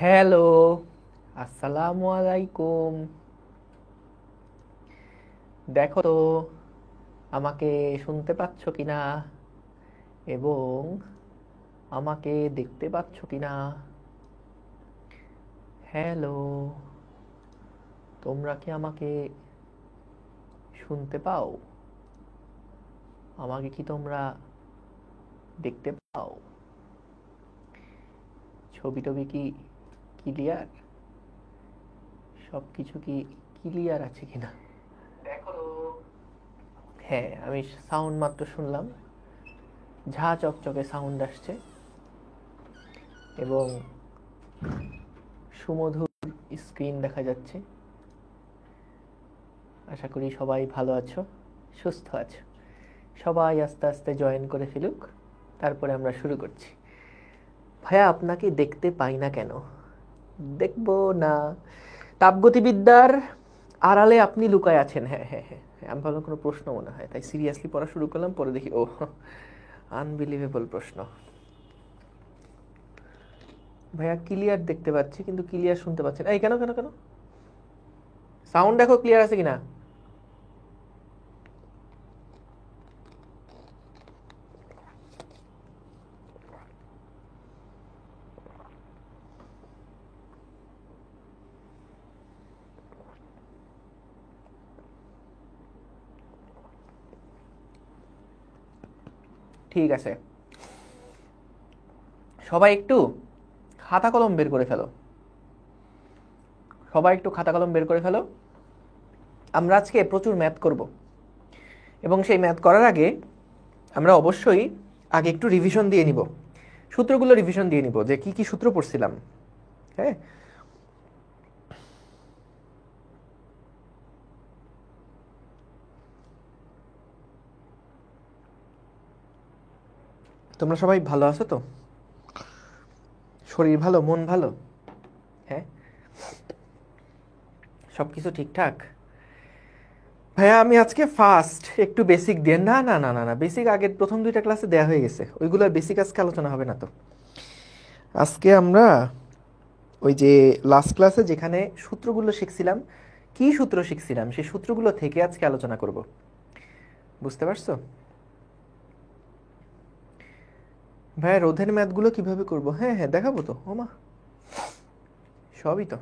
Hello, আসসালামু আলাইকুম। দেখো তো আমাকে শুনতে পাচ্ছ কিনা এবং আমাকে দেখতে পাচ্ছ কিনা। হ্যালো, তোমরা কি আমাকে শুনতে পাও? আমাকে কি তোমরা দেখতে পাও? ছবি টবি কি ক্লিয়ার? সব কিছু কি ক্লিয়ার আছে কিনা দেখো তো। হ্যাঁ, আমি সাউন্ড মাত্র শুনলাম, ঝা চকচকে সাউন্ড আসছে এবং সুমধুর স্ক্রিন দেখা যাচ্ছে। আশা করি সবাই ভালো আছো, সুস্থ আছো। সবাই আস্তে আস্তে জয়েন করে ফেলুক, তারপরে আমরা শুরু করছি। ভাইয়া আপনাকে দেখতে পাই না কেন? দেখবো না, তাপগতিবিদ্যার আড়ালে আপনি লুকায় আছেন। হ্যাঁ হ্যাঁ হ্যাঁ হ্যাঁ, আমি ভাবলাম কোনো প্রশ্ন মনে হয়, তাই সিরিয়াসলি পড়া শুরু করলাম, পরে দেখি ও আনবিলিভেবল প্রশ্ন। ভাইয়া ক্লিয়ার দেখতে পাচ্ছি কিন্তু ক্লিয়ার শুনতে পাচ্ছেন। এই কেন কেন কেন সাউন্ড দেখো ক্লিয়ার আছে কিনা। ঠিক আছে, সবাই একটু খাতা কলম বের করে ফেলো। সবাই একটু খাতা কলম বের করে ফেলো। আমরা আজকে প্রচুর ম্যাথ করব এবং সেই ম্যাথ করার আগে আমরা অবশ্যই আগে একটু রিভিশন দিয়ে নিব, সূত্রগুলো রিভিশন দিয়ে নিব যে কি কি সূত্র পড়ছিলাম। হ্যাঁ, তোমরা সবাই ভালো আছো তো? শরীর ভালো, মন ভালো? হ্যাঁ, সব কিছু ঠিকঠাক? ভাইয়া আমি আজকে ফার্স্ট একটু বেসিক দিয়ে, না না না না না, বেসিক আগের প্রথম দুইটা ক্লাসে দেওয়া হয়ে গেছে, ওইগুলোর বেসিক আজকে আলোচনা হবে না তো। আজকে আমরা ওই যে লাস্ট ক্লাসে যেখানে সূত্রগুলো শিখছিলাম, কি সূত্র শিখছিলাম সেই সূত্রগুলো থেকে আজকে আলোচনা করব। বুঝতে পারছো? ভাইয়া রোধের ম্যাথগুলো কিভাবে করব? হ্যাঁ হ্যাঁ দেখাবো তো। ওমা, সবই তো।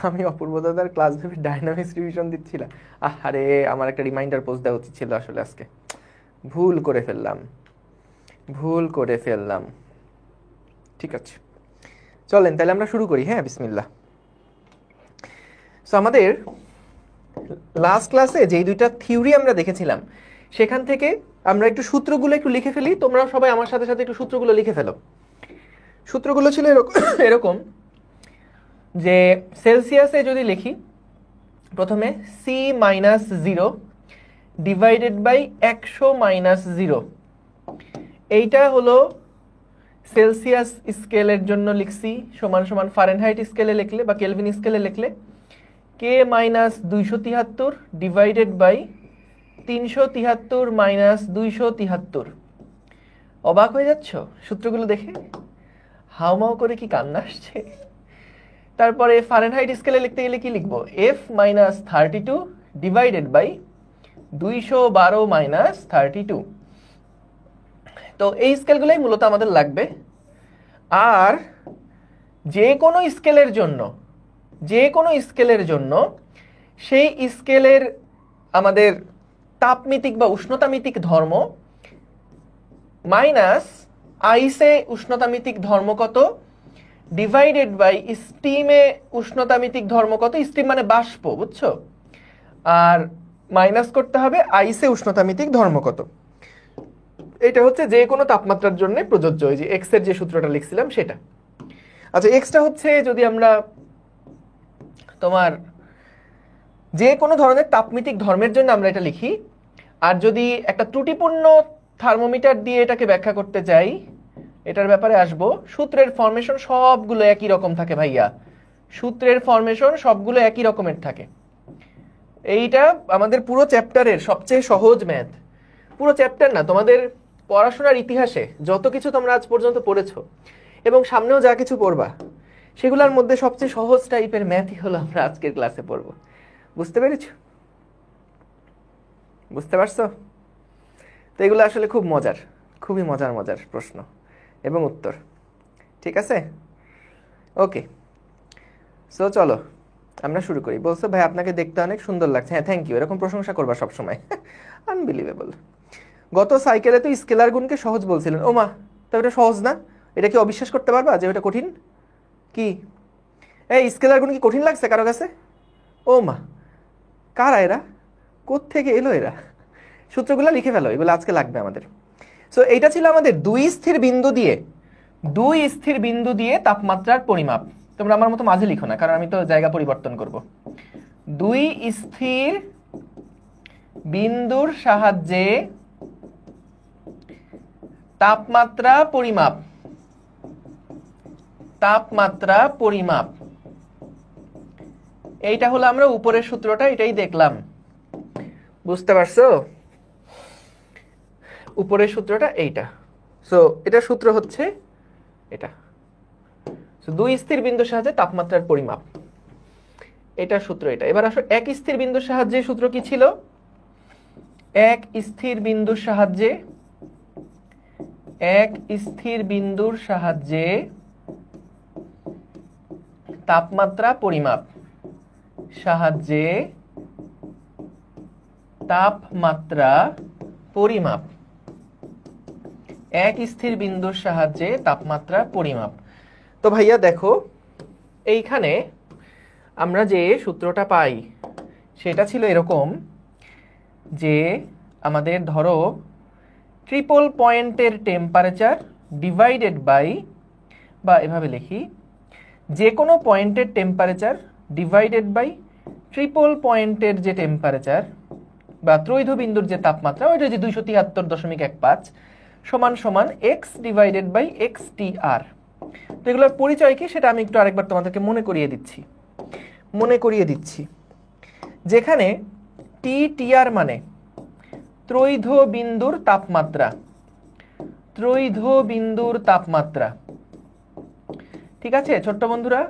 আমি অপূর্ব দাদার ক্লাস ভেবে ডাইনামিক্স রিভিশন দিচ্ছিলাম। আরে আমার একটা রিমাইন্ডার পোস্ট দেওয়া উচিত ছিল আসলে, আজকে ভুল করে ফেললাম, ভুল করে ফেললাম। ঠিক আছে, চলেন তাহলে আমরা শুরু করি। হ্যাঁ, বিসমিল্লাহ। সো আমাদের লাস্ট ক্লাসে যেই দুইটা থিওরি আমরা দেখেছিলাম সেখান থেকে আমরা একটু সূত্রগুলো একটু লিখে ফেলি। তোমরা সবাই আমার সাথে সাথে একটু সূত্রগুলো লিখে ফেলো। সূত্রগুলো ছিল এরকম যে সেলসিয়াসে যদি লিখি, প্রথমে C minus zero divided by 100 minus zero, এইটা হলো সেলসিয়াস স্কেলের জন্য লিখছি, সমান সমান ফারেনহাইট স্কেলে লিখলে বা কেলভিন স্কেলে লিখলে কে মাইনাস 273 ডিভাইডেড বাই 373 মাইনাস 273। অবাক হয়ে যাচ্ছ সূত্রগুলো দেখে? হাউমাউ করে কি কান্না আসছে? তারপরে ফারেনহাইট স্কেলে লিখতে গেলে কি লিখবো? F minus 32 divided by 212 minus 32। তো এই স্কেলগুলোই মূলত আমাদের লাগবে। আর যে কোনো স্কেলের জন্য সেই স্কেলের আমাদের তাপমিতিক বা উষ্ণতামিতিক ধর্ম মাইনাস আইসে উষ্ণতামিতিক ধর্ম কত ডিভাইডেড বাই স্টিমে উষ্ণতামিতিক ধর্ম কত। স্টিম মানে বাষ্প, বুঝছো? আর মাইনাস করতে হবে আইসে উষ্ণতামিতিক ধর্ম কত। এটা হচ্ছে যে কোনো তাপমাত্রার জন্য প্রযোজ্য। ওই যে এক্স এর যে সূত্রটা লিখছিলাম সেটা। আচ্ছা, এক্সটা হচ্ছে যদি আমরা তোমার যে কোনো ধরনের তাপমিতিক ধর্মের জন্য আমরা এটা লিখি, আর যদি একটা ত্রুটিপূর্ণ থার্মোমিটার দিয়ে এটাকে ব্যাখ্যা করতে চাই, এটার ব্যাপারে আসবো। সূত্রের ফরমেশন সবগুলো একই রকম থাকে ভাইয়া, সূত্রের ফরমেশন সবগুলো একই রকমের থাকে। এইটা আমাদের পুরো চ্যাপ্টারের সবচেয়ে সহজ ম্যাথ। পুরো চ্যাপ্টার না, তোমাদের পড়াশোনার ইতিহাসে যত কিছু তোমরা আজ পর্যন্ত পড়েছো এবং সামনেও যা কিছু পড়বা, সেগুলোর মধ্যে সবচেয়ে সহজ টাইপের ম্যাথই হলো আমরা আজকের ক্লাসে পড়ব। বুঝতে পেরেছো? বুঝতে পারছো? তো এগুলো আসলে খুব মজার, খুবই মজার মজার প্রশ্ন এবং উত্তর। ঠিক আছে, ওকে। সো চলো আমরা শুরু করি। বলছো ভাই আপনাকে দেখতে অনেক সুন্দর লাগছে। হ্যাঁ থ্যাংক ইউ, এরকম প্রশংসা করবা সবসময়। আনবিলিভেবল। গত সাইকেলে তো স্কেলার গুণকে সহজ বলছিলেন। ও মা, তো এটা সহজ না? এটা কি অবিশ্বাস করতে পারবা যে ওটা কঠিন? কি এই স্কেলার গুণ কি কঠিন লাগছে কারো কাছে? ও মা, কারা এরা, কোত্থেকে এলো এরা? সূত্রগুলো লিখে ফেলো, এগুলো আজকে লাগবে আমাদের। সো এইটা ছিল আমাদের দুই স্থির বিন্দু দিয়ে তাপমাত্রার পরিমাপ। তোমরা আমার মতো মাঝে লিখো না, কারণ আমি তো জায়গা পরিবর্তন করব। দুই স্থির বিন্দুর সাহায্যে তাপমাত্রা পরিমাপ। এইটা হলো আমরা উপরের সূত্রটা, এটাই দেখলাম। বুঝতে পারছো? উপরের সূত্রটা এইটা। সো এটা সূত্র হচ্ছে এটা। সো দুই স্থির বিন্দুর সাহায্যে তাপমাত্রার পরিমাপ, এটা সূত্র এটা। এবার আসো এক স্থির বিন্দুর সাহায্যে সূত্র কি ছিল? এক স্থির বিন্দুর সাহায্যে তাপমাত্রা পরিমাপ। এক স্থির বিন্দুর সাহায্যে তাপমাত্রা পরিমাপ। তো ভাইয়া দেখো, এইখানে আমরা যে সূত্রটা পাই সেটা ছিল এরকম যে আমাদের ধরো ট্রিপল পয়েন্টের টেম্পারেচার ডিভাইডেড বাই, বা এভাবে লিখি, যে কোনো পয়েন্টের টেম্পারেচার ডিভাইডেড বাই ট্রিপল পয়েন্টের যে টেম্পারেচার বা ত্রৈধ বিন্দুর যে তাপমাত্রা, ওইটা যে 273.15 সমান সমান এক্স ডিভাইডেড বাই এক্স টি আর। তো এগুলোর পরিচয় কি সেটা আমি একটু আরেকবার তোমাদেরকে মনে করিয়ে দিচ্ছি। যেখানে টি টি আর মানে ত্রৈধ বিন্দুর তাপমাত্রা। ঠিক আছে ছোট্ট বন্ধুরা,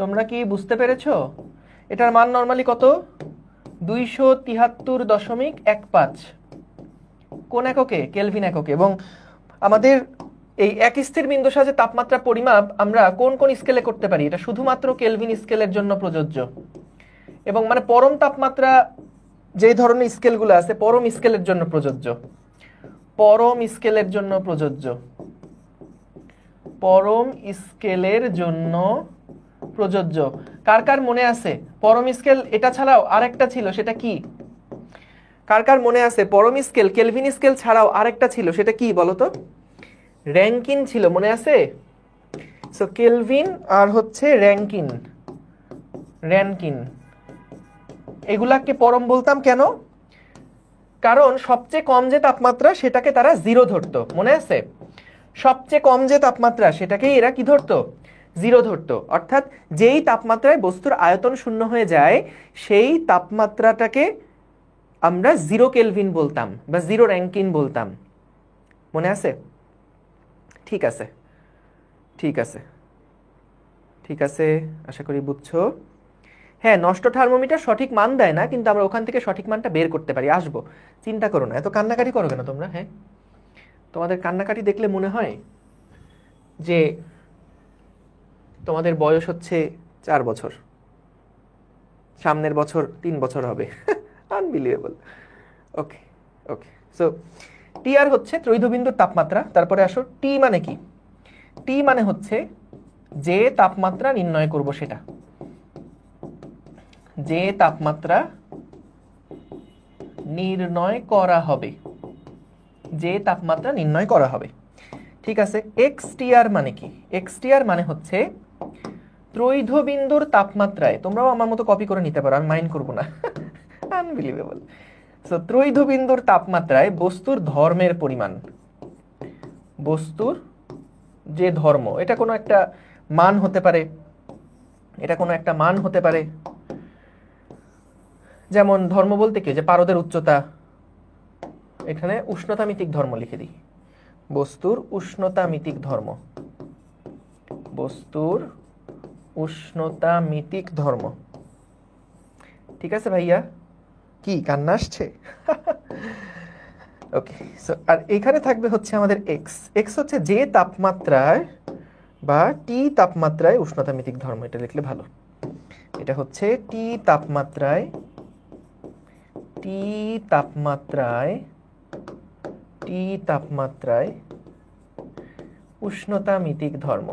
তোমরা কি বুঝতে পেরেছো? এটার মান নরমালি কত? 273.15 কোন এককে? কেলভিন এককে। এবং আমাদের এই এক স্থির বিন্দুর সাহায্যে তাপমাত্রা পরিমাপ আমরা কোন কোন স্কেলে করতে পারি? এটা শুধুমাত্র কেলভিন স্কেলের জন্য প্রযোজ্য। এবং মানে পরম তাপমাত্রা যে ধরনের স্কেলগুলো আছে পরম স্কেলের জন্য প্রযোজ্য। কার কার মনে আছে পরম স্কেল এটা ছাড়াও আরেকটা ছিল, সেটা কি? কার কার মনে আছে পরম স্কেল কেলভিন স্কেল ছাড়াও আরেকটা ছিল, সেটা কি বলো তো? র‍্যাঙ্কিন ছিল, মনে আছে? সো কেলভিন আর হচ্ছে র‍্যাঙ্কিন, এগুলাকে পরম বলতাম কেন? কারণ সবচেয়ে কম যে তাপমাত্রা সেটাকে তারা জিরো ধরতো, মনে আছে? সবচেয়ে কম যে তাপমাত্রা সেটাকেই এরা কি ধরতো? জিরো ধরতো। অর্থাৎ যেই তাপমাত্রায় বস্তুর আয়তন শূন্য হয়ে যায় সেই তাপমাত্রাটাকে আমরা জিরো কেলভিন বলতাম বা জিরো র‍্যাঙ্কিন বলতাম, মনে আছে? ঠিক আছে, আশা করি বুঝছো। হ্যাঁ, নষ্ট থার্মোমিটার সঠিক মান দেয় না, কিন্তু আমরা ওখান থেকে সঠিক মানটা বের করতে পারি। আসবো, চিন্তা করো না। এত কান্নাকাটি করো কেন তোমরা? হ্যাঁ, তোমাদের কান্নাকাটি দেখলে মনে হয় যে তোমাদের বয়স হচ্ছে 4 বছর, সামনের বছর 3 বছর হবে। আনবিলিভেবল। ওকে, সো টি আর হচ্ছে ত্রৈধবিন্দুর তাপমাত্রা। তারপরে আসো টি মানে কি? টি মানে হচ্ছে যে তাপমাত্রা নির্ণয় করব সেটা, যে তাপমাত্রা নির্ণয় করা হবে। ঠিক আছে, এক্স টি আর মানে কি? এক্স টি আর মানে হচ্ছে ত্রৈধ বিন্দুর তাপমাত্রায়, তোমরাও আমার মতো কপি করে নিতে পারো, আমি মাইন্ড করবো না। আনবিলিভেবল। সো ত্রৈধ বিন্দুর তাপমাত্রায় বস্তুর ধর্মের পরিমাণ, বস্তুর যে ধর্ম, এটা কোনো একটা মান হতে পারে, যেমন ধর্ম বলতে কি, যে পারদের উচ্চতা, এখানে উষ্ণতামিতিক ধর্ম লিখে দিই, বস্তুর উষ্ণতামিতিক ধর্ম, বস্তুর উষ্ণতামিতিক ধর্ম। ঠিক আছে ভাইয়া, কি কান্না আসছে? ওকে, সো আর এখানে থাকবে হচ্ছে আমাদের এক্স। এক্স হচ্ছে যে তাপমাত্রায় বা টি তাপমাত্রায় উষ্ণতামিতিক ধর্ম, এটা লিখলে ভালো। এটা হচ্ছে টি তাপমাত্রায় উষ্ণতামিতিক ধর্ম।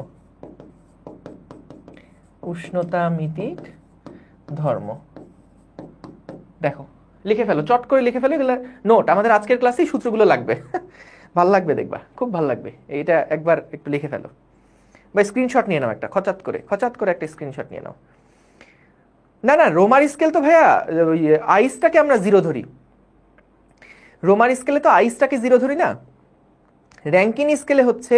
দেখো লিখে ফেলো, চট করে লিখে ফেলো, এগুলো নোট, আমাদের আজকের ক্লাসেই সূত্রগুলো লাগবে। ভাল লাগবে, দেখবা খুব ভাল লাগবে। এইটা একবার একটু লিখে ফেলো বা স্ক্রিনশট নিয়ে নাও, একটা খচাত করে একটা স্ক্রিনশট নিয়ে নাও। না না, রোমার স্কেল তো ভাইয়া ওই আইসটাকে আমরা জিরো ধরি, রোমার স্কেলে তো আইসটাকে জিরো ধরি না, র্যাঙ্কিন স্কেলে হচ্ছে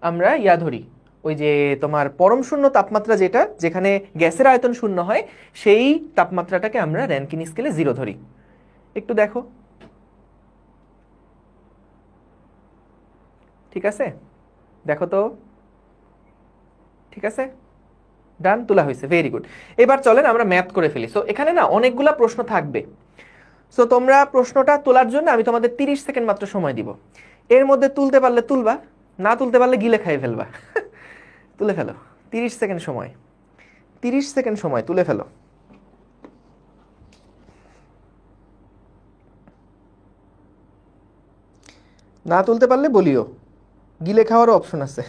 আমরা ইয়া ধরি, ওই যে তোমার পরম শূন্য তাপমাত্রা যেটা, যেখানে গ্যাসের আয়তন শূন্য হয়, সেই তাপমাত্রাটাকে আমরা র্যাঙ্কিন স্কেলে জিরো ধরি। একটু দেখো, ঠিক আছে? দেখো তো, ঠিক আছে, ডান, তোলা হয়েছে, ভেরি গুড। এবার চলেন আমরা ম্যাথ করে ফেলি। সো এখানে না অনেকগুলা প্রশ্ন থাকবে, সো তোমরা প্রশ্নটা তোলার জন্য আমি তোমাদের 30 সেকেন্ড মাত্র সময় দিব। এর মধ্যে তুলতে পারলে তুলবা, না তুলতে পারলে গিলে খাইয়ে ফেলবা। তুলে ফেলো, 30 সেকেন্ড সময়, 30 সেকেন্ড সময়, তুলে ফেলো। না তুলতে পারলে বলিও, গিলে খাওয়ারও অপশন আছে।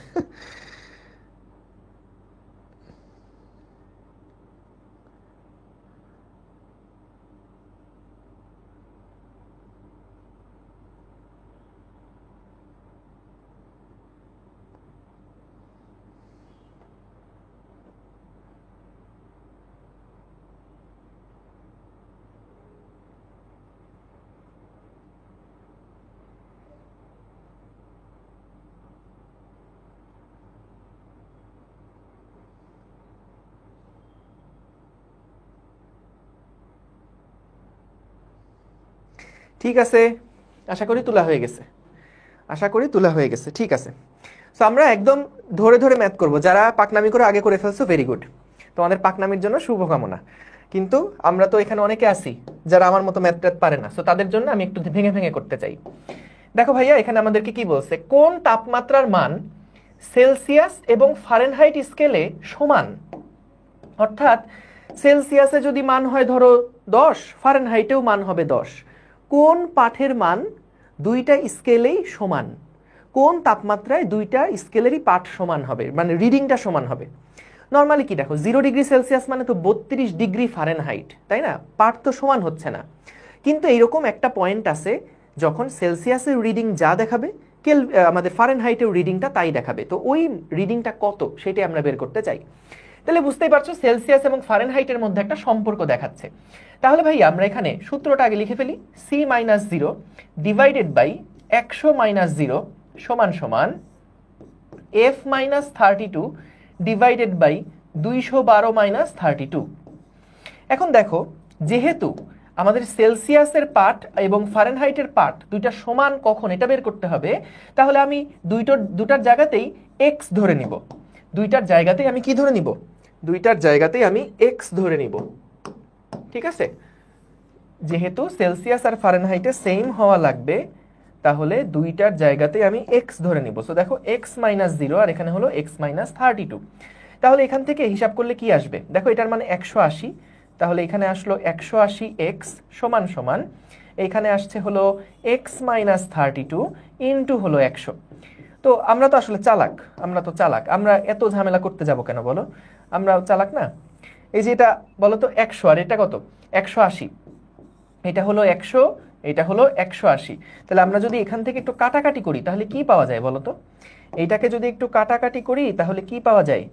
ঠিক আছে, আশা করি তোলা হয়ে গেছে, ঠিক আছে। সো আমরা একদম ধরে ধরে ম্যাথ করব। যারা পাকনামি করে আগে করে ফেলছো, ভেরি গুড, তোমাদের পাকনামির জন্য শুভকামনা। কিন্তু আমরা তো এখানে অনেকে আছি যারা আমার মতো ম্যাথ ট্যাথ পারে না, সো তাদের জন্য আমি একটু ভেঙে ভেঙে করতে চাই। দেখো ভাইয়া, এখানে আমাদেরকে কি বলছে, কোন তাপমাত্রার মান সেলসিয়াস এবং ফারেনহাইট স্কেলে সমান। অর্থাৎ সেলসিয়াসে যদি মান হয় ধরো 10, ফারেনহাইটেও মান হবে 10। কোন পাঠের মান দুইটা স্কেলেই সমান, কোন তাপমাত্রায় দুইটা স্কেলেরই পাঠ সমান হবে, মানে রিডিংটা সমান হবে। নর্মালি কি দেখো, 0 ডিগ্রি সেলসিয়াস মানে তো 32 ডিগ্রি ফারেনহাইট, তাই না? পাঠ তো সমান হচ্ছে না। কিন্তু এইরকম একটা পয়েন্ট আছে যখন সেলসিয়াসের রিডিং যা দেখাবে, আমাদের ফারেনহাইটের রিডিংটা তাই দেখাবে। তো ওই রিডিংটা কত সেটাই আমরা বের করতে চাই। তাহলে বুঝতেই পারছো সেলসিয়াস এবং ফারেনহাইটের মধ্যে একটা সম্পর্ক দেখাচ্ছে। তাহলে ভাই আমরা এখানে সূত্রটা আগে লিখে ফেলি, C-0 ডিভাইডেড বাই 100 - 0 সমান সমান F-32 ডিভাইডেড বাই 212 - 32। এখন দেখো, যেহেতু আমাদের সেলসিয়াসের পাঠ এবং ফারেনহাইটের পাঠ দুইটা সমান কখন এটা বের করতে হবে, তাহলে আমি দুটার জায়গাতেই x ধরে নিব। দুইটার জায়গাতেই আমি কি ধরে নিব? দুইটার জায়গাতেই আমি x ধরে নিব। ঠিক আছে, যেহেতু সেলসিয়াস আর ফারেনহাইটে সেম হওয়া লাগবে, তাহলে দুইটার জায়গাতেই আমি x ধরে নিব। সো দেখো x-0 আর এখানে হলো x-32। তাহলে এখান থেকে হিসাব করলে কি আসবে? দেখো এটার মানে 180, তাহলে এখানে আসলো 180x সমান সমান এখানে আসছে হলো x-32 ইন্টু হলো 100। তো আমরা তো আসলে চালাক, আমরা এত ঝামেলা করতে যাব কেন বলো? আমরা চালাক না? এই যে এটা বলো তো 100 আর এটা কত? 180। এটা হলো 100, এটা হলো 180। তাহলে আমরা যদি এখান থেকে একটু কাটাকাটি করি তাহলে কি পাওয়া যায় বলো তো? এইটাকে যদি একটু কাটাকাটি করি তাহলে কি পাওয়া যায়?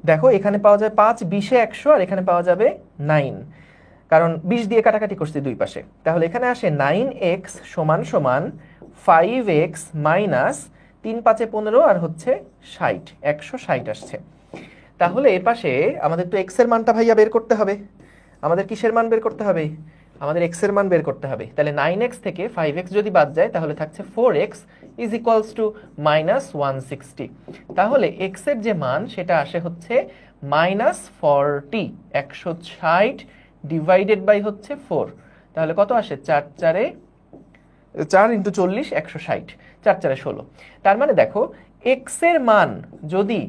দেখো এখানে পাওয়া যায় 5 20 100 আর এখানে পাওয়া যাবে 9, কারণ 20 দিয়ে কাটাকাটি করছি দুই পাশে। তাহলে এখানে আসে 9x সমান সমান 5x মাইনাস 3 5 15 আর হচ্ছে 60, 160 আসছে। তাহলে এর পাশে আমাদের তো x এর মানটা ভাইয়া বের করতে হবে। আমাদের কিসের মান বের করতে হবে? আমাদের x এর মান বের করতে হবে। তাহলে 9x থেকে 5x যদি বাদ যায় তাহলে থাকছে 4x ইজ ইকুয়ালস টু -160। তাহলে x এর যে মান সেটা আসে হচ্ছে -40, 160 ডিভাইডেড বাই হচ্ছে 4। তাহলে কত আসে? 4 × 40 160, 4 4 16। তার মানে দেখো x এর মান যদি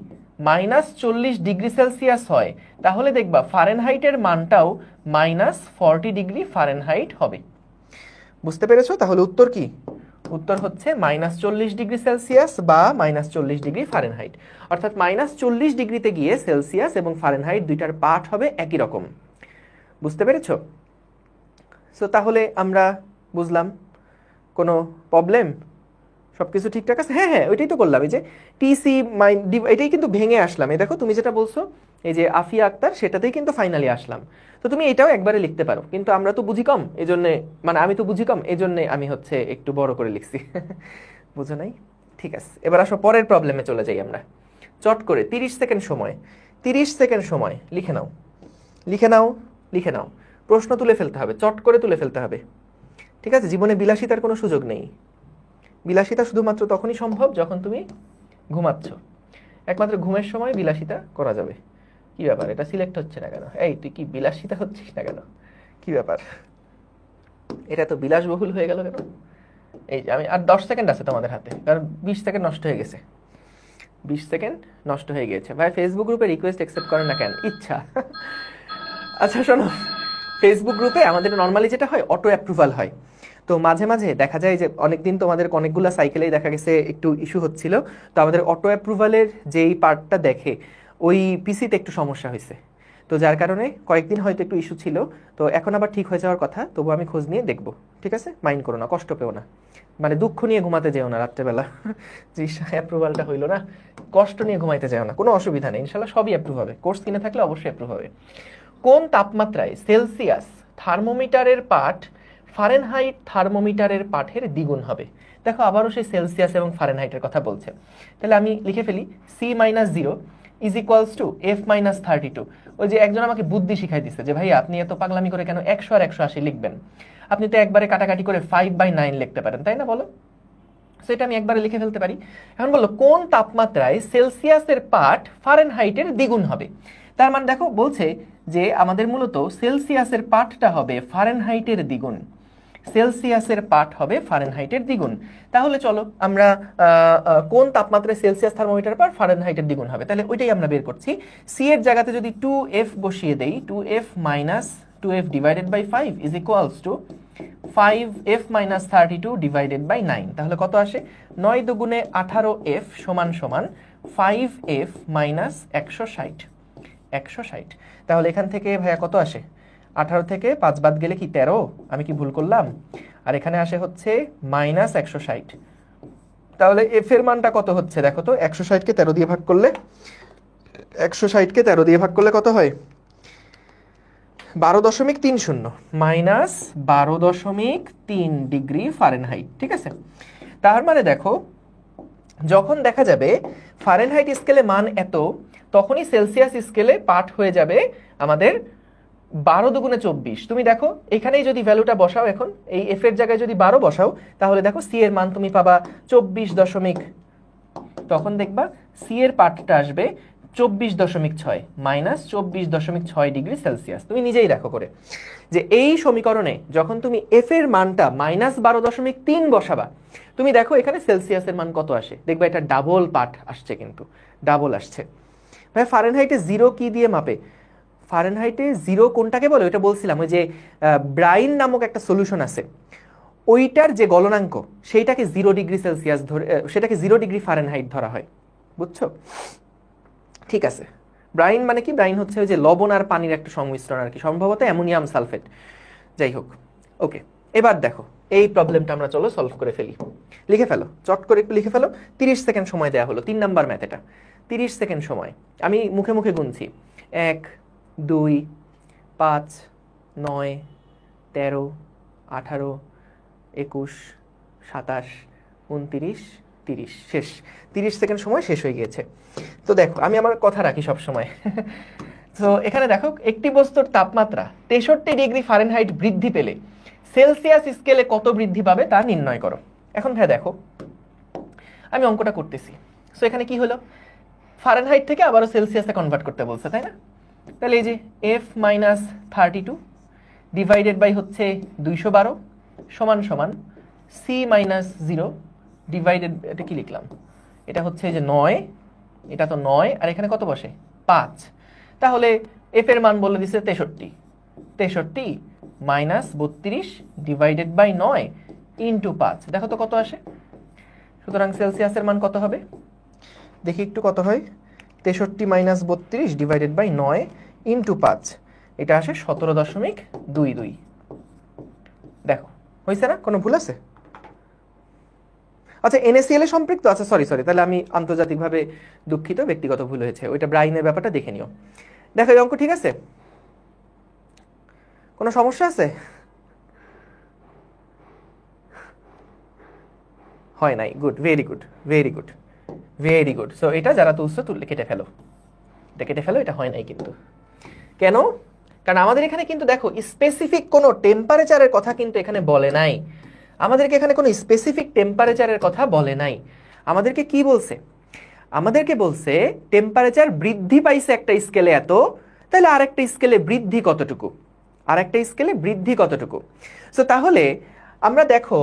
-40 ডিগ্রি সেলসিয়াস হয় তাহলে দেখবা ফারেনহাইটের মানটাও -40 ডিগ্রি ফারেনহাইট হবে। বুঝতে পেরেছো? তাহলে উত্তর কি? উত্তর হচ্ছে -40 ডিগ্রি সেলসিয়াস বা -40 ডিগ্রি ফারেনহাইট। অর্থাৎ -40 ডিগ্রিতে গিয়ে সেলসিয়াস এবং ফারেনহাইট দুইটার পাঠ হবে একই রকম। বুঝতে পেরেছো? সো তাহলে আমরা বুঝলাম, কোনো প্রবলেম? সবকিছু ঠিকঠাক আছে? হ্যাঁ হ্যাঁ, ওইটাই তো করলাম। এই যে টিসি এটাই কিন্তু ভেঙে আসলাম। এই দেখো তুমি যেটা বলছো এই যে আফিয়া আক্তার, সেটাতেই কিন্তু ফাইনালি আসলাম। তো তুমি এটাও একবারে লিখতে পারো, কিন্তু আমরা তো বুঝি কম, এই জন্যে মানে আমি তো বুঝি কম, এই জন্যে আমি হচ্ছে একটু বড় করে লিখছি। বুঝো নাই? ঠিক আছে, এবার আসো পরের প্রবলেমে চলে যাই আমরা। চট করে 30 সেকেন্ড সময়, 30 সেকেন্ড সময় লিখে নাও, লিখে নাও, লিখে নাও। প্রশ্ন তুলে ফেলতে হবে, চট করে তুলে ফেলতে হবে। ঠিক আছে? জীবনে বিলাসিতার কোনো সুযোগ নেই। বিলাসিতা শুধুমাত্র তখনই সম্ভব যখন তুমি ঘুমাচ্ছ। একমাত্র ঘুমের সময় বিলাসিতা করা যাবে। কি ব্যাপার, এটা সিলেক্ট হচ্ছে না কেন? এই তুই কি বিলাসিতা হচ্ছিস না কেন? কি ব্যাপার, এটা তো বিলাসবহুল হয়ে গেল কেন? এই যে আমি আর 10 সেকেন্ড আছে তোমাদের হাতে, কারণ 20 সেকেন্ড নষ্ট হয়ে গেছে। 20 সেকেন্ড নষ্ট হয়ে গিয়েছে। ভাই ফেসবুক গ্রুপে রিকোয়েস্ট অ্যাকসেপ্ট করেন না কেন? ইচ্ছা। আচ্ছা শোনো, ফেসবুক গ্রুপে আমাদের নর্মালি যেটা হয় অটো অ্যাপ্রুভাল হয়। তো মাঝে মাঝে দেখা যায় যে অনেকদিন তোমাদের অনেকগুলো সাইকেলেই দেখা গেছে একটু ইস্যু হচ্ছিল। তো আমাদের অটো অ্যাপ্রুভালের যেই পার্টটা দেখে ওই পিসিতে একটু সমস্যা হয়েছে। তো যার কারণে কয়েকদিন হয়তো একটু ইস্যু ছিল। তো এখন আবার ঠিক হয়ে যাওয়ার কথা, তবু আমি খোঁজ নিয়ে দেখবো। ঠিক আছে? মাইন্ড করো না, কষ্ট পেও না, মানে দুঃখ নিয়ে ঘুমাতে যেও না রাত্রেবেলা। যে অ্যাপ্রুভালটা হইলো না, কষ্ট নিয়ে ঘুমাইতে যেও না, কোনো অসুবিধা নেই, ইনশাল্লাহ সবই অ্যাপ্রুভ হবে। কোর্স কিনে থাকলে অবশ্যই অ্যাপ্রুভ হবে। কোন তাপমাত্রায় সেলসিয়াস থার্মোমিটারের পাঠ ফারেনহাইট থার্মোমিটারের পাঠের দ্বিগুণ হবে? দেখো আবারও সেই সেলসিয়াস এবং ফারেনহাইটের কথা বলছে। তাহলে আমি লিখে ফেলি C-0 is equals to F-32। ওই যে একজন আমাকে বুদ্ধি শিখাই দিচ্ছে যে ভাই আপনি এত পাগলামি করে কেন 100 আর 180 লিখবেন? আপনি তো একবারে কাটাকাটি করে 5/9 লিখতে পারেন, তাই না? বলো। সেটা আমি একবারে লিখে ফেলতে পারি। এখন বললো কোন তাপমাত্রায় সেলসিয়াসের পাঠ ফারেনহাইটের দ্বিগুণ হবে? তার মানে দেখো বলছে যে আমাদের মূলত সেলসিয়াসের পাঠটা হবে ফারেনহাইটের দ্বিগুণ। সেলসিয়াসের পাঠ হবে ফারেনহাইটের দ্বিগুণ। তাহলে চলো আমরা কোন তাপমাত্রায় সেলসিয়াস থার্মোমিটার পাঠ ফারেনহাইটের দ্বিগুণ হবে, তাহলে ওইটাই আমরা বের করছি। সি এর জায়গাতে যদি 2F বসিয়ে দেই, 2F minus 2F divided by 5 is equals to 5F minus 32 divided by 9। তাহলে কত আসে? 9 দুগুণে 18F সমান সমান 5F minus 160। 160। তাহলে এখান থেকে ভাইয়া কত আসে? 18 থেকে 5 বাদ গেলে কি 13? আমি কি ভুল করলাম? আর এখানে আসে হচ্ছে -160। তাহলে এফ এর মানটা কত হচ্ছে দেখো তো? 160 কে 13 দিয়ে ভাগ করলে, 160 কে 13 দিয়ে ভাগ করলে কত হয়? 12.30 -12.3 ডিগ্রি ফারেনহাইট। ঠিক আছে? তার মানে দেখো যখন দেখা যাবে ফারেনহাইট স্কেলে মান এত, তখনই সেলসিয়াস স্কেলে পাঠ হয়ে যাবে আমাদের 12 দুগুণে 24। তুমি দেখো এখানেই যদি ভ্যালুটা বসাও, এখন এই এফ এর জায়গায় যদি 12 বসাও, তাহলে দেখো সি এর মান তুমি পাবা 24. তখন দেখবা সি এর পাঠটা আসবে 24.6 -24.6 ডিগ্রি সেলসিয়াস। তুমি নিজেই দেখো করে যে এই সমীকরণে যখন তুমি এফ এর মানটা -12.3 বসাবা, তুমি দেখো এখানে সেলসিয়াসের মান কত আসে, দেখবা এটা ডাবল পাঠ আসছে, কিন্তু ডাবল আসছে। ভাই ফারেনহাইটে 0 কি দিয়ে মাপে? ফারেনহাইটে 0 কোনটাকে বলে ওইটা বলছিলাম, ওই যে ব্রাইন নামক একটা সলিউশন আছে, ওইটার যে গলনাঙ্ক সেইটাকে 0 ডিগ্রি সেলসিয়াস ধরে, সেটাকে 0 ডিগ্রি ফারেনহাইট ধরা হয়। বুঝছো? ঠিক আছে। ব্রাইন মানে কি? ব্রাইন হচ্ছে ওই যে লবণ আর পানির একটা সংমিশ্রণ আর কি, সম্ভবত অ্যামোনিয়াম সালফেট। যাই হোক, ওকে। এবার দেখো এই প্রবলেমটা আমরা চলো সলভ করে ফেলি। লিখে ফেলো, চট করে একটু লিখে ফেলো। 30 সেকেন্ড সময় দেওয়া হলো, 3 নাম্বার ম্যাথ এটা। 30 সেকেন্ড সময়, আমি মুখে মুখে গুনছি। 1 2 5 9 13 18 21 27 29 30। শেষ। 30 সেকেন্ড সময় শেষ হয়ে গিয়েছে। তো দেখো আমি আমার কথা রাখি সব সময়। সো এখানে দেখো একটি বস্তুর তাপমাত্রা 63 ডিগ্রি ফারেনহাইট বৃদ্ধি পেলে সেলসিয়াস স্কেলে কত বৃদ্ধি পাবে তা নির্ণয় করো। এখন ভাই দেখো আমি অঙ্কটা করতেছি। সো এখানে কি হলো, ফারেনহাইট থেকে আবারও সেলসিয়াসে কনভার্ট করতে বলছে, তাই না? তাহলে এই যে f মাইনাস 32 ডিভাইডেড বাই হচ্ছে 212 সমান সমান c মাইনাস 0 ডিভাইডেড, এটা কি লিখলাম, এটা হচ্ছে যে 9, এটা তো 9 আর এখানে কত বসে 5, তাহলে f এর মান বলে দিছে 63 মাইনাস 32 ডিভাইডেড বাই 9 ইন্টু 5, দেখো তো কত আসে। সুতরাং সেলসিয়াসের মান কত হবে দেখি একটু কত হয়, 63 মাইনাস 32 ডিভাইডেড বাই 9 ইন্টু 5, এটা আসে 17.22। দেখো হয়েছে না, কোনো ভুল আছে? আচ্ছা NaCl এ সম্পৃক্ত, আচ্ছা সরি তাহলে আমি আন্তর্জাতিকভাবে দুঃখিত, ব্যক্তিগত ভুল হয়েছে, ওইটা ব্রাইনের ব্যাপারটা দেখে নিও। দেখো এই অঙ্ক ঠিক আছে, কোনো সমস্যা আছে? হয় নাই, good, very good very good very good. So এটা যারা তুলছো তুললে কেটে ফেলো, এটা কেটে ফেলো, এটা হয় নাই কিন্তু। কেন? কারণ আমাদের এখানে কিন্তু দেখো স্পেসিফিক কোনো টেম্পারেচারের কথা কিন্তু এখানে বলে নাই, আমাদেরকে এখানে কোনো স্পেসিফিক টেম্পারেচারের কথা বলে নাই। আমাদেরকে কি বলছে? আমাদেরকে বলছে টেম্পারেচার বৃদ্ধি পাইছে একটা স্কেলে এত, তাহলে আরেকটা স্কেলে বৃদ্ধি কতটুকু, আরেকটা স্কেলে বৃদ্ধি কতটুকু। সো তাহলে আমরা দেখো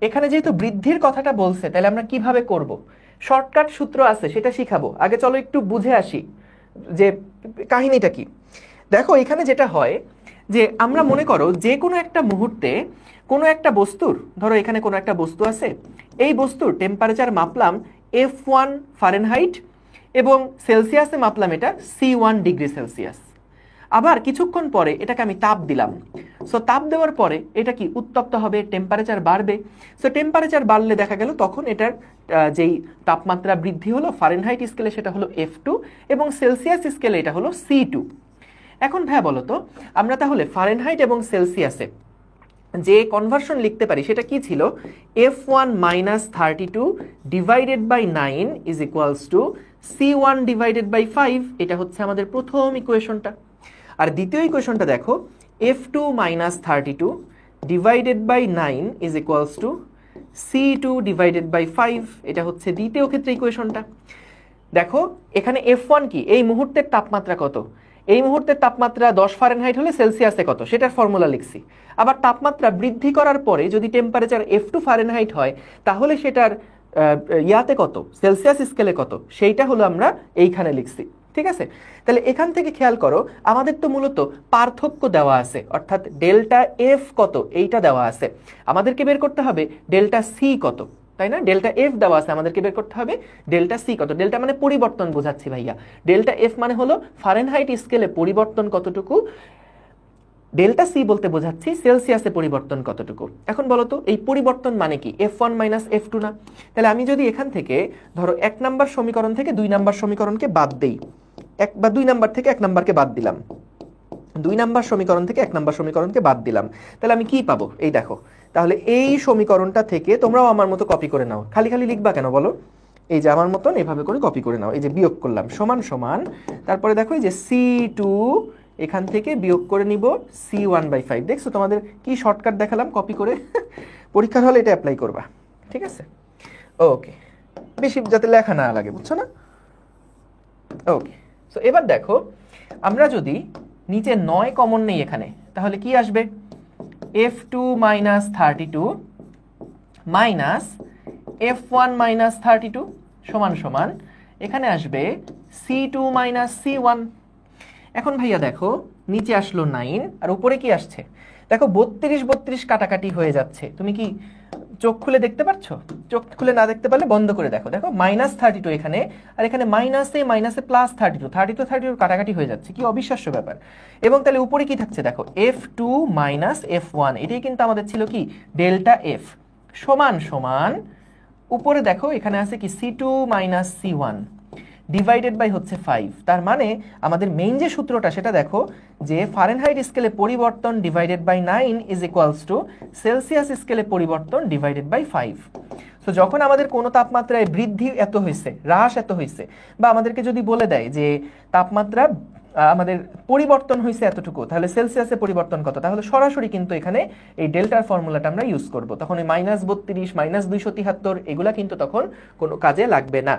এখানে যেহেতু বৃদ্ধির কথাটা বলছে, তাহলে আমরা কিভাবে করব? শর্টকাট সূত্র আছে, সেটা শিখাবো। আগে চলো একটু বুঝে আসি যে কাহিনীটা কি। দেখো এখানে যেটা হয় যে আমরা মনে করো যে কোনো একটা মুহূর্তে কোনো একটা বস্তুর, ধরো এখানে কোনো একটা বস্তু আছে, এই বস্তুর টেম্পারেচার মাপলাম F1 ফারেনহাইট এবং সেলসিয়াসে মাপলাম এটা C1 ডিগ্রি সেলসিয়াস। আবার কিছুক্ষণ পরে এটাকে আমি তাপ দিলাম। সো তাপ দেওয়ার পরে এটা কি উত্তপ্ত হবে, টেম্পারেচার বাড়বে। সো টেম্পারেচার বাড়লে দেখা গেল তখন এটার যেই তাপমাত্রা বৃদ্ধি হলো ফারেনহাইট স্কেলে সেটা হলো F2 এবং সেলসিয়াস স্কেলে এটা হলো C2। এখন ভাইয়া বলো তো আমরা তাহলে ফারেনহাইট এবং সেলসিয়াসে যে কনভার্সন লিখতে পারি সেটা কি ছিল? F1 minus 32 divided by 9 is equals to C1 divided by 5, এটা হচ্ছে আমাদের প্রথম ইকুয়েশনটা। আর দ্বিতীয় ইকুয়েশনটা দেখো, F2 minus 32 divided by 9 is equals to C2 divided by 5, এটা হচ্ছে দ্বিতীয় ক্ষেত্রে ইকুয়েশনটা। দেখো এখানে F1 কি, এই মুহূর্তের তাপমাত্রা কত, এই মুহূর্তের তাপমাত্রা 10 ফারেনহাইট হলে সেলসিয়াসে কত সেটার ফর্মুলা লিখছি। আবার তাপমাত্রা বৃদ্ধি করার পরে যদি টেম্পারেচার F2 ফারেনহাইট হয় তাহলে সেটার ইয়াতে কত, সেলসিয়াস স্কেলে কত, সেইটা হলো আমরা এইখানে লিখছি। ঠিক আছে, তাহলে এখান থেকে খেয়াল করো আমাদের তো মূলত পার্থক্য দেওয়া আছে, অর্থাৎ ডেল্টা এফ কত এইটা দেওয়া আছে, আমাদেরকে বের করতে হবে ডেল্টা সি কত, তাই না? ডেল্টা এফ দেওয়া আছে, আমাদেরকে বের করতে হবে ডেল্টা সি কত। ডেল্টা মানে পরিবর্তন বোঝাচ্ছি ভাইয়া, ডেল্টা এফ মানে হলো ফারেনহাইট স্কেলে পরিবর্তন কতটুকু, ডেল্টা সি বলতে বোঝাচ্ছি সেলসিয়াসে পরিবর্তন কতটুকু। এখন বলো তো এই পরিবর্তন মানে কি, F1 মাইনাস F2 না? তাহলে আমি যদি এখান থেকে ধরো 1 নাম্বার সমীকরণ থেকে 2 নাম্বার সমীকরণকে বাদ দেই, 1 বা 2 নাম্বার থেকে 1 নাম্বারকে বাদ দিলাম, 2 নাম্বার সমীকরণ থেকে 1 নাম্বার সমীকরণকে বাদ দিলাম, তাহলে আমি কি পাবো? এই দেখো, তাহলে এই সমীকরণটা থেকে তোমরাও আমার মতো কপি করে নাও, খালি খালি লিখবা কেন বলো, এই যে আমার মতন এভাবে করে কপি করে নাও, এই যে বিয়োগ করলাম সমান সমান, তারপরে দেখো এই যে C2 এখান থেকে বিয়োগ করে নিব C1/5। দেখছো তোমাদের কি শর্টকাট দেখালাম কপি করে, পরীক্ষার হলে এটা অ্যাপ্লাই করবা। ঠিক আছে, ওকে, বেশি যাতে লেখা না লাগে, বুঝছো না? ওকে, সো এবার দেখো আমরা যদি নিচে 9 কমন নেই এখানে, তাহলে কি আসবে? F2 minus 32 minus F1 minus 32 সমান সমান এখানে আসবে C2 মাইনাস C1। এখন ভাইয়া দেখো নিচে আসলো 9 আর উপরে কি আসছে? দেখো 32 কাটাকাটি হয়ে যাচ্ছে, তুমি কি চোখ খুলে দেখতে পাচ্ছো? চোখ খুলে না দেখতে পারলে বন্ধ করে দেখো, দেখো মাইনাস 32 এখানে, আর এখানে মাইনাসে মাইনাসে প্লাস 32 কাটাকাটি হয়ে যাচ্ছে, কি অবিশ্বাস্য ব্যাপার। এবং তাহলে উপরে কি থাকছে দেখো, F2 মাইনাস F1, এটাই কিন্তু আমাদের ছিল কি ডেল্টা এফ, সমান সমান উপরে দেখো এখানে আছে কি C2 minus C1 divided by হচ্ছে 5। তার মানে আমাদের মেইন যে সূত্রটা সেটা দেখো যে ফারেনহাইট স্কেলে পরিবর্তন divided by 9 is equals to Celsius স্কেলে পরিবর্তন ডিভাইডেড বাই 5। সো যখন আমাদের কোনো তাপমাত্রায় বৃদ্ধি এত হয়েছে, হ্রাস এত হয়েছে, বা আমাদেরকে যদি বলে দেয় যে তাপমাত্রা আমাদের পরিবর্তন হয়েছে এতটুকু, তাহলে সেলসিয়াসে পরিবর্তন কত, তাহলে সরাসরি কিন্তু এখানে এই ডেল্টার ফর্মুলাটা আমরা ইউজ করব। তখন এই -32 -273 এগুলা কিন্তু তখন কোনো কাজে লাগবে না।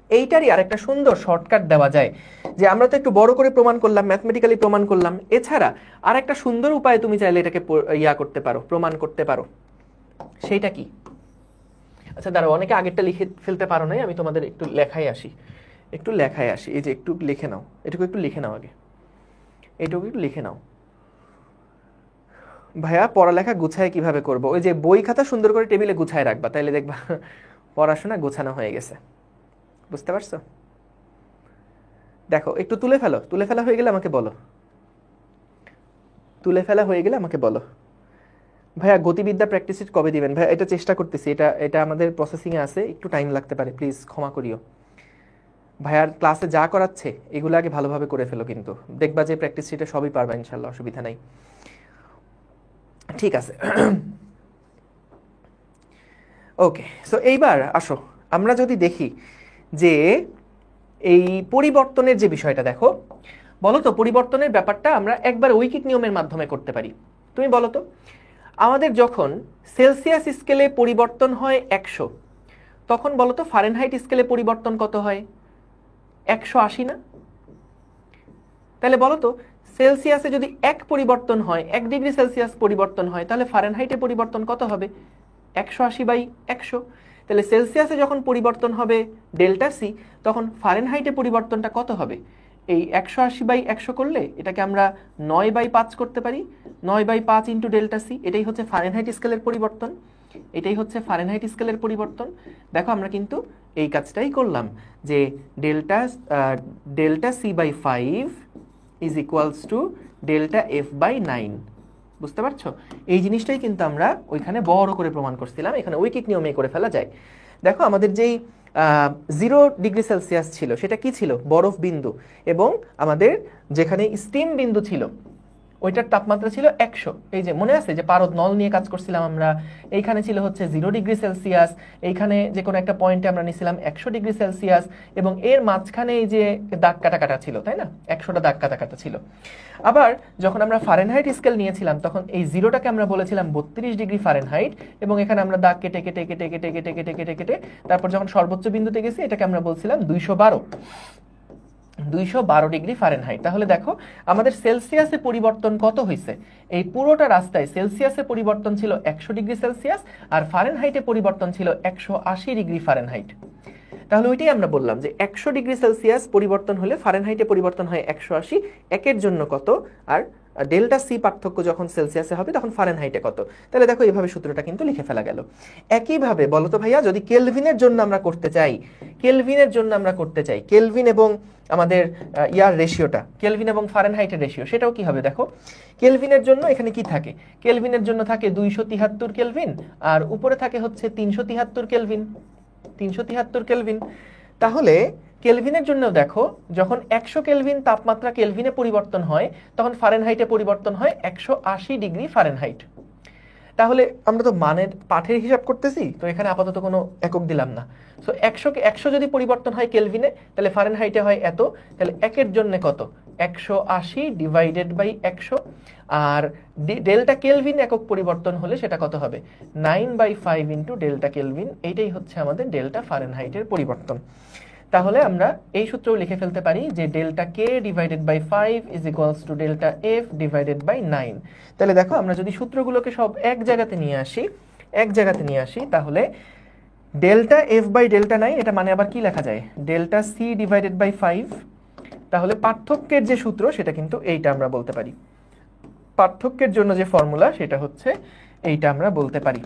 এইটারই আরেকটা সুন্দর শর্টকাট দেওয়া যায়, যে আমরা তো একটু বড় করে প্রমাণ করলাম, ম্যাথমেটিক্যালি প্রমাণ করলাম, এছাড়া আরেকটা সুন্দর উপায় তুমি চাইলে এটাকে করতে পারো, প্রমাণ করতে পারো। সেইটা কি? আচ্ছা দাঁড়াও, অনেকে আগেরটা লিখে ফেলতে পারো নাই, আমি তোমাদের একটু লেখায় আসি, এই যে একটু লিখে নাও, এটুকু একটু লিখে নাও আগে, এইটুকু একটু লিখে নাও। ভাইয়া পড়ালেখা গুছায় কিভাবে করব? ওই যে বই খাতা সুন্দর করে টেবিলে গুছায় রাখবা, তাইলে দেখবা পড়াশোনা গোছানো হয়ে গেছে। বুঝতে পারছো? দেখো একটু তুলে ফেলা হয়ে গেলে আমাকে বলো, ভাইয়া গতিবিদ্যা প্র্যাকটিস কবে দিবেন? ভাইয়া এটা চেষ্টা করতেছি, এটা আমাদের প্রসেসিংয়ে আছে, একটু টাইম লাগতে পারে, প্লিজ ক্ষমা করিও। ভাইয়ার ক্লাসে যা করাচ্ছে এগুলো আগে ভালোভাবে করে ফেলো, কিন্তু দেখবা যে প্র্যাকটিস শিটে সবই পারবা ইনশাল্লাহ, অসুবিধা নাই। ঠিক আছে, ওকে। সো এইবার আসো আমরা যদি দেখি যে এই পরিবর্তনের যে বিষয়টা, দেখো বলো তো পরিবর্তনের ব্যাপারটা আমরা একবার ঐকিক নিয়মের মাধ্যমে করতে পারি। তুমি বলো তো, আমাদের যখন সেলসিয়াস স্কেলে পরিবর্তন হয় 100, তখন বলো তো ফারেনহাইট স্কেলে পরিবর্তন কত হয়? 180 না? তাহলে বলো তো সেলসিয়াসে যদি 1 পরিবর্তন হয়, 1 ডিগ্রি সেলসিয়াস পরিবর্তন হয়, তাহলে ফারেনহাইটে পরিবর্তন কত হবে? 180/100। তাহলে সেলসিয়াসে যখন পরিবর্তন হবে ডেল্টা সি, তখন ফারেনহাইটে পরিবর্তনটা কত হবে? এই 180/100 করলে এটাকে আমরা 9/5 করতে পারি, 9/5 ইন্টু ডেল্টা সি, এটাই হচ্ছে ফারেনহাইট স্কেলের পরিবর্তন, দেখো আমরা কিন্তু এই কাজটাই করলাম, যে delta c/5 is equals to delta f/9। বুঝতে পারছো? এই জিনিসটাই কিন্তু আমরা ওইখানে বড় করে প্রমাণ করছিলাম, এখানে ঐকিক নিয়মে করে ফেলা যায়। দেখো আমাদের যেই 0 ডিগ্রি সেলসিয়াস ছিল সেটা কি ছিল? বরফ বিন্দু, এবং আমাদের যেখানে স্টিম বিন্দু ছিল ওইটার তাপমাত্রা ছিল 100। এই যে মনে আছে যে পারদ নল নিয়ে কাজ করছিলাম আমরা, এইখানে ছিল হচ্ছে 0 ডিগ্রি সেলসিয়াস, এইখানে যে কোনো একটা পয়েন্টে আমরা নিছিলাম 100 ডিগ্রি সেলসিয়াস, এবং এর মাঝখানে এই যে দাগ কাটা ছিল, তাই না? 100টা দাগ কাটা ছিল। আবার যখন আমরা ফারেনহাইট স্কেল নিয়েছিলাম তখন এই 0টাকে আমরা বলেছিলাম 32 ডিগ্রি ফারেনহাইট, এবং এখানে আমরা দাগ কেটে কেটে কেটে কেটে কেটে কেটে কেটে কেটে তারপর যখন সর্বোচ্চ বিন্দুতে গেছি এটাকে আমরা বলছিলাম 212 ডিগ্রি ফারেনহাইট। তাহলে দেখো আমাদের সেলসিয়াসে পরিবর্তন কত হয়েছে? এই পুরোটা রাস্তায় সেলসিয়াসে পরিবর্তন ছিল 100 ডিগ্রি সেলসিয়াস, আর ফারেনহাইটে পরিবর্তন ছিল 180 ডিগ্রি ফারেনহাইট। তাহলে ওইটাই আমরা বললাম যে 100 ডিগ্রি সেলসিয়াস পরিবর্তন হলে ফারেনহাইটে পরিবর্তন হয় 180, একের জন্য কত, আর ডেল্টা সি পার্থক্য যখন সেলসিয়াসে হবে তখন ফারেনহাইটে কত। তাহলে দেখো এইভাবে সূত্রটা কিন্তু লিখে ফেলা গেল। একইভাবে বলো তো ভাইয়া, যদি কেলভিনের জন্য আমরা করতে চাই, কেলভিন এবং আমাদের ইয়ার রেশিওটা, কেলভিন এবং ফারেনহাইটের রেশিও, সেটাও কি হবে দেখো। কেলভিনের জন্য এখানে কি থাকে? কেলভিনের জন্য থাকে 273 কেলভিন, আর উপরে থাকে হচ্ছে 373 কেলভিন। তাহলে কেলভিনের জন্য দেখো যখন 100 কেলভিন তাপমাত্রা কেলভিনে পরিবর্তন হয় তখন ফারেনহাইটে পরিবর্তন হয় 180 ডিগ্রি ফারেনহাইট। তাহলে আমরা তো মানের পাঠের হিসাব করতেছি, তো এখানে আপাতত কোনো একক দিলাম না। সো 100 যদি পরিবর্তন হয় কেলভিনে, তাহলে ফারেনহাইটে হয় এত, তাহলে একের জন্য কত? 180/100, আর ডেল্টা কেলভিন একক পরিবর্তন হলে সেটা কত হবে? 9/5 ইন্টু ডেল্টা কেলভিন। এইটাই হচ্ছে আমাদের ডেল্টা ফারেনহাইটের পরিবর্তন। তাহলে আমরা এই সূত্রও লিখে ফেলতে পারি যে delta K divided by 5 is equals to delta F divided by 9। তাহলে দেখো আমরা যদি সূত্রগুলোকে সব এক জায়গাতে নিয়ে আসি তাহলে ডেল্টা এফ বাই ডেল্টা 9, এটা মানে আবার কি লেখা যায়? Delta C divided by 5। তাহলে পার্থক্যের যে সূত্র সেটা কিন্তু এইটা আমরা বলতে পারি, পার্থক্যের জন্য যে ফর্মুলা সেটা হচ্ছে এইটা আমরা বলতে পারি।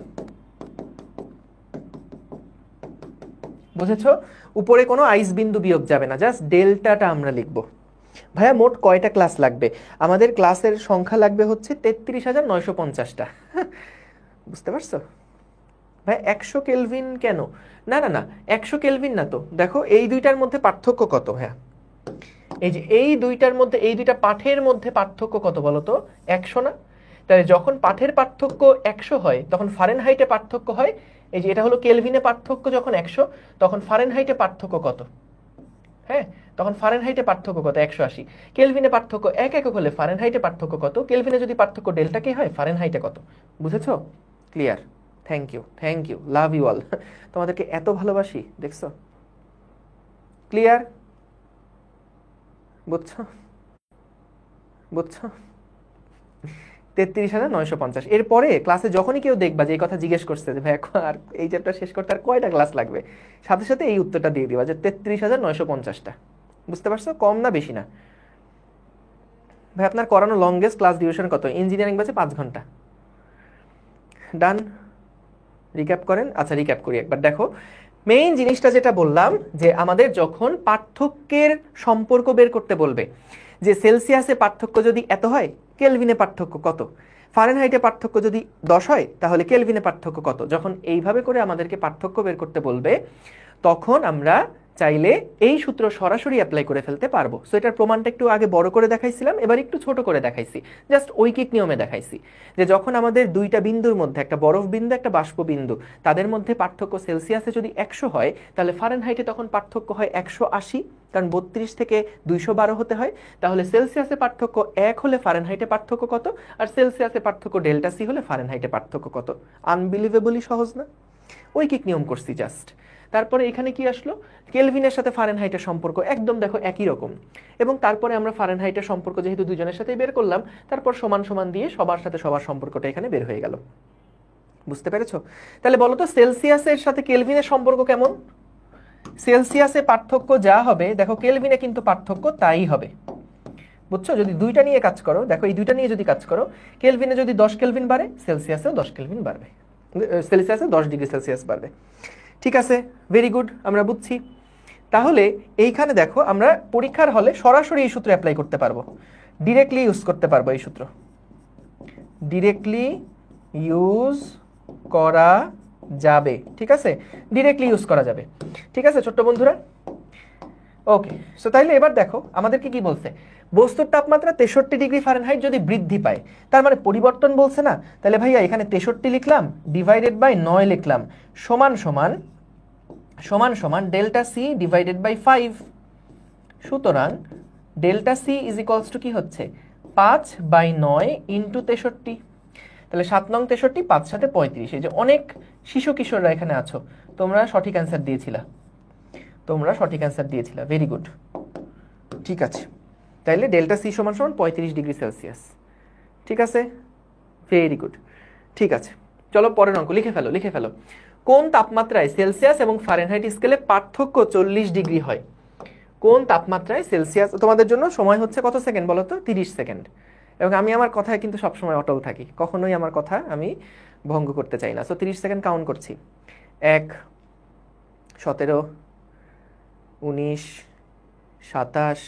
বুঝেছো? উপরে কোনো আইস বিন্দু বিয়োগ যাবে না, জাস্ট ডেল্টাটা আমরা লিখব। ভাইয়া মোট কয়টা ক্লাস লাগবে? আমাদের ক্লাসের সংখ্যা লাগবে হচ্ছে 33,950টা। বুঝতে পারছো ভাই? 100 কেলভিন কেন? না 100 কেলভিন না তো। দেখো এই দুইটার মধ্যে পার্থক্য কত? হ্যাঁ, এই যে এই দুইটার মধ্যে, এই দুইটা পাঠের মধ্যে পার্থক্য কত বলো তো? 100 না? তাহলে যখন পাঠের পার্থক্য 100 হয় তখন ফারেনহাইটে পার্থক্য হয়, এই যে এটা হলো কেলভিনে পার্থক্য যখন 100, তখন ফারেনহাইটে পার্থক্য কত? হ্যাঁ, তখন ফারেনহাইটে পার্থক্য কত? 180। কেলভিনে পার্থক্য 1 একক হলে ফারেনহাইটে পার্থক্য কত? কেলভিনে যদি পার্থক্য ডেল্টা কে হয়, ফারেনহাইটে কত? বুঝেছো? Clear? Thank you, love you all. তোমাদেরকে এত ভালোবাসি, দেখছো? ক্লিয়ার? বুঝছো? 33,950। এরপরে ক্লাসে যখনই কেউ দেখবা যে এই কথা জিজ্ঞেস করছে যে ভাই আর এই চ্যাপ্টার শেষ করতে আর কয়টা ক্লাস লাগবে, সাথে সাথে এই উত্তরটা দিয়ে দিবা যে 33,950টা। বুঝতে পারছো? কম না বেশি না। ভাই আপনার করানো লংগেস্ট ক্লাস ডিউরেশন কত? ইঞ্জিনিয়ারিং ব্যাচে 5 ঘন্টা। ডান? রিক্যাপ করেন। আচ্ছা, রিক্যাপ করি একবার। দেখো, মেইন জিনিসটা যেটা বললাম যে আমাদের যখন পার্থক্যের সম্পর্ক বের করতে বলবে, যে সেলসিয়াসে পার্থক্য যদি এত হয়, কেলভিনে পার্থক্য কত? ফারেনহাইটে পার্থক্য যদি 10 হয়, তাহলে কেলভিনে পার্থক্য কত? যখন এইভাবে করে আমাদেরকে পার্থক্য বের করতে বলবে, তখন আমরা চাইলে এই সূত্র সরাসরি অ্যাপ্লাই করে ফেলতে পারবো। সো এটার প্রমাণটা একটু আগে বড় করে দেখাইছিলাম, এবার একটু ছোট করে দেখাইছি, জাস্ট ঐকিক নিয়মে দেখাইছি যে যখন আমাদের দুইটা বিন্দুর মধ্যে, একটা বরফ বিন্দু একটা বাষ্প বিন্দু, তাদের মধ্যে পার্থক্য সেলসিয়াসে যদি 100 হয়, তাহলে ফারেনহাইটে তখন পার্থক্য হয় 180, কারণ 32 থেকে 212 হতে হয়। তাহলে সেলসিয়াসে পার্থক্য 1 হলে ফারেনহাইটে পার্থক্য কত, আর সেলসিয়াসে পার্থক্য ডেল্টা সি হলে ফারেনহাইটে পার্থক্য কত? আনবিলিভেবলি সহজ না? ঐকিক নিয়ম করছি জাস্ট। তারপরে এখানে কি আসলো? কেলভিনের সাথে ফারেনহাইটের সম্পর্ক একদম দেখো একই রকম, এবং তারপরে আমরা ফারেনহাইটের সম্পর্ক যেহেতু দুজনের সাথেই বের করলাম, তারপর সমান সমান দিয়ে সবার সাথে সবার সম্পর্কটা এখানে বের হয়ে গেল। বুঝতে পেরেছো? তাহলে বলো তো সেলসিয়াসের সাথে কেলভিনের সম্পর্ক কেমন? সেলসিয়াসে পার্থক্য যা হবে, দেখো কেলভিনে কিন্তু পার্থক্য তাই হবে। বুঝছো? যদি দুইটা নিয়ে কাজ করো, দেখো এই দুইটা নিয়ে যদি কাজ করো, কেলভিনে যদি 10 কেলভিন বাড়ে, সেলসিয়াসেও 10 কেলভিন বাড়বে, সেলসিয়াসে 10 ডিগ্রি সেলসিয়াস বাড়বে। ঠিক আছে, ভেরি গুড, আমরা বুঝছি। তাহলে এইখানে দেখো আমরা পরীক্ষার হলে সরাসরি এই সূত্র অ্যাপ্লাই করতে পারবো, ডিরেক্টলি ইউজ করতে পারবো। এই সূত্র ডিরেক্টলি ইউজ করা যাবে। ঠিক আছে, ডিরেক্টলি ইউজ করা যাবে। ঠিক আছে ছোট্ট বন্ধুরা? ওকে, সো তাইলে এবার দেখো আমাদেরকে কি বলছে? বস্তুর তাপমাত্রা 63 ডিগ্রি ফারেনহাইট যদি বৃদ্ধি পায়, তার মানে পরিবর্তন বলছে না? তাহলে ভাইয়া এখানে 63 লিখলাম, ডিভাইডেড বাই 9 লিখলাম, সমান সমান সমান সমান ডেল্টা সি ডিভাইডেড বাই 5। সুতরাং delta C is equals to কি হচ্ছে? 5/9 ইন্টু 63। তাহলে 7 নং 63, 5 সাথে 35। এই যে অনেক শিশু কিশোররা এখানে আছো, তোমরা সঠিক অ্যান্সার দিয়েছিলা, ভেরি গুড। ঠিক আছে, তাইলে ডেল্টা সি সমান সমান 35 ডিগ্রি সেলসিয়াস। ঠিক আছে, ভেরি গুড। ঠিক আছে, চলো পরের অঙ্ক লিখে ফেলো। কোন তাপমাত্রায় সেলসিয়াস এবং ফারেনহাইট স্কেলে পার্থক্য 40 ডিগ্রি হয়? কোন তাপমাত্রায় সেলসিয়াস, তোমাদের জন্য সময় হচ্ছে কত সেকেন্ড বলো তো? 30 সেকেন্ড। এবং আমি আমার কথায় কিন্তু সবসময় অটল থাকি, কখনোই আমার কথা আমি ভঙ্গ করতে চাই না। সো 30 সেকেন্ড কাউন্ট করছি। 1, 17, 19, 27,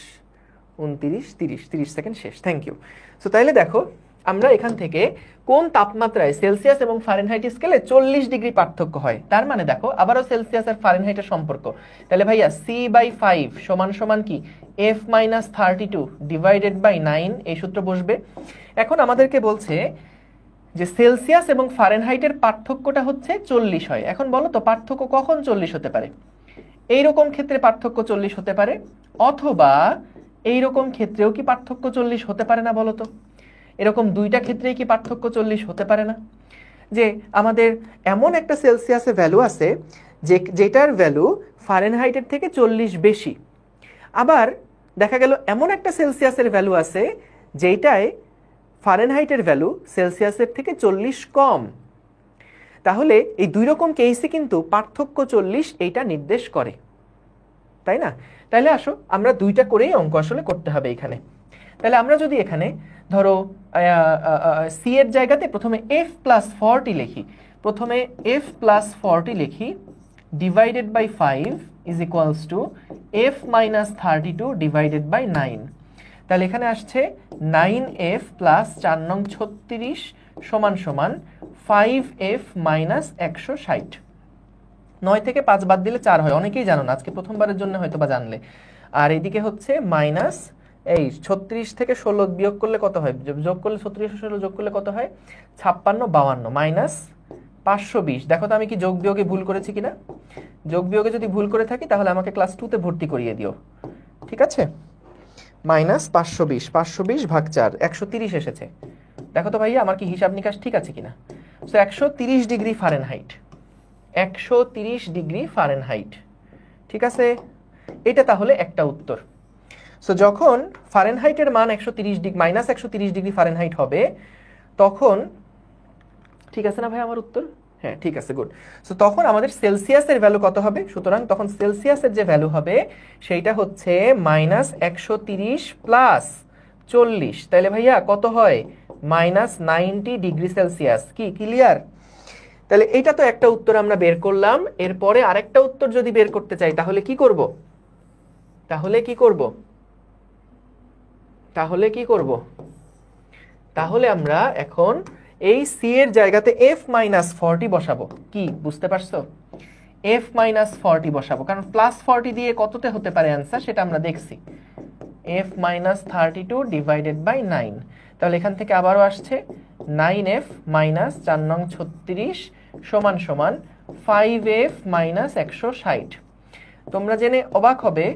29, 30 সেকেন্ড শেষ। Thank you. সো তাইলে দেখো আমরা এখান থেকে কোন তাপমাত্রায় সেলসিয়াস এবং ফারেনহাইট স্কেলে 40 ডিগ্রি পার্থক্য হয়, তার মানে দেখো আবারও সেলসিয়াস আর ফারেনহাইটের সম্পর্ক। তাহলে ভাইয়া C/5 সমান সমান কি? F-32 ডিভাইডেড বাই 9, এই সূত্র বসবে। এখন আমাদেরকে বলছে যে সেলসিয়াস এবং ফারেনহাইটের পার্থক্যটা হচ্ছে 40 হয়। এখন বলো তো পার্থক্য কখন 40 হতে পারে? এইরকম ক্ষেত্রে পার্থক্য 40 হতে পারে, অথবা এইরকম ক্ষেত্রেও কি পার্থক্য 40 হতে পারে না বলো তো? এরকম দুইটা ক্ষেত্রেই কি পার্থক্য 40 হতে পারে না? যে আমাদের এমন একটা সেলসিয়াসে ভ্যালু আছে যেটার ভ্যালু ফারেনহাইটের থেকে 40 বেশি, আবার দেখা গেল এমন একটা সেলসিয়াসের ভ্যালু আছে যেটায় ফারেনহাইটের ভ্যালু সেলসিয়াসের থেকে 40 কম। তাহলে এই দুই রকম কেসে কিন্তু পার্থক্য 40 এইটা নির্দেশ করে, তাই না? তাহলে আসো আমরা দুইটা করেই অঙ্ক আসলে করতে হবে এখানে। তাহলে আমরা যদি এখানে ধরো সি এর জায়গাতে প্রথমে F+40 লিখি, divided by 5 is equals to F-32 divided by 9। তাহলে এখানে আসছে 9F প্লাস 4 নং 36 সমান সমান 5F মাইনাস 160। 9 থেকে 5 বাদ দিলে 4 হয়, অনেকেই জানো না, আজকে প্রথমবারের জন্য হয়তো বা জানলে। আর এদিকে হচ্ছে মাইনাস এই 36 থেকে 16 বিয়োগ করলে কত হয়? যোগ করলে 36 আর 16 যোগ করলে কত হয়? 56, 52 মাইনাস 520। দেখো তো আমি কি যোগ বিয়োগে ভুল করেছি কিনা? যোগ বিয়োগে যদি ভুল করে থাকি তাহলে আমাকে ক্লাস 2 তে ভর্তি করিয়ে দিও। ঠিক আছে, মাইনাস 520, 520 ভাগ 4, 130 এসেছে। দেখো তো ভাইয়া আমার কি হিসাব নিকাশ ঠিক আছে কিনা। So 130 degree Fahrenheit, 130 degree Fahrenheit, ঠিক আছে, এটা তাহলে একটা উত্তর। সো যখন ফারেনহাইটের মান 130 ডিগ্রি মাইনাস 130 ডিগ্রি ফারেনহাইট হবে তখন, ঠিক আছে না ভাই আমার উত্তর? হ্যাঁ ঠিক আছে, গুড। সো তখন আমাদের সেলসিয়াসের ভ্যালু কত হবে? সুতরাং তখন সেলসিয়াসের যে ভ্যালু হবে সেইটা হচ্ছে মাইনাস 130 প্লাস 40, তাহলে ভাইয়া কত হয়? Minus 90 degree Celsius. কি ক্লিয়ার? তাহলে এইটা তো একটা উত্তর আমরা বের করলাম। এরপরে আরেকটা উত্তর যদি বের করতে চাই তাহলে কি করব? তাহলে কি করব? তাহলে কি করব? তাহলে আমরা এখন এই সি এর জায়গাতে f মাইনাস 40 বসাবো। কি বুঝতে পারছো? f মাইনাস 40 বসাবো, কারণ প্লাস 40 দিয়ে কততে হতে পারে অ্যান্সার সেটা আমরা দেখছি। f মাইনাস 32 ডিভাইডেড বাই 9, তাহলে এখান থেকে আবারও আসছে 9f মাইনাস 4 নং 36 সমান সমান 5f মাইনাস 160। তোমরা জেনে অবাক হবে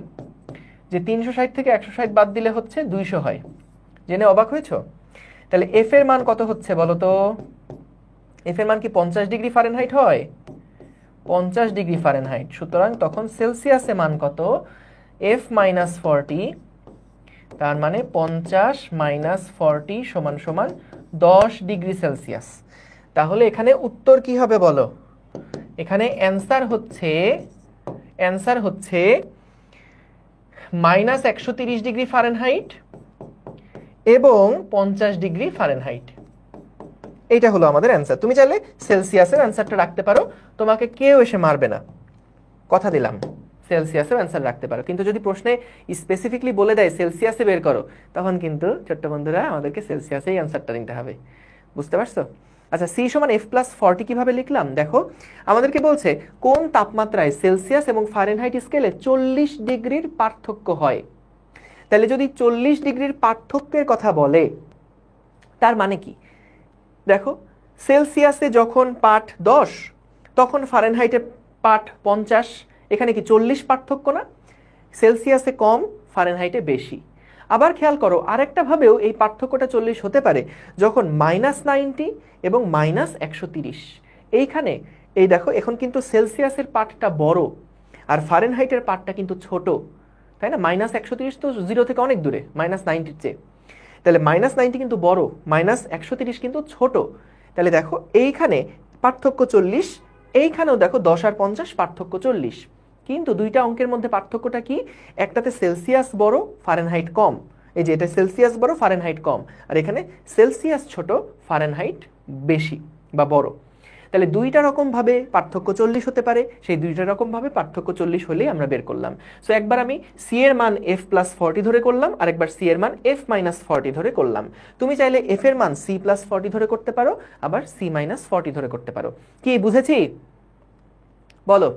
যে 360 থেকে 160 বাদ দিলে হচ্ছে 200 হয়। জেনে অবাক হয়েছো? তাহলে এফ এর মান কত হচ্ছে বলো তো? এফ এর মান কি 50 ডিগ্রি ফারেনহাইট হয়? 50 ডিগ্রি ফারেনহাইট। সুতরাং তখন সেলসিয়াসে মান কত? এফ মাইনাস 40, তার মানে 50 মাইনাস 40 সমান সমান 10 ডিগ্রি সেলসিয়াস। তাহলে এখানে উত্তর কি হবে বলো? এখানে অ্যান্সার হচ্ছে মাইনাস 130 ডিগ্রি ফারেনহাইট এবং 50 ডিগ্রি ফারেনহাইট। এইটা হলো আমাদের অ্যান্সার। তুমি চাইলে সেলসিয়াসের অ্যান্সারটা রাখতে পারো, তোমাকে কেউ এসে মারবে না, কথা দিলাম। সেলসিয়াসের অ্যান্সার রাখতে পারো, কিন্তু যদি প্রশ্নে স্পেসিফিকলি বলে দেয় সেলসিয়াসে বের করো, তখন কিন্তু ছোট্ট বন্ধুরা আমাদেরকে সেলসিয়াসেই অ্যান্সারটা দিতে হবে। বুঝতে পারছো? আচ্ছা, সি সমান এফ প্লাস 40 কিভাবে লিখলাম দেখো। আমাদেরকে বলছে কোন তাপমাত্রায় সেলসিয়াস এবং ফারেনহাইট স্কেলে 40 ডিগ্রির পার্থক্য হয়। তাহলে যদি 40 ডিগ্রির পার্থক্যের কথা বলে তার মানে কি দেখো, সেলসিয়াসে যখন পাঠ 10 তখন ফারেনহাইটে পাঠ 50, এখানে কি 40 পার্থক্য না? সেলসিয়াসে কম, ফারেনহাইটে বেশি। আবার খেয়াল করো আরেকটা ভাবেও এই পার্থক্যটা 40 হতে পারে যখন -90 এবং -130। এইখানে এই দেখো এখন কিন্তু সেলসিয়াসের পাঠটা বড় আর ফারেনহাইটের পাঠটা কিন্তু ছোট, তাই না? -130 তো 0 থেকে অনেক দূরে -90-র চেয়ে। তাহলে -90 কিন্তু বড়, -130 কিন্তু ছোট। তাহলে দেখো এইখানে পার্থক্য 40, এইখানেও দেখো 10 আর 50 পার্থক্য 40। কিন্তু দুইটা অঙ্কের মধ্যে পার্থক্যটা কি? একটাতে সেলসিয়াস বড়, ফারেনহাইট কম। এই যে এটা সেলসিয়াস বড়, ফারেনহাইট কম, আর এখানে সেলসিয়াস ছোট, ফারেনহাইট বেশি বা বড়। তাহলে দুইটা রকম ভাবে পার্থক্য 40 হতে পারে, সেই দুইটা রকম ভাবে পার্থক্য 40 হলেই আমরা বের করলাম। সো একবার আমি সি এর মান এফ প্লাস 40 ধরে করলাম, আর একবার সি এর মান এফ মাইনাস 40 ধরে করলাম। তুমি চাইলে এফ এর মান সি প্লাস 40 ধরে করতে পারো, আবার সি মাইনাস 40 ধরে করতে পারো। কি বুঝেছি বলো?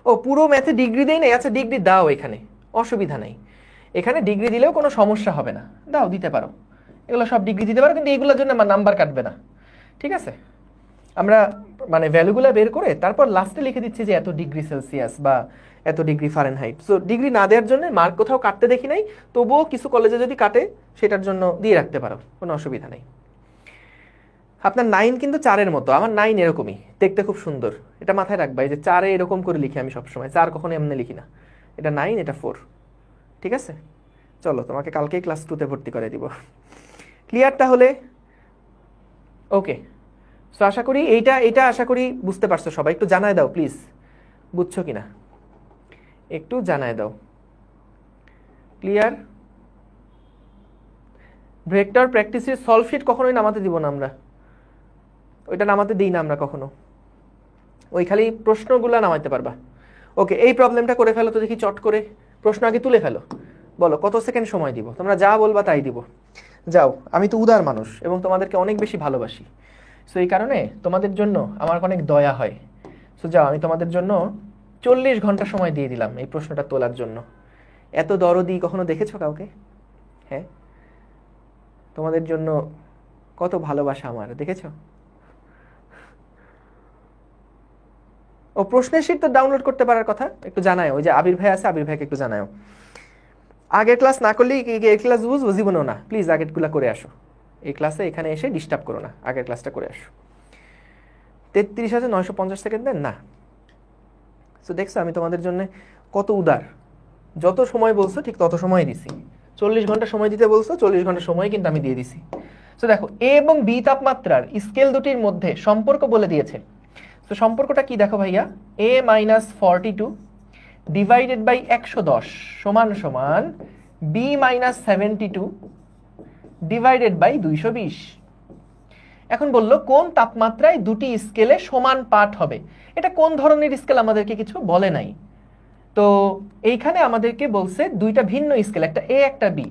ও পুরো ম্যাথে ডিগ্রি দেই নাই? আচ্ছা ডিগ্রি দাও, এখানে অসুবিধা নাই, এখানে ডিগ্রি দিলেও কোনো সমস্যা হবে না, দাও দিতে পারো, এগুলো সব ডিগ্রি দিতে পারো, কিন্তু এগুলোর জন্য নাম্বার কাটবে না, ঠিক আছে? আমরা মানে ভ্যালুগুলো বের করে তারপর লাস্টে লিখে দিচ্ছি যে এত ডিগ্রি সেলসিয়াস বা এত ডিগ্রি ফারেনহাইট। সো ডিগ্রি না দেওয়ার জন্য মার্ক কোথাও কাটতে দেখি নাই, তবুও কিছু কলেজে যদি কাটে সেটার জন্য দিয়ে রাখতে পারো, কোনো অসুবিধা নেই। আপনার 9 কিন্তু 4-এর মতো, আমার 9 এরকমই দেখতে, খুব সুন্দর, এটা মাথায় রাখবা। এই যে 4-এ এরকম করে লিখি আমি সবসময়, 4 কখনো এমনি লিখি না। এটা 9, এটা 4, ঠিক আছে? চলো তোমাকে কালকেই ক্লাস 2-তে ভর্তি করে দিব। ক্লিয়ার তাহলে? ওকে। সো আশা করি এইটা আশা করি বুঝতে পারছো সবাই। একটু জানায় দাও প্লিজ, বুঝছো কিনা একটু জানায় দাও। ক্লিয়ার? ভেক্টর প্র্যাকটিসের সলভ শিট কখনোই নামাতে দিব না আমরা, ওইটা নামাতে দিই না আমরা কখনো, ওই খালি প্রশ্নগুলো নামাইতে পারবা। ওকে, এই প্রবলেমটা করে ফেলো তো দেখি চট করে, প্রশ্ন আগে তুলে ফেলো। বলো কত সেকেন্ড সময় দিব, তোমরা যা বলবা তাই দিব। যাও, আমি তো উদার মানুষ এবং তোমাদেরকে অনেক বেশি ভালোবাসি, সো এই কারণে তোমাদের জন্য আমার অনেক দয়া হয়। সো যাও, আমি তোমাদের জন্য 40 ঘন্টা সময় দিয়ে দিলাম এই প্রশ্নটা তোলার জন্য। এত দরদি কখনো দেখেছো কাউকে? হ্যাঁ, তোমাদের জন্য কত ভালোবাসা আমার, দেখেছো? ও প্রশ্নের শীট তো ডাউনলোড করতে পারার কথা, একটু জানায়। ওই যে আবির ভাই আছে, আবির ভাইকে একটু জানায়। আগের ক্লাস না করলেই এই ক্লাস বুঝবো জীবনেও না, প্লিজ আগেরগুলো করে আসো। এই ক্লাসে এখানে এসে ডিস্টার্ব করো না, আগের ক্লাসটা করে আসো। 33,950 সেকেন্ড দেন না। তো দেখছো আমি তোমাদের জন্য কত উদার, যত সময় বলছো ঠিক তত সময় দিছি। 40 ঘন্টা সময় দিতে বলছো, 40 ঘন্টা সময় কিন্তু আমি দিয়ে দিছি। তো দেখো এ এবং বি তাপমাত্রার স্কেল দুটির মধ্যে সম্পর্ক বলে দিয়েছে। তো সম্পর্কটা কি দেখো ভাইয়া, a - 42 ডিভাইডেড বাই 110 সমান সমান b - 72 ডিভাইডেড বাই 220। এখন বললো কোন তাপমাত্রায় দুটি স্কেলে সমান পাঠ হবে। এটা কোন ধরনের স্কেল আমাদেরকে কিছু বলে নাই। তো এইখানে আমাদেরকে বলছে দুইটা ভিন্ন স্কেল, একটা এ একটা বি।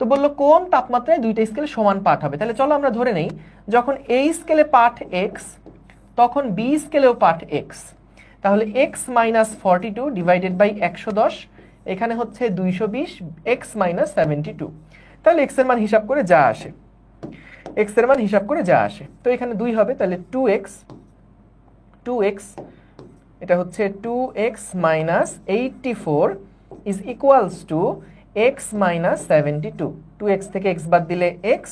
তো বললো কোন তাপমাত্রায় দুইটা স্কেলে সমান পাঠ হবে। তাহলে চলো আমরা ধরে নেই যখন এ স্কেলে পাঠ এক্স তখন বি স্কেলেও পাঠ এক্স। তাহলে এক্স - 42 ডিভাইডেড বাই 110, এখানে হচ্ছে 220, এক্স - 72। তাহলে এক্স এর মান হিসাব করে যা আসে, এক্স এর মান হিসাব করে যা আসে, তো এখানে 2 হবে। তাহলে 2x এটা হচ্ছে 2x - 84 is equals two x - 72। 2x থেকে x বাদ দিলে x,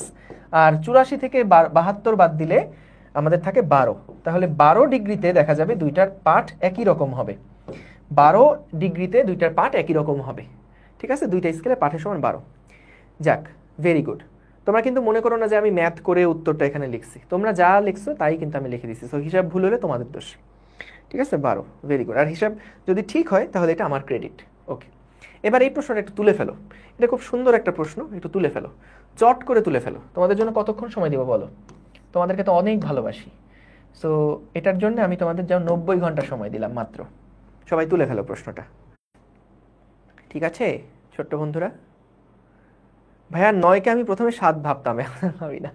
আর 84 থেকে 72 বাদ দিলে আমাদের থাকে 12। তাহলে 12 ডিগ্রিতে দেখা যাবে দুইটার পাঠ একই রকম হবে। 12 ডিগ্রিতে দুইটার পাঠ একই রকম হবে। ঠিক আছে, দুইটা স্কেলে পাঠের সমান 12। যাক, ভেরি গুড। তোমরা কিন্তু মনে করো না যে আমি ম্যাথ করে উত্তরটা এখানে লিখছি, তোমরা যা লিখছো তাই কিন্তু আমি লিখে দিচ্ছি। সো হিসাব ভুল হলে তোমাদের দোষ। ঠিক আছে, 12, ভেরি গুড। আর হিসাব যদি ঠিক হয় তাহলে এটা আমার ক্রেডিট। ওকে, এবার এই প্রশ্নটা একটু তুলে ফেলো। এটা খুব সুন্দর একটা প্রশ্ন, একটু তুলে ফেলো, চট করে তুলে ফেলো। তোমাদের জন্য কতক্ষণ সময় দিব বলো? তোমাদেরকে তো অনেক ভালোবাসি। সো এটার জন্য আমি তোমাদের যেমন 90 ঘন্টা সময় দিলাম মাত্র। সবাই তুলে ফেলো প্রশ্নটা। ঠিক আছে ছোট্ট বন্ধুরা? ভাইয়া 9কে আমি প্রথমে 7 ভাবতাম, এখন ভাবি না।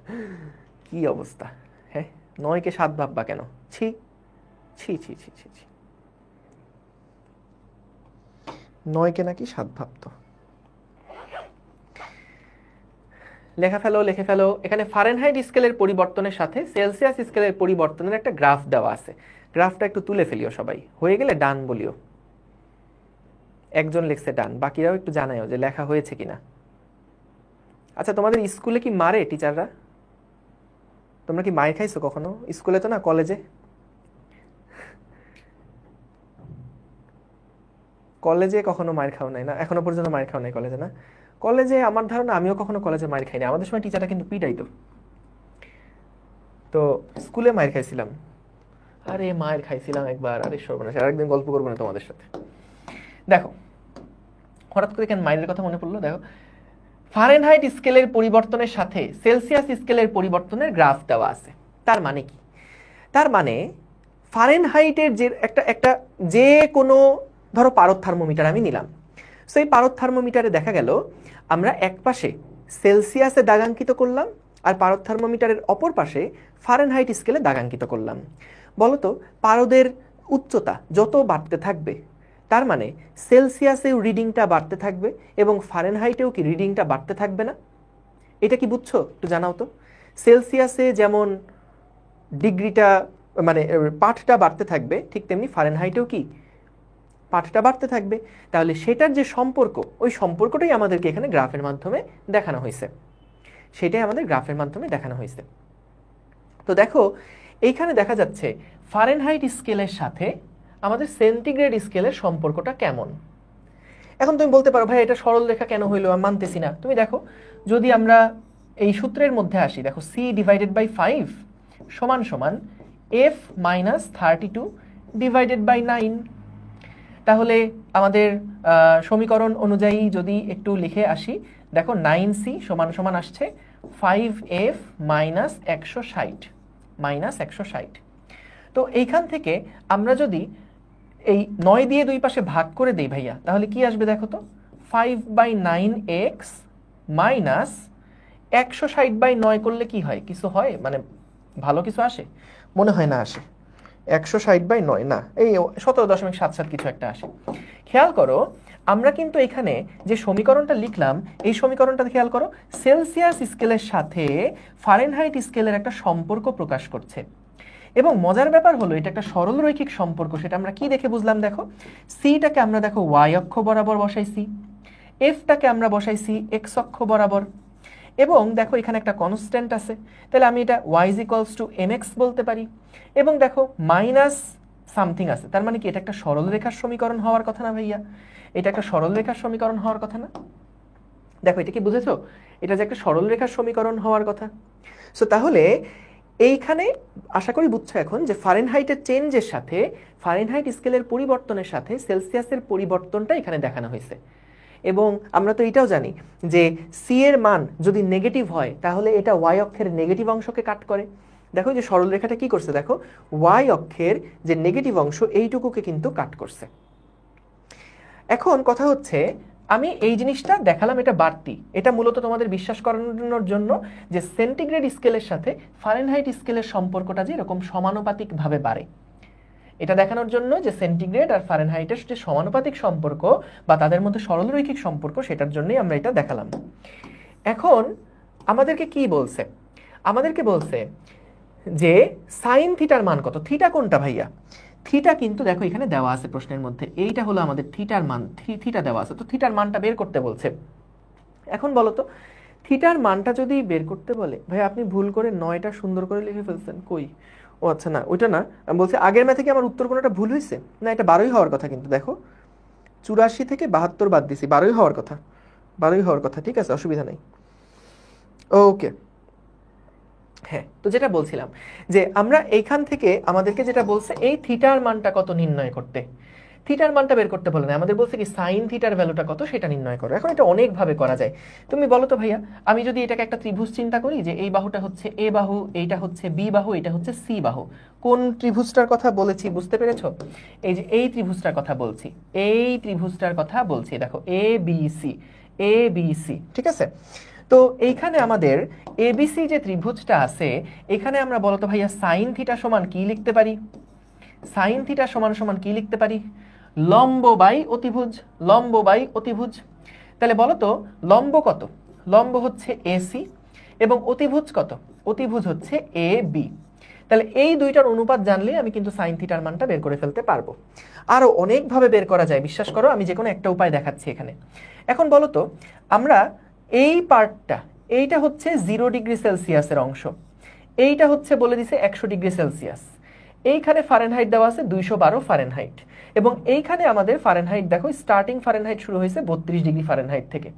কি অবস্থা! হ্যাঁ, 9কে 7 ভাববা কেন? ছি ছি ছি ছি ছি ছি, 9কে নাকি 7 ভাবতো। লেখা ফেলো, লিখে ফেলো। এখানে ফারেনহাইট স্কেলের পরিবর্তনের সাথে সেলসিয়াস স্কেলের পরিবর্তনের একটা গ্রাফ দেওয়া আছে। গ্রাফটা একটু তুলে ফেলিও সবাই, হয়ে গেলে ডান বলিও। একজন লিখছে ডান, বাকিরাও একটু জানাইও যে লেখা হয়েছে কিনা। আচ্ছা, তোমাদের স্কুলে কি মারে টিচাররা? তোমরা কি মার খাইছো কখনো? স্কুলে তো না, কলেজে? কলেজে কখনো মার খাও নাই না? এখনো পর্যন্ত মার খাও নাই কলেজে না? কলেজে আমার ধারণা আমিও কখনো কলেজে মার খাইনি। আমাদের সময় টিচাররা কিন্তু পিটাইতো। তো স্কুলে মার খাইছিলাম। আরে মার খাইছিলাম একবার, আরে সর্বনাশ, আরেকদিন গল্প করবো না তোমাদের সাথে। দেখো হঠাৎ করে কেন মাইরের কথা মনে পড়লো। দেখো ফারেনহাইট স্কেলের পরিবর্তনের সাথে সেলসিয়াস স্কেলের পরিবর্তনের গ্রাফ দেওয়া আছে। তার মানে কি? তার মানে ফারেনহাইটের যে একটা যে কোনো ধরো পারদ থার্মোমিটার আমি নিলাম। সেই পারদ থার্মোমিটারে দেখা গেল আমরা এক পাশে সেলসিয়াসে দাগাঙ্কিত করলাম, আর পারদ থার্মোমিটারের অপর পাশে ফারেনহাইট স্কেলে দাগাঙ্কিত করলাম। বলতো পারদের উচ্চতা যত বাড়তে থাকবে তার মানে সেলসিয়াসেও রিডিংটা বাড়তে থাকবে এবং ফারেনহাইটেও কি রিডিংটা বাড়তে থাকবে না? এটা কি বুঝছো? একটু জানাও তো। সেলসিয়াসে যেমন ডিগ্রিটা মানে পাঠটা বাড়তে থাকবে, ঠিক তেমনি ফারেনহাইটেও কি পাঠটা বাড়তে থাকবে। তাহলে সেটার যে সম্পর্ক, ওই সম্পর্কটাই আমাদেরকে এখানে গ্রাফের মাধ্যমে দেখানো হয়েছে। সেটাই আমাদের গ্রাফের মাধ্যমে দেখানো হয়েছে। তো দেখো এইখানে দেখা যাচ্ছে ফারেনহাইট স্কেলের সাথে আমাদের সেন্টিগ্রেড স্কেলের সম্পর্কটা কেমন। এখন তুমি বলতে পারো ভাই এটা সরল রেখা কেন হইলো, আমি মানতেছি না। তুমি দেখো যদি আমরা এই সূত্রের মধ্যে আসি, দেখো C/5 সমান সমান F - 32 ডিভাইডেড বাই 9। তাহলে আমাদের সমীকরণ অনুযায়ী যদি একটু লিখে আসি, দেখো 9C সমান সমান আসছে 5F - 160 তো এইখান থেকে আমরা যদি এই 9 দিয়ে দুই পাশে ভাগ করে দেই ভাইয়া, তাহলে কি আসবে দেখো তো? 5/9x মাইনাস 160/9 করলে কি হয়? কিছু হয় মানে ভালো কিছু আসে? মনে হয় না আসে। 160/9 না, এই 17.77 কিছু একটা আসে। খেয়াল করো আমরা কিন্তু এখানে যে সমীকরণটা লিখলাম, এই সমীকরণটা খেয়াল করো, সেলসিয়াস স্কেলের সাথে ফারেনহাইট স্কেলের একটা সম্পর্ক প্রকাশ করছে। এবং মজার ব্যাপার হলো এটা একটা সরল রৈখিক সম্পর্ক, সেটা আমরা কি দেখে বুঝলাম দেখো, সিটাকে আমরা দেখো ওয়াই অক্ষ বরাবর বসাইছি, এফটাকে আমরা বসাইছি এক্স অক্ষ বরাবর, এবং দেখো এখানে একটা কনস্ট্যান্ট আছে, তাহলে আমি এটা y is equals two mx বলতে পারি, এবং দেখো মাইনাস সামথিং আছে, তার মানে কি এটা একটা সরল রেখার সমীকরণ হওয়ার কথা না ভাইয়া? এটা একটা সরল রেখার সমীকরণ হওয়ার কথা না? দেখো এটা কি বুঝেছো, এটা যে একটা সরল রেখার সমীকরণ হওয়ার কথা। সো তাহলে এইখানে আশা করি বুঝছো এখন যে ফারেনহাইটের চেঞ্জের সাথে, ফারেনহাইট স্কেলের পরিবর্তনের সাথে সেলসিয়াসের পরিবর্তনটা এখানে দেখানো হয়েছে। এবং আমরা তো এটাও জানি যে সি এর মান যদি নেগেটিভ হয় তাহলে এটা ওয়াই অক্ষের নেগেটিভ অংশকে কাট করে। দেখো যে সরল রেখাটা কি করছে, দেখো ওয়াই অক্ষের যে নেগেটিভ অংশ এইটুকুকে কিন্তু কাট করছে। এখন কথা হচ্ছে আমি এই জিনিসটা দেখালাম, এটা বাড়তি, এটা মূলত তোমাদের বিশ্বাস করানোর জন্য যে সেন্টিগ্রেড স্কেলের সাথে ফারেনহাইট স্কেলের সম্পর্কটা যে এরকম সমানুপাতিকভাবে বাড়ে, এটা দেখানোর জন্য যে সেন্টিগ্রেড আর ফারেনহাইটের যে সমানুপাতিক সম্পর্ক বা তাদের মধ্যে সরলরৈখিক সম্পর্ক, সেটার জন্যই আমরা এটা দেখালাম। এখন আমাদেরকে কি বলছে, আমাদেরকে বলছে যে সাইন থিটার মান কত। থিটা কোনটা ভাইয়া? থিটা কিন্তু দেখো এখানে দেওয়া আছে প্রশ্নের মধ্যে, এইটা হলো আমাদের থিটার মান, থিটা দেওয়া আছে, তো থিটার মানটা বের করতে বলছে। এখন বলো তো থিটার মানটা যদি বের করতে বলে, ভাই আপনি ভুল করে 9টা সুন্দর করে লিখে ফেলছেন, কই? ও আচ্ছা না ওইটা না, আমি বলছি আগের ম্যাথে কি আমার উত্তর কোনোটা ভুল হয়েছে? না এটা 12ই হওয়ার কথা, কিন্তু দেখো 84 থেকে 72 বাদ দিছি, 12ই হওয়ার কথা, 12ই হওয়ার কথা, ঠিক আছে অসুবিধা নেই। ওকে হ্যাঁ, তো যেটা বলছিলাম যে আমরা এইখান থেকে আমাদেরকে যেটা বলছে এই থিটার মানটা কত নির্ণয় করতে, থিটার মানটা বের করতে বলে না, আমাদের বলছে কি সাইন থিটার ভ্যালুটা কত সেটা নির্ণয় করো। এখন এটা অনেকভাবে করা যায়, তুমি বলো তো ভাইয়া, আমি যদি এটাকে একটা ত্রিভুজ চিন্তা করি যে এই বাহুটা হচ্ছে এ বাহু, এইটা হচ্ছে বি বাহু, এটা হচ্ছে সি বাহু, কোন ত্রিভুজটার কথা বলেছি বুঝতে পেরেছো? এই যে এই ত্রিভুজটার কথা বলছি, এই ত্রিভুজটার কথা বলছি, দেখো A B C, A B C, ঠিক আছে? তো এইখানে আমাদের এবিসি যে ত্রিভুজটা আছে, এখানে আমরা বলতো ভাইয়া সাইন থিটা সমান কি লিখতে পারি? সাইন থিটা সমান সমান কি লিখতে পারি? লম্ব বাই অতিভুজ, লম্ব বাই অতিভুজ। তাহলে বলো তো লম্ব কত? লম্ব হচ্ছে এসি এবং অতিভুজ কত? অতিভুজ হচ্ছে এ বি। তাহলে এই দুইটার অনুপাত জানলে আমি কিন্তু সাইন থিটার মানটা বের করে ফেলতে পারবো। আরো অনেকভাবে বের করা যায়, বিশ্বাস করো আমি যে কোনো একটা উপায় দেখাচ্ছি এখানে। এখন বলো তো আমরা এই পার্টটা, এইটা হচ্ছে 0 ডিগ্রি সেলসিয়াসের অংশ, এইটা হচ্ছে বলে দিছে 100 ডিগ্রি সেলসিয়াস, এইখানে ফারেনহাইট দেওয়া আছে 212 ফারেনহাইট, এবং এইখানে আমাদের ফারেনহাইট দেখো স্টার্টিং ফারেনহাইট শুরু হয়েছে 32 ডিগ্রি ফারেনহাইট থেকে।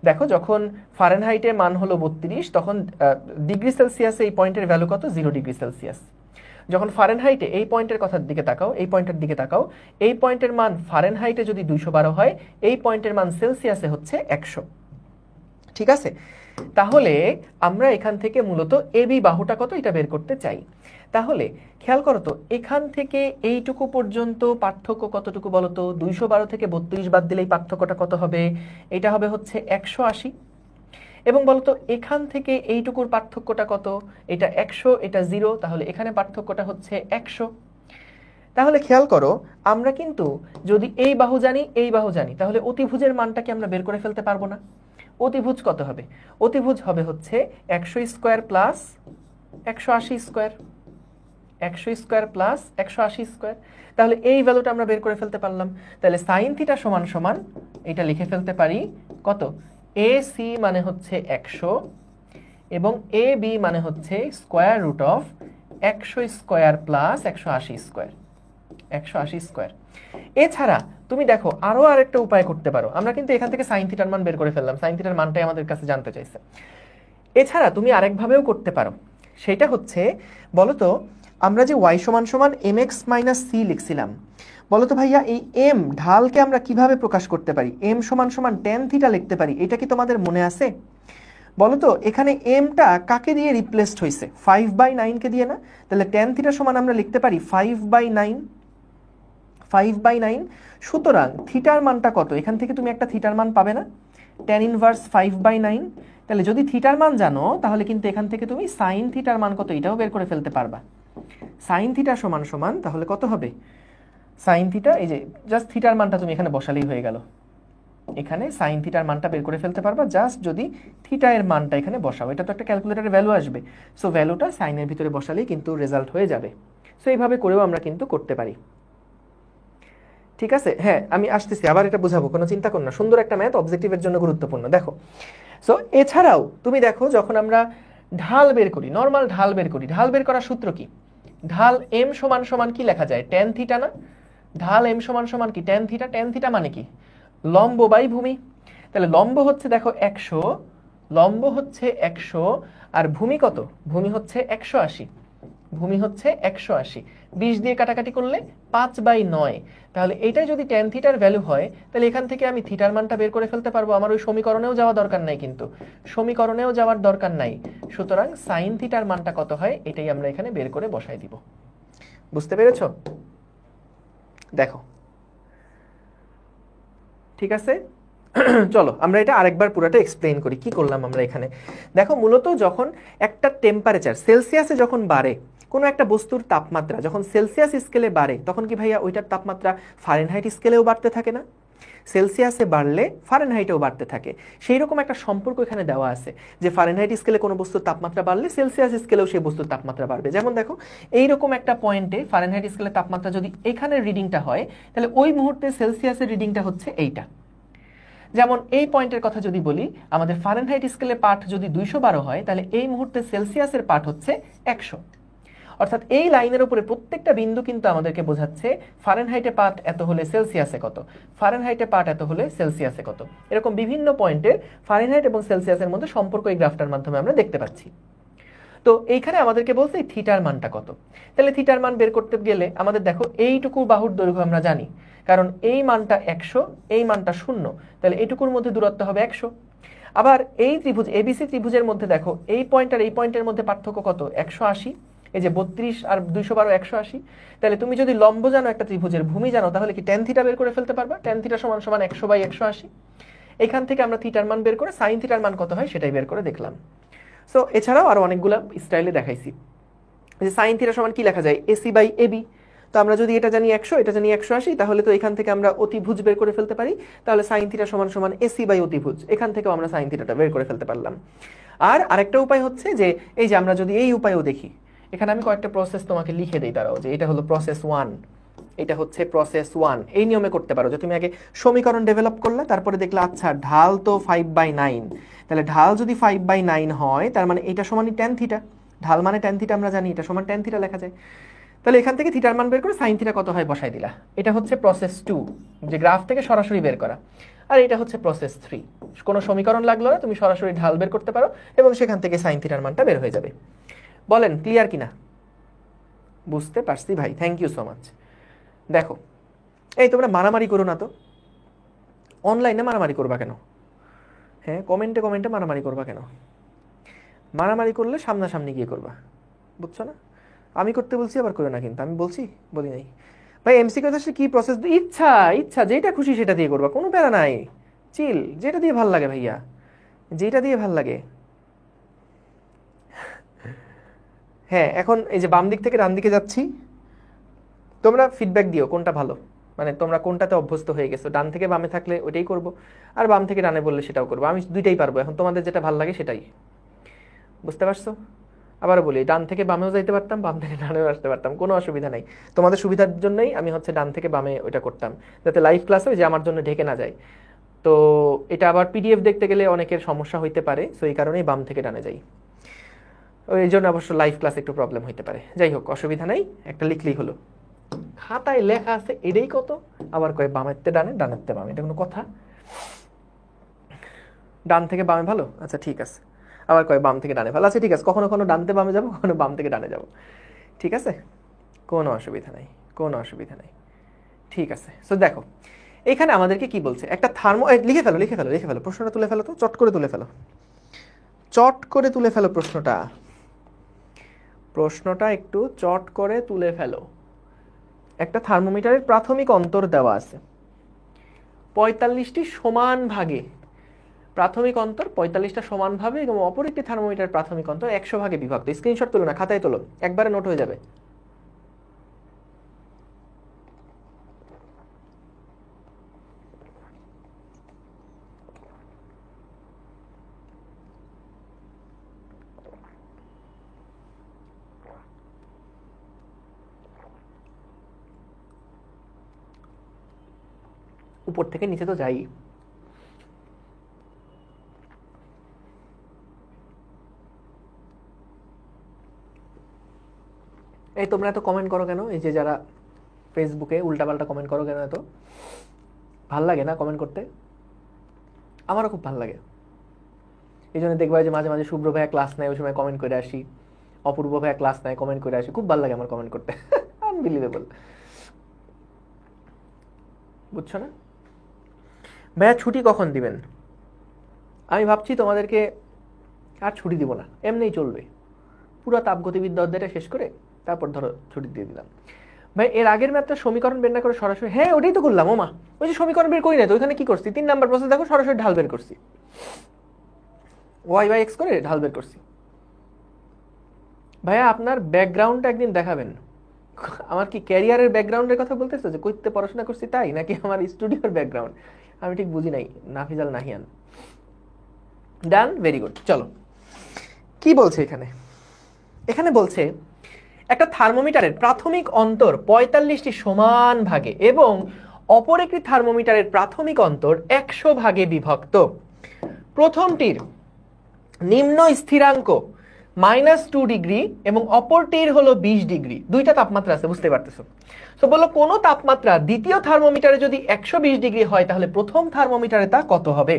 দেখো যখন ফারেনহাইটের মান হলো 32, তখন ডিগ্রি সেলসিয়াসে এই পয়েন্টের ভ্যালু কত? 0 ডিগ্রি সেলসিয়াস। যখন ফারেনহাইটে এই পয়েন্টের কথার দিকে তাকাও, এই পয়েন্টের দিকে তাকাও, এই পয়েন্টের মান ফারেনহাইটে যদি 212 হয়, এই পয়েন্টের মান সেলসিয়াসে হচ্ছে 100, ঠিক আছে? তাহলে আমরা এখান থেকে মূলত এবি বাহুটা কত এটা বের করতে চাই। তাহলে খেয়াল করো তো এখান থেকে এইটুকু পর্যন্ত পার্থক্য কতটুকু বলো তো? 212 থেকে 32 বাদ দিলে এই পার্থক্যটা কত হবে? এটা হবে হচ্ছে 180। এবং বলতো এখান থেকে এইটুকুর পার্থক্যটা কত? এটা 100, এটা 0, তাহলে এখানে পার্থক্যটা হচ্ছে 100। তাহলে খেয়াল করো আমরা কিন্তু যদি এই বাহু জানি, এই বাহু জানি, তাহলে অতিভুজের মানটা কি আমরা বের করে ফেলতে পারবো না? অতিভুজ কত হবে? অতিভুজ হবে হচ্ছে 100 square plus 180 square, 100 square plus 180 square. তাহলে এই ভ্যালুটা আমরা বের করে ফেলতে পারলাম। তাহলে সাইন থিটা সমান সমান এটা লিখে ফেলতে পারি কত? AC মানে হচ্ছে 100 এবং AB মানে হচ্ছে square root of 100 square plus 180 square, 180 square. এছাড়া তুমি দেখো আরো আরেকটা উপায় করতে পারো, আমরা কিন্তু এখান থেকে সাইন থিটার মান বের করে ফেললাম, সাইন থিটার মানটাই আমাদের কাছে জানতে চাইছে। এছাড়া তুমি আরেকভাবেও করতে পারো, সেটা হচ্ছে বলতো আমরা যে y সমান সমান mx মাইনাস c লিখছিলাম, বলতো ভাইয়া এই m ঢালকে আমরা কিভাবে প্রকাশ করতে পারি? m সমান সমান tan থিটা লিখতে পারি, এটা কি তোমাদের মনে আছে? বলতো এখানে mটা কাকে দিয়ে রিপ্লেসড হয়েছে? 5/9 কে দিয়ে না? তাহলে tan থিটা সমান আমরা লিখতে পারি 5/9, 5/9। সুতরাং থিটার মানটা কত? এখান থেকে তুমি একটা থিটার মান পাবে না, tan ইনভার্স 5/9। তাহলে যদি থিটার মান জানো তাহলে কিন্তু এখান থেকে তুমি সাইন থিটার মান কত এটাও বের করে ফেলতে পারবা। সাইন থিটা সমান সমান তাহলে কত হবে? সাইন থিটা এই যে জাস্ট থিটার মানটা তুমি এখানে বসালেই হয়ে গেল, এখানে সাইন থিটার মানটা বের করে ফেলতে পারবা জাস্ট যদি থিটা এর মানটা এখানে বসাও। এটা তো একটা ক্যালকুলেটরের ভ্যালু আসবে, সো ভ্যালুটা সাইনের ভিতরে বসালেই কিন্তু রেজাল্ট হয়ে যাবে। সো এইভাবে করেও আমরা কিন্তু করতে পারি, ঠিক আছে। হ্যাঁ আমি আসতেছি, আবার এটা বোঝাবো, কোনো চিন্তা করো না। সুন্দর একটা ম্যাথ, অবজেক্টিভের জন্য গুরুত্বপূর্ণ। দেখো, সো এছাড়াও তুমি দেখো যখন আমরা ঢাল বের করি, নর্মাল ঢাল বের করি, ঢাল বের করার সূত্র কি? ঢাল এম সমান সমান কি লেখা যায়? ট্যান থিটা না? ঢাল এম সমান সমান কি? Tan theta. ট্যান থিটা মানে কি? লম্ব বাই ভূমি। তাহলে লম্ব হচ্ছে দেখো 100, লম্ব হচ্ছে 100, আর ভূমি কত? ভূমি হচ্ছে 180, ভূমি হচ্ছে 180। 20 দিয়ে কাটাকাটি করলে 5/9। তাহলে এটাই যদি ট্যান থিটার ভ্যালু হয়, তাহলে এখান থেকে আমি থিটার মানটা বের করে ফেলতে পারবো। আমার ওই সমীকরণেও যাওয়া দরকার নাই, কিন্তু সমীকরণেও যাওয়ার দরকার নাই। সুতরাং সাইন থিটার মানটা কত হয় এটাই আমরা এখানে বের করে বসাই দিব। বুঝতে পেরেছো? দেখো, ঠিক আছে। চলো আমরা এটা আরেকবার পুরোটা এক্সপ্লেইন করি কি করলাম আমরা এখানে। দেখো, মূলত যখন একটা টেম্পারেচার সেলসিয়াসে যখন বাড়ে, কোনো একটা বস্তুর তাপমাত্রা যখন সেলসিয়াস স্কেলে বাড়ে, তখন কি ভাইয়া ওইটার তাপমাত্রা ফারেনহাইট স্কেলেও বাড়তে থাকে না? সেলসিয়াসে বাড়লে ফারেনহাইটেও বাড়তে থাকে। সেই রকম একটা সম্পর্ক এখানে দেওয়া আছে যে ফারেনহাইট স্কেলে কোনো বস্তুর তাপমাত্রা বাড়লে সেলসিয়াস স্কেলেও সেই বস্তুর তাপমাত্রা বাড়বে। যেমন দেখো, এইরকম একটা পয়েন্টে ফারেনহাইট স্কেলের তাপমাত্রা যদি এখানের রিডিংটা হয়, তাহলে ওই মুহূর্তে সেলসিয়াসের রিডিংটা হচ্ছে এইটা। যেমন এই পয়েন্টের কথা যদি বলি, আমাদের ফারেনহাইট স্কেলে পাঠ যদি 212 হয়, তাহলে এই মুহূর্তে সেলসিয়াসের পাঠ হচ্ছে 100। অর্থাৎ এই লাইনের উপরে প্রত্যেকটা বিন্দু কিন্তু আমাদেরকে বোঝাচ্ছে ফারেনহাইটে পাঠ এত হলে সেলসিয়াসে কত, ফারেনহাইটে পাঠ এত হলে সেলসিয়াসে কত। এরকম বিভিন্ন পয়েন্টের ফারেনহাইট এবং সেলসিয়াসের মধ্যে সম্পর্ক এই গ্রাফটার মাধ্যমে আমরা দেখতে পাচ্ছি। তো এইখানে আমাদেরকে বলছে থিটার মানটা কত। তাহলে থিটার মান বের করতে গেলে আমাদের দেখো এইটুকু বাহুর দৈর্ঘ্য আমরা জানি, কারণ এই মানটা 100, এই মানটা 0, তাহলে এইটুকুর মধ্যে দূরত্ব হবে 100। আবার এই ত্রিভুজ এবিসি ত্রিভুজের মধ্যে দেখো এই পয়েন্ট আর এই পয়েন্টের মধ্যে পার্থক্য কত? 180। এই যে 32 আর 212 180। তাহলে তুমি যদি লম্ব জানো একটা ত্রিভুজের, ভূমি জানো, তাহলে কি ট্যান থিটা বের করে ফেলতে পারবা? ট্যান থিটা সমান সমান 100/180। এখান থেকে আমরা থিটার মান বের করে সাইন থিটার মান কত হয় সেটাই বের করে দেখলাম। সো এছাড়াও আরো অনেকগুলো স্টাইলে দেখাইছি যে সাইন থিটা সমান কি লেখা যায়? AC/AB। তো আমরা যদি এটা জানি 100, এটা জানি 180, তাহলে তো এখান থেকে আমরা অতিভুজ বের করে ফেলতে পারি। তাহলে সাইন থিটা সমান সমান AC/অতিভুজ। এখান থেকেও আমরা সাইন থিটাটা বের করে ফেলতে পারলাম। আর আরেকটা উপায় হচ্ছে যে এই যে আমরা যদি এই উপায়ও দেখি, এখানে আমি কয়েকটা প্রসেস তোমাকে লিখে দিই, তারাও যে এটা হলো প্রসেস 1, এটা হচ্ছে প্রসেস 1। এই নিয়মে করতে পারো যে তুমি আগে সমীকরণ ডেভেলপ করলে, তারপরে দেখলে আচ্ছা ঢাল তো 5/9, তাহলে ঢাল যদি 5/9 হয়, তার মানে এটা সমানই ট্যান থিটা। ঢাল মানে ট্যান থিটা আমরা জানি, এটা সমান ট্যান থিটা লেখা যায়। তাহলে এখান থেকে থিটার মান বের করে সাইন থিটা কত হয় বসাই দিলা। এটা হচ্ছে প্রসেস 2, যে গ্রাফ থেকে সরাসরি বের করা। আর এটা হচ্ছে প্রসেস 3, কোনো সমীকরণ লাগলো না, তুমি সরাসরি ঢাল বের করতে পারো এবং সেখান থেকে সাইন থিটার মানটা বের হয়ে যাবে। বলেন ক্লিয়ার কিনা? বুঝতে পারছি ভাই, থ্যাংক ইউ সো মাচ। দেখো, এই তোমরা মারামারি করো না তো, অনলাইনে মারামারি করবা কেন? হ্যাঁ, কমেন্টে কমেন্টে মারামারি করবা কেন? মারামারি করলে সামনাসামনি গিয়ে করবা, বুঝছো না? আমি করতে বলছি আবার করো না, কিন্তু আমি বলছি, বলি নাই ভাই। এমসিকিউ আসলে কি প্রসেস? ইচ্ছা ইচ্ছা যেটা খুশি সেটা দিয়ে করবা, কোনো প্যারা নাই, চিল, যেটা দিয়ে ভাল লাগে ভাইয়া, যেটা দিয়ে ভাল লাগে। হ্যাঁ, এখন এই যে বাম দিক থেকে ডান দিকে যাচ্ছি, তোমরা ফিডব্যাক দিও কোনটা ভালো, মানে তোমরা কোনটাতে অভ্যস্ত হয়ে গেছো। ডান থেকে বামে থাকলে ওইটাই করব, আর বাম থেকে ডানে বললে সেটাও করবো। আমি দুইটাই পারবো, এখন তোমাদের যেটা ভালো লাগে সেটাই। বুঝতে পারছো? আবারও বলি, ডান থেকে বামেও যাইতে পারতাম, বাম থেকে ডানেও আসতে পারতাম, কোনো অসুবিধা নাই। তোমাদের সুবিধার জন্যই আমি হচ্ছে ডান থেকে বামে ওইটা করতাম, যাতে লাইভ ক্লাস হয় যে আমার জন্য ঢেকে না যায়। তো এটা আবার পিডিএফ দেখতে গেলে অনেকের সমস্যা হইতে পারে, সো এই কারণেই বাম থেকে ডানে যাই। ওই জন্য অবশ্য লাইভ ক্লাস একটু প্রবলেম হইতে পারে। যাই হোক, অসুবিধা নাই, একটা লিখলেই হলো। খাতায় লেখা আছে এটাই কত, আবার কয় বামেরতে ডানে, ডানেরতে বামে, এটা কোনো কথা? ডান থেকে বামে ভালো, আচ্ছা ঠিক আছে। আবার কয় বাম থেকে ডানে ভালো, আচ্ছা ঠিক আছে। কখনো কখনো ডানতে বামে যাবো, কখনো বাম থেকে ডানে যাবো, ঠিক আছে, কোনো অসুবিধা নাই, কোনো অসুবিধা নাই, ঠিক আছে। সো দেখো, এখানে আমাদেরকে কি বলছে, একটা থার্মো, লিখে ফেলো লিখে ফেলো লিখে ফেলো, প্রশ্নটা তুলে ফেলো তো, চট করে তুলে ফেলো, চট করে তুলে ফেলো প্রশ্নটা, প্রশ্নটা একটু চট করে তুলে ফেলো। একটা থার্মোমিটারের প্রাথমিক অন্তর দেওয়া আছে 45টি সমান ভাগে, প্রাথমিক অন্তর 45টা সমান ভাবে, এবং অপর একটি থার্মোমিটার প্রাথমিক অন্তর 100 ভাগে বিভক্ত। স্ক্রিনশট তোলো না, খাতায় তোলো, একবারে নোট হয়ে যাবে। উপর থেকে নিচে তো যাই। এই তোমরা এত কমেন্ট করো কেন? এই যে যারা ফেসবুকে উল্টাপাল্টা কমেন্ট করো কেন? এত ভাল লাগে না কমেন্ট করতে? আমারও খুব ভালো লাগে। এই জন্য দেখবা যে মাঝে মাঝে শুভ্র ভাইয়া ক্লাস নেয়, ওই সময় কমেন্ট করে আসি। অপূর্ব ভাইয়া ক্লাস নেয়, কমেন্ট করে আসি। খুব ভালো লাগে আমার কমেন্ট করতে। আনবিলিভেবল, বুঝছো না? ভাইয়া ছুটি কখন দিবেন? আমি ভাবছি তোমাদেরকে আর ছুটি দিব না, এমনিই চলবে। পুরো তাপগতিবিদ্যা অধ্যায়টা শেষ করে তারপর ধরো ছুটি দিয়ে দিলাম। ভাই এর আগের ম্যাথটা সমীকরণ বের না করে সরাসরি, হ্যাঁ ওটাই তো করলাম। ওমা, ওই যে সমীকরণ বের করি না তো, ওইখানে কি করছি? 3 নাম্বার প্রসেস দেখো, সরাসরি ঢাল বের করছি, ওয়াই বাই এক্স করে ঢাল বের করছি। ভাইয়া আপনার ব্যাকগ্রাউন্ডটা একদিন দেখাবেন। আমার কি ক্যারিয়ারের ব্যাকগ্রাউন্ডের কথা বলতেছো, যে কইতে পড়াশোনা করছি তাই, নাকি আমার স্টুডিওর ব্যাকগ্রাউন্ড? আমি ঠিক বুঝি নাই। নাফিজাল নাহিয়ান, ডান, ভেরি গুড। চলো কি বলছে এখানে? এখানে বলছে একটা থার্মোমিটারের প্রাথমিক অন্তর 45টি সমান ভাগে এবং অপর একটি থার্মোমিটারের প্রাথমিক অন্তর 100 ভাগে বিভক্ত। প্রথমটির নিম্ন স্থিরাঙ্ক -2 ডিগ্রি এবং অপরটির হলো 20 ডিগ্রি। দুইটা তাপমাত্রা আছে, বুঝতে পারতেছো? তো বলো কোন তাপমাত্রা দ্বিতীয় থার্মোমিটারে যদি 120 ডিগ্রি হয় তাহলে প্রথম থার্মোমিটারে তা কত হবে?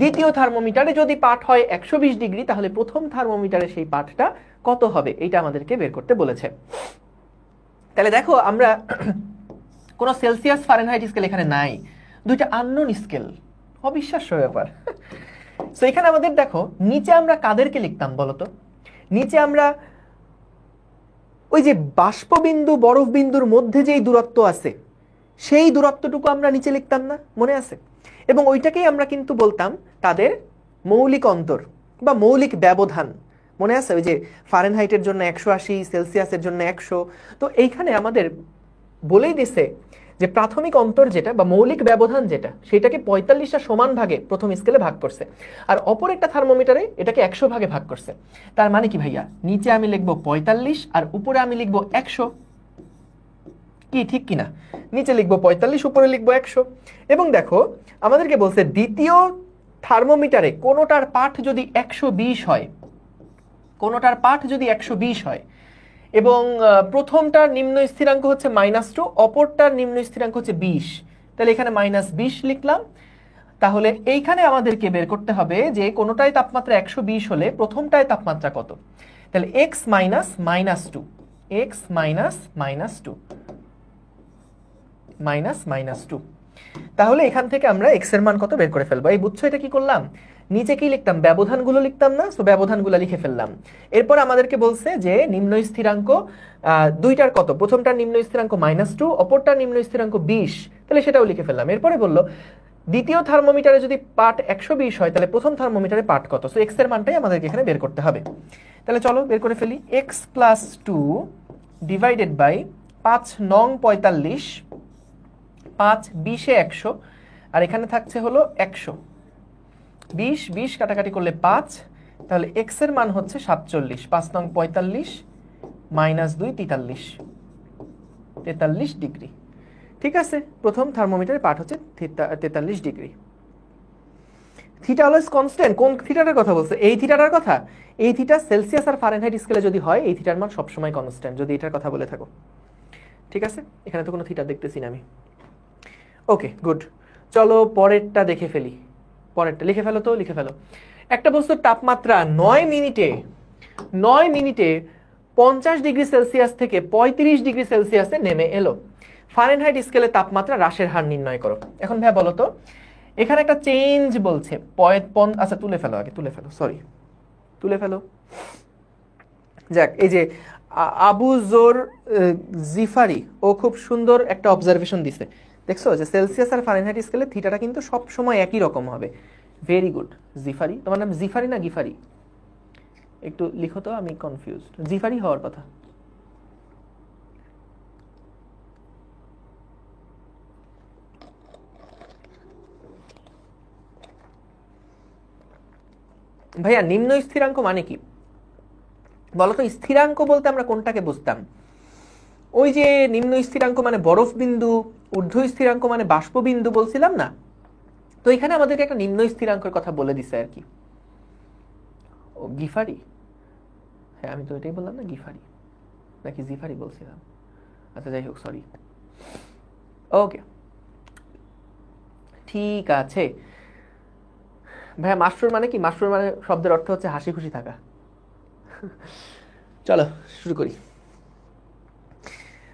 দ্বিতীয় থার্মোমিটারে যদি পাঠ হয় 120 ডিগ্রি তাহলে প্রথম থার্মোমিটারে সেই পাঠটা কত হবে? এইটা আমাদেরকে বের করতে বলেছে। তাহলে দেখো আমরা কোনো সেলসিয়াস ফারেনহাইট স্কেল এখানে নাই, দুইটা আননোন স্কেল, অবিশ্বাস্য ব্যাপার। সো এখানে আমাদের দেখো নিচে আমরা কাদেরকে লিখতাম বলতো? নিচে আমরা ওই যে বাষ্পবিন্দু বরফ বিন্দুর মধ্যে যেই দূরত্ব আছে সেই দূরত্বটুকু আমরা নিচে লিখতাম না, মনে আছে? এবং ওইটাকেই আমরা কিন্তু বলতাম তাদের মৌলিক অন্তর বা মৌলিক ব্যবধান, মনে আছে? ওই যে ফারেনহাইটের জন্য 180, সেলসিয়াসের জন্য 100। তো এইখানে আমাদের বলেই দিছে যে প্রাথমিক অন্তর যেটা বা মৌলিক ব্যবধান যেটা, সেটাকে 45টা সমান ভাগে প্রথম স্কেলে ভাগ করছে, আর অপর একটা থার্মোমিটারে এটাকে 100 ভাগে ভাগ করছে। তার মানে কি ভাইয়া, নিচে আমি লিখবো 45 আর উপরে আমি লিখবো 100। কি ঠিক কিনা? নিচে লিখবো 45, উপরে লিখবো 100। এবং দেখো আমাদেরকে বলছে দ্বিতীয় থার্মোমিটারে কোনোটার পাঠ যদি 120 হয়, কোনোটার পাঠ যদি 120 হয় এবং প্রথমটার নিম্ন স্থিরাঙ্ক হচ্ছে -2, অপরটার নিম্ন স্থিরাঙ্ক হচ্ছে 20, তাহলে এখানে -20 লিখলাম। তাহলে এইখানে আমাদেরকে বের করতে হবে যে কোনোটাই তাপমাত্রা 120 হলে প্রথমটায় তাপমাত্রা কত। তাহলে x মাইনাস -2, x মাইনাস -2, তাহলে এখান থেকে আমরা x এর মান কত বের করে ফেলবো। এই বুঝছো এটা কি করলাম? নিচে কি লিখতাম? ব্যবধানগুলো লিখতাম না, সো ব্যবধানগুলো লিখে ফেললাম। এরপর আমাদেরকে বলছে যে নিম্ন স্থিরাঙ্ক দুইটার কত, প্রথমটার নিম্ন স্থিরাঙ্ক -2, অপরটার নিম্ন স্থিরাঙ্ক 20, তাহলে সেটাও লিখে ফেললাম। এরপরে বললো দ্বিতীয় থার্মোমিটারে যদি পাঠ 120 হয় তাহলে প্রথম থার্মোমিটারে পাঠ কত, সো x এর মানটাই আমাদেরকে এখানে বের করতে হবে। তাহলে চলো বের করে ফেলি। x + 2 ডিভাইডেড বাই 5 নং 45, 5 20 এ 100, আর এখানে থাকছে হলো 100। 20 কাটাকাটি করলে 5, তাহলে x এর মান হচ্ছে 47। 5 নং 45 -2 43 ডিগ্রি। ঠিক আছে, প্রথম থার্মোমিটারের পাঠ হচ্ছে 43 ডিগ্রি। Theta always constant. কোন থিটাটার কথা বলছে? এই থিটাটার কথা। এই থিটা সেলসিয়াস আর ফারেনহাইট স্কেলে যদি হয় এই থিটার মান সবসময় কনস্ট্যান্ট, যদি এটার কথা বলে থাকো। ঠিক আছে, এখানে তো কোনো থিটা দেখতেছি না আমি। ওকে গুড, চলো পরেরটা দেখে ফেলি। পরেরটা লিখে ফেলো তো, লিখে ফেলো। একটা বস্তুর তাপমাত্রা 9 মিনিটে 50 ডিগ্রি সেলসিয়াস থেকে 35 ডিগ্রি সেলসিয়াসে নেমে এলো। ফারেনহাইট স্কেলে তাপমাত্রা হ্রাসের হার নির্ণয় করো। এখন ভাই বলো তো, এখানে একটা চেঞ্জ বলছে। আচ্ছা তুলে ফেলো, আগে তুলে ফেলো, সরি তুলে ফেলো। যাক, এই যে আবু জোর জিফারি, ও খুব সুন্দর একটা অবজারভেশন দিছে। দেখছো যে সেলসিয়াস আর ফারেনহাইট স্কেলে থিটাটা কিন্তু সব সময় একই রকম হবে। Very good Jifari. তোমার নাম জিফারি না গিফারি? একটু লিখো তো, আমি কনফিউজড। জিফারি হওয়ার কথা। ভাইয়া নিম্ন স্থিরাঙ্ক মানে কি বলতো? স্থিরাঙ্ক বলতে আমরা কোনটাকে বুঝতাম? ওই যে নিম্ন স্থিরাঙ্ক মানে বরফ বিন্দু ঊর্ধ্ব স্থিরাঙ্ক মানে বাষ্পবিন্দু বলছিলাম না, তো এখানে আমাদেরকে একটা নিম্ন স্থিরাঙ্কের কথা বলে দিছে আর কি। ও গিফারি, হ্যাঁ আমি তো এটাই বললাম না, গিফারি নাকি জিফারি বলছিলাম, আচ্ছা যাই হোক সরি। ওকে ঠিক আছে ভাইয়া। মাশরুর মানে কি? মাশরুর মানে শব্দের অর্থ হচ্ছে হাসি খুশি থাকা। চলো শুরু করি।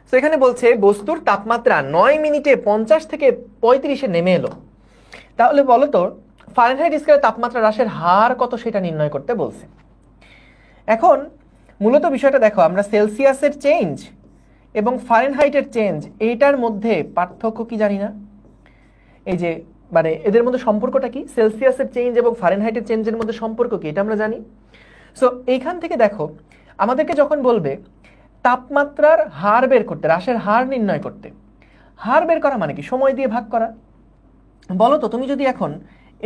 তো এখানে বলছে বস্তুর তাপমাত্রা 9 মিনিটে 50 থেকে 35-এ নেমে এলো। তাহলে বলো তো ফারেনহাইট স্কেলে তাপমাত্রা হ্রাসের হার কত সেটা নির্ণয় করতে বলছে। এখন মূলত বিষয়টা দেখো, আমরা সেলসিয়াসের চেঞ্জ এবং ফারেনহাইটের চেঞ্জ এইটার মধ্যে পার্থক্য কি জানি না। এই যে মানে এদের মধ্যে সম্পর্কটা কি, সেলসিয়াসের চেঞ্জ এবং ফারেনহাইটের চেঞ্জের মধ্যে সম্পর্ক কি, এটা আমরা জানি। সো এইখান থেকে দেখো আমাদেরকে যখন বলবে তাপমাত্রার হার বের করতে, হ্রাসের হার নির্ণয় করতে, হার বের করা মানে কি? সময় দিয়ে ভাগ করা। বলো তো তুমি যদি এখন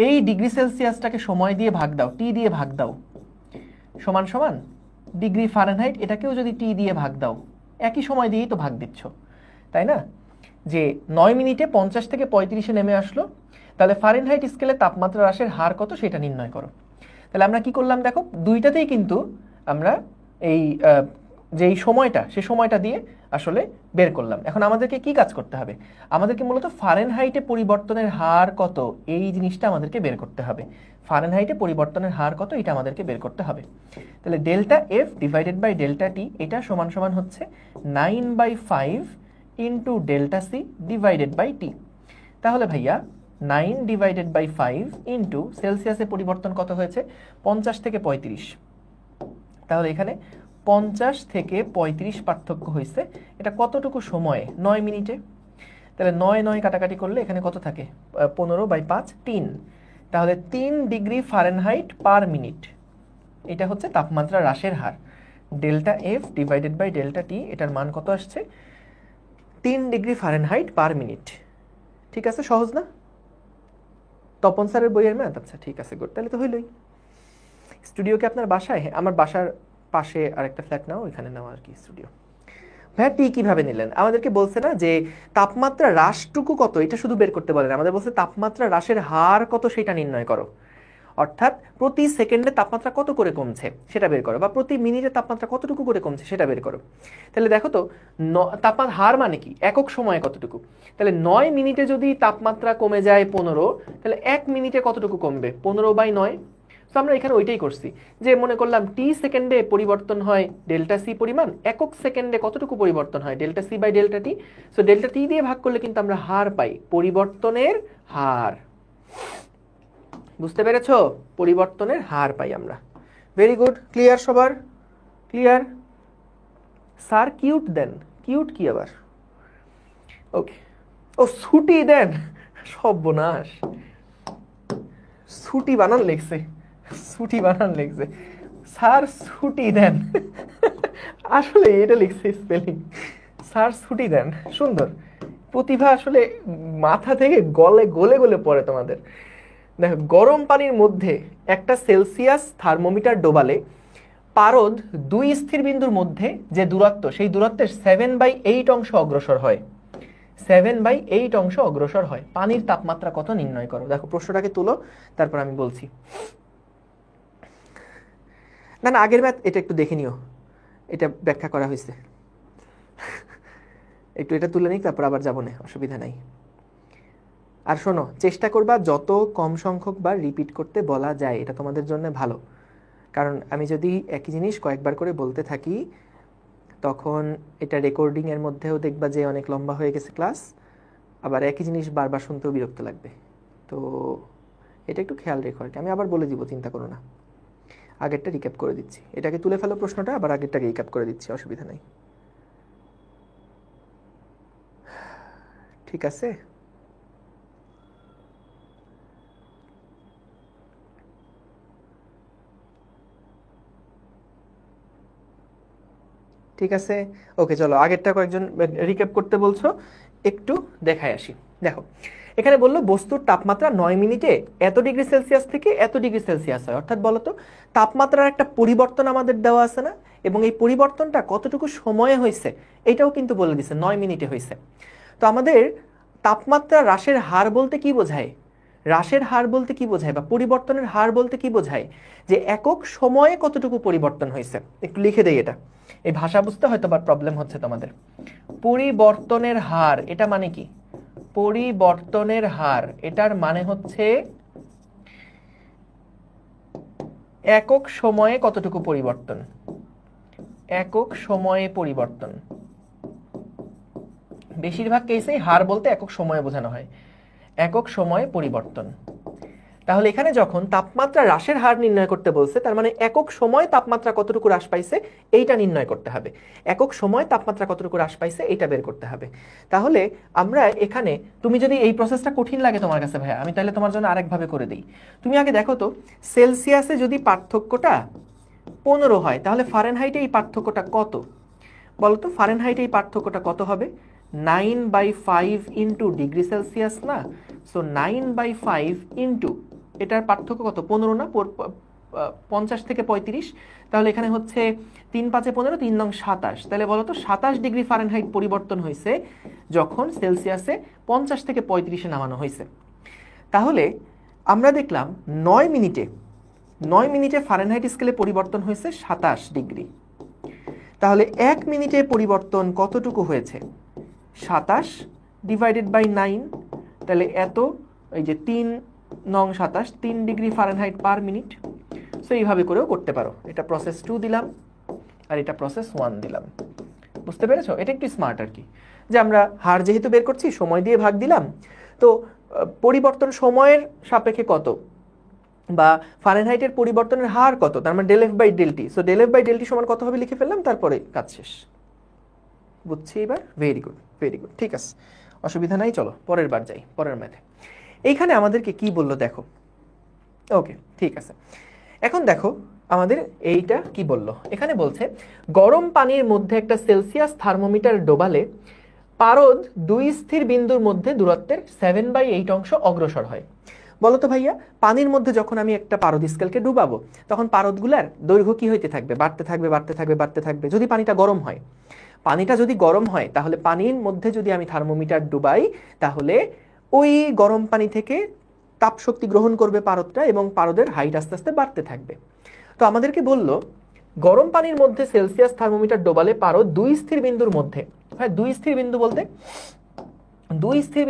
এই ডিগ্রি সেলসিয়াসটাকে সময় দিয়ে ভাগ দাও, টি দিয়ে ভাগ দাও, সমান সমান ডিগ্রি ফারেনহাইট এটাকেও যদি টি দিয়ে ভাগ দাও, একই সময় দিয়েই তো ভাগ দিচ্ছ, তাই না? যে 9 মিনিটে 50 থেকে 35-এ নেমে আসলো, তাহলে ফারেনহাইট স্কেলে তাপমাত্রা হ্রাসের হার কত সেটা নির্ণয় করো। তাহলে আমরা কি করলাম দেখো, দুইটাতেই কিন্তু আমরা এই যেই সময়টা সে সময়টা দিয়ে আসলে বের করলাম। এখন আমাদেরকে কি কাজ করতে হবে? আমাদেরকে মূলত ফারেনহাইটে পরিবর্তনের হার কত এই জিনিসটা আমাদেরকে বের করতে হবে। ফারেনহাইটে পরিবর্তনের হার কত এটা আমাদেরকে বের করতে হবে। তাহলে delta F divided by delta T এটা সমান সমান হচ্ছে 9/5 into delta C divided by T. তাহলে ভাইয়া 9/5 ইন্টু সেলসিয়াসে পরিবর্তন কত হয়েছে? 50 থেকে 35। তাহলে এখানে 50 থেকে 35 পার্থক্য হয়েছে। এটা কতটুকু সময়ে? 9 মিনিটে। তাহলে 9 কাটাকাটি করলে এখানে কত থাকে? 15/5 3। তাহলে 3 ডিগ্রি ফারেনহাইট পার মিনিট, এটা হচ্ছে তাপমাত্রা হ্রাসের হার। Delta F divided by delta T এটার মান কত আসছে? 3 ডিগ্রি ফারেনহাইট পার মিনিট। ঠিক আছে, সহজ না? তপন স্যারের বইয়ের ম্যাথ। আচ্ছা ঠিক আছে, গুড, তাহলে তো হইলই। স্টুডিও কি আপনার বাসায়? হ্যাঁ আমার বাসার পাশে আরেকটা ফ্ল্যাট নাও, ওইখানে নাও আর কি স্টুডিও। ভাইয়া টি কিভাবে নিলেন? আমাদেরকে বলছে না যে তাপমাত্রা হ্রাসটুকু কত এটা শুধু বের করতে বলেন, আমাদের বলছে তাপমাত্রা হ্রাসের হার কত সেটা নির্ণয় করো। অর্থাৎ প্রতি সেকেন্ডে তাপমাত্রা কত করে কমছে সেটা বের করো, বা প্রতি মিনিটে তাপমাত্রা কতটুকু করে কমছে সেটা বের করো। তাহলে দেখো তো তাপমাত্রা হার মানে কি? একক সময়ে কতটুকু। তাহলে 9 মিনিটে যদি তাপমাত্রা কমে যায় 15, তাহলে 1 মিনিটে কতটুকু কমবে? 15/9। তো আমরা এখানে ওইটাই করছি, যে মনে করলাম টি সেকেন্ডে পরিবর্তন হয় ডেল্টা সি পরিমাণ, একক সেকেন্ডে কতটুকু পরিবর্তন হয়? Delta C by delta T. So delta T দিয়ে ভাগ করলে কিন্তু আমরা হার পাই, পরিবর্তনের হার। বুঝতে পেরেছো? পরিবর্তনের হার পাই আমরা। ভেরি গুড, ক্লিয়ার সবার? ক্লিয়ার? স্যার কিউট দেন? কিউট কি আবার? ওকে, ও ছুটি দেন, সর্বনাশ, ছুটি বানান লিখছে, ছুটি বানান লিখছে, স্যার ছুটি দেন। আসলে এটা লিখছে স্পেলিং, স্যার ছুটি দেন। সুন্দর, প্রতিভা আসলে মাথা থেকে গলে গলে গলে পড়ে তোমাদের। দেখো, গরম পানির মধ্যে একটা সেলসিয়াস থার্মোমিটার ডোবালে পারদ 2 স্থির বিন্দুর মধ্যে যে দূরত্ব, সেই দূরত্বের 7/8 অংশ অগ্রসর হয়। 7/8 অংশ অগ্রসর হয়। পানির তাপমাত্রা কত নির্ণয় করো। দেখো প্রশ্নটাকে তুলো, তারপর আমি বলছি। না না, আগের ম্যাথ এটা একটু দেখে নিও, এটা ব্যাখ্যা করা হয়েছে। একটু এটা তুলে নিই, তারপর আবার যাবো না, অসুবিধা নাই। আর শোনো, চেষ্টা করবা যত কম সংখ্যক বার রিপিট করতে বলা যায়, এটা তোমাদের জন্য ভালো। কারণ আমি যদি একই জিনিস কয়েকবার করে বলতে থাকি, তখন এটা রেকর্ডিংয়ের মধ্যেও দেখবা যে অনেক লম্বা হয়ে গেছে ক্লাস, আবার একই জিনিস বারবার শুনতেও বিরক্ত লাগবে। তো এটা একটু খেয়াল রেখো আর কি। আমি আবার বলে দিব, চিন্তা করো না। আগেরটা রিক্যাপ করে দিচ্ছি, এটাকে তুলে ফেলো প্রশ্নটা, আবার আগেরটাকে রিক্যাপ করে দিচ্ছি, অসুবিধা নাই। ঠিক আছে? ঠিক আছে, ওকে চলো আগেরটা কয়েকজন রিক্যাপ করতে বলছো, একটু দেখায় আসি। দেখো এখানে বললো বস্তুর তাপমাত্রা 9 মিনিটে এত ডিগ্রি সেলসিয়াস থেকে এত ডিগ্রি সেলসিয়াস হয়। অর্থাৎ বলতো তাপমাত্রার একটা পরিবর্তন আমাদের দেওয়া আছে না, এবং এই পরিবর্তনটা কতটুকু সময়ে হয়েছে এটাও কিন্তু বলে দিছে, 9 মিনিটে হয়েছে। তো আমাদের তাপমাত্রা হ্রাসের হার বলতে কি বোঝায়? হ্রাসের হার বলতে কি বোঝায় বা পরিবর্তনের হার বলতে কি বোঝায়? যে একক সময়ে কতটুকু পরিবর্তন হয়েছে। একটু লিখে দেই এটা, এই ভাষা বুঝতে হয়তো বা প্রবলেম হচ্ছে তোমাদের। পরিবর্তনের হার এটা মানে কি? পরিবর্তনের হার এটার মানে হচ্ছে একক সময়ে কতটুকু পরিবর্তন, একক সময়ে পরিবর্তন। বেশিরভাগ কেসেই হার বলতে একক সময়ে বোঝানো হয়, একক সময়ে পরিবর্তন। তাহলে এখানে যখন তাপমাত্রা হ্রাসের হার নির্ণয় করতে বলছে, তার মানে একক সময় তাপমাত্রা কতটুকু হ্রাস পাইছে এইটা নির্ণয় করতে হবে। একক সময় তাপমাত্রা কতটুকু হ্রাস পাইছে এইটা বের করতে হবে। তাহলে আমরা এখানে, তুমি যদি এই প্রসেসটা কঠিন লাগে তোমার কাছে ভাইয়া, আমি তাহলে তোমার জন্য আরেকভাবে করে দিই। তুমি আগে দেখো তো, সেলসিয়াসে যদি পার্থক্যটা 15 হয়, তাহলে ফারেনহাইটে এই পার্থক্যটা কত বলো তো? ফারেনহাইটে এই পার্থক্যটা কত হবে? 9/5 ইন্টু ডিগ্রি সেলসিয়াস না? সো 9/5 ইন্টু এটার পার্থক্য কত? 15 না? 50 থেকে 35। তাহলে এখানে হচ্ছে 3 5 15, 3 9 27। তাহলে বলো তো 27 ডিগ্রি ফারেনহাইট পরিবর্তন হয়েছে যখন সেলসিয়াসে 50 থেকে 35-এ নামানো হয়েছে। তাহলে আমরা দেখলাম 9 মিনিটে ফারেনহাইট স্কেলে পরিবর্তন হয়েছে 27 ডিগ্রি। তাহলে 1 মিনিটে পরিবর্তন কতটুকু হয়েছে? 27 ডিভাইডেড বাই 9। তাহলে এত, এই যে 3 9 27, 3 degree Fahrenheit per minute. So এইভাবে করেও করতে পারো। এটা প্রসেস 2 দিলাম আর এটা প্রসেস 1 দিলাম। বুঝতে পেরেছো? এটা একটু স্মার্ট আর কি, যে আমরা হার যেহেতু বের করছি সময় দিয়ে ভাগ দিলাম, তো পরিবর্তন সময়ের সাপেক্ষে কত বা ফারেনহাইটের পরিবর্তনের হার কত, তার মানে ΔF/ΔT। সো ΔF/ΔT সমান কত হবে লিখে ফেললাম, তারপরে কাজ শেষ। বুঝছি এবার? ভেরি গুড, ভেরি গুড, ঠিক আছে, অসুবিধা নাই। চলো পরের বার যাই, পরের ম্যাথে। এইখানে আমাদেরকে কি বললো দেখো। ওকে, ঠিক আছে। এখন দেখো আমাদের এইটা কি বললো। এখানে বলছে গরম পানির মধ্যে একটা সেলসিয়াস থার্মোমিটার ডোবালে পারদ 2 স্থির বিন্দুর মধ্যে দূরত্বের 7/8 অংশ অগ্রসর হয়। বলতো ভাইয়া, পানির মধ্যে যখন আমি একটা পারদ স্কেলকে ডুবাবো, তখন পারদগুলার দৈর্ঘ্য কি হইতে থাকবে? বাড়তে থাকবে, বাড়তে থাকবে, বাড়তে থাকবে। যদি পানিটা গরম হয়, পানিটা যদি গরম হয়, তাহলে পানির মধ্যে যদি আমি থার্মোমিটার ডুবাই, তাহলে ওই গরম পানি থেকে তাপ শক্তি গ্রহণ করবে পারদটা এবং পারদের হাইট আস্তে আস্তে বাড়তে থাকবে। তো আমাদেরকে বলল গরম পানির মধ্যে সেলসিয়াস থার্মোমিটার ডোবালে পারদ 2 স্থির বিন্দুর মধ্যে। হ্যাঁ, 2 স্থির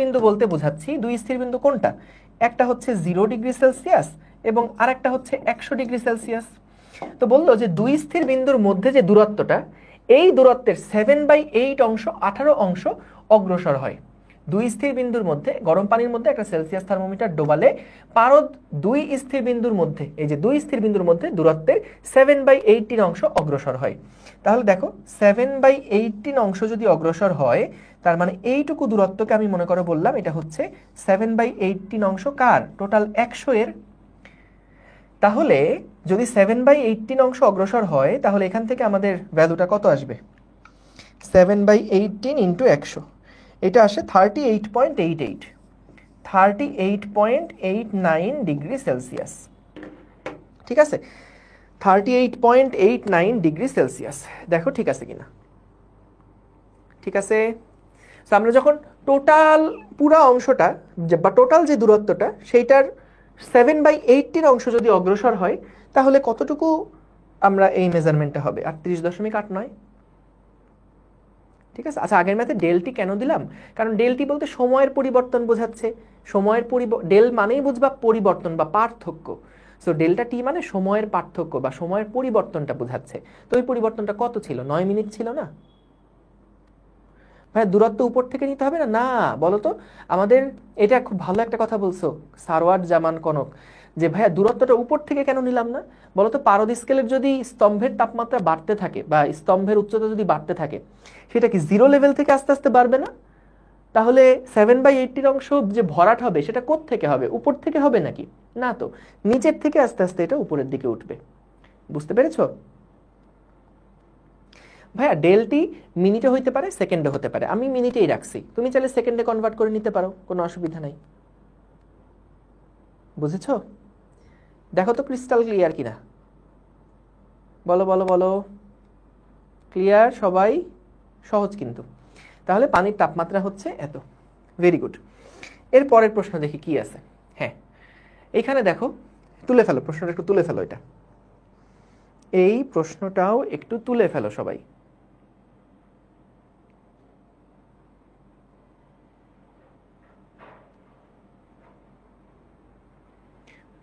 বিন্দু বলতে বোঝাচ্ছি 2 স্থির বিন্দু কোনটা? একটা হচ্ছে 0 ডিগ্রি সেলসিয়াস এবং আরেকটা হচ্ছে 100 ডিগ্রি সেলসিয়াস। তো বললো যে 2 স্থির বিন্দুর মধ্যে যে দূরত্বটা, এই দূরত্বের 7/8 অংশ, 18 অংশ অগ্রসর হয়। 2 স্থির বিন্দুর মধ্যে, গরম পানির মধ্যে একটা সেলসিয়াস থার্মোমিটার ডোবালে পারদ 2 স্থির বিন্দুর মধ্যে, এই যে 2 স্থির বিন্দুর মধ্যে দূরত্বের 7/18 অংশ অগ্রসর হয়। তাহলে দেখো 7/18 অংশ যদি অগ্রসর হয়, তার মানে এইটুকু দূরত্বকে আমি মনে করে বললাম এটা হচ্ছে 7/18 অংশ কার? টোটাল 100 এর। তাহলে যদি 7/18 অংশ অগ্রসর হয়, তাহলে এখান থেকে আমাদের ভ্যালুটা কত আসবে? 7/18 ইন্টু 100, এটা আসে 38.88, 38.89 ডিগ্রি সেলসিয়াস। ঠিক আছে, 38.89 ডিগ্রি সেলসিয়াস। দেখো ঠিক আছে কিনা? ঠিক আছে। তো আমরা যখন টোটাল পুরা অংশটা বা টোটাল যে দূরত্বটা, সেইটার 7/18 অংশ যদি অগ্রসর হয়, তাহলে কতটুকু আমরা এই মেজারমেন্টটা হবে? 38.89। ঠিক আছে। আচ্ছা, আগের ম্যাথে ΔT কেন দিলাম? কারণ ΔT বলতে সময়ের পরিবর্তন বোঝাচ্ছে। সময়ের ডেল মানেই বুঝবা পরিবর্তন বা পার্থক্য। সো ΔT মানে সময়ের পার্থক্য বা সময়ের পরিবর্তনটা বোঝাচ্ছে। তো ওই পরিবর্তনটা কত ছিল? 9 মিনিট ছিল না? ভাই দূরত্ব উপর থেকে নিতে হবে না? না, বলো তো আমাদের। এটা খুব ভালো একটা কথা বলছো সারওয়ার জামান কনক, যে ভাইয়া দূরত্বটা উপর থেকে কেন নিলাম না? বলতো পারদ স্কেলের যদি স্তম্ভের তাপমাত্রা বাড়তে থাকে বা স্তম্ভের উচ্চতা যদি বাড়তে থাকে, সেটা কি 0 লেভেল থেকে আস্তে আস্তে বাড়বে না? তাহলে 7/80 অংশ যে ভরাট হবে, সেটা কোথা থেকে হবে? উপর থেকে হবে নাকি? না তো, নিচের থেকে আস্তে আস্তে এটা উপরের দিকে উঠবে। বুঝতে পেরেছো? ভাইয়া ΔT মিনিটে হইতে পারে, সেকেন্ডে হতে পারে। আমি মিনিটেই রাখছি, তুমি চাইলে সেকেন্ডে কনভার্ট করে নিতে পারো, কোনো অসুবিধা নাই। বুঝেছো? দেখো তো ক্রিস্টাল ক্লিয়ার কিনা, বলো বলো বলো। ক্লিয়ার সবাই? সহজ কিন্তু। তাহলে পানির তাপমাত্রা হচ্ছে এত। Very good. এর পরের প্রশ্ন দেখি কি আছে। হ্যাঁ, এইখানে দেখো, তুলে ফেলো প্রশ্নটা, একটু তুলে ফেলো। এটা, এই প্রশ্নটাও একটু তুলে ফেলো সবাই।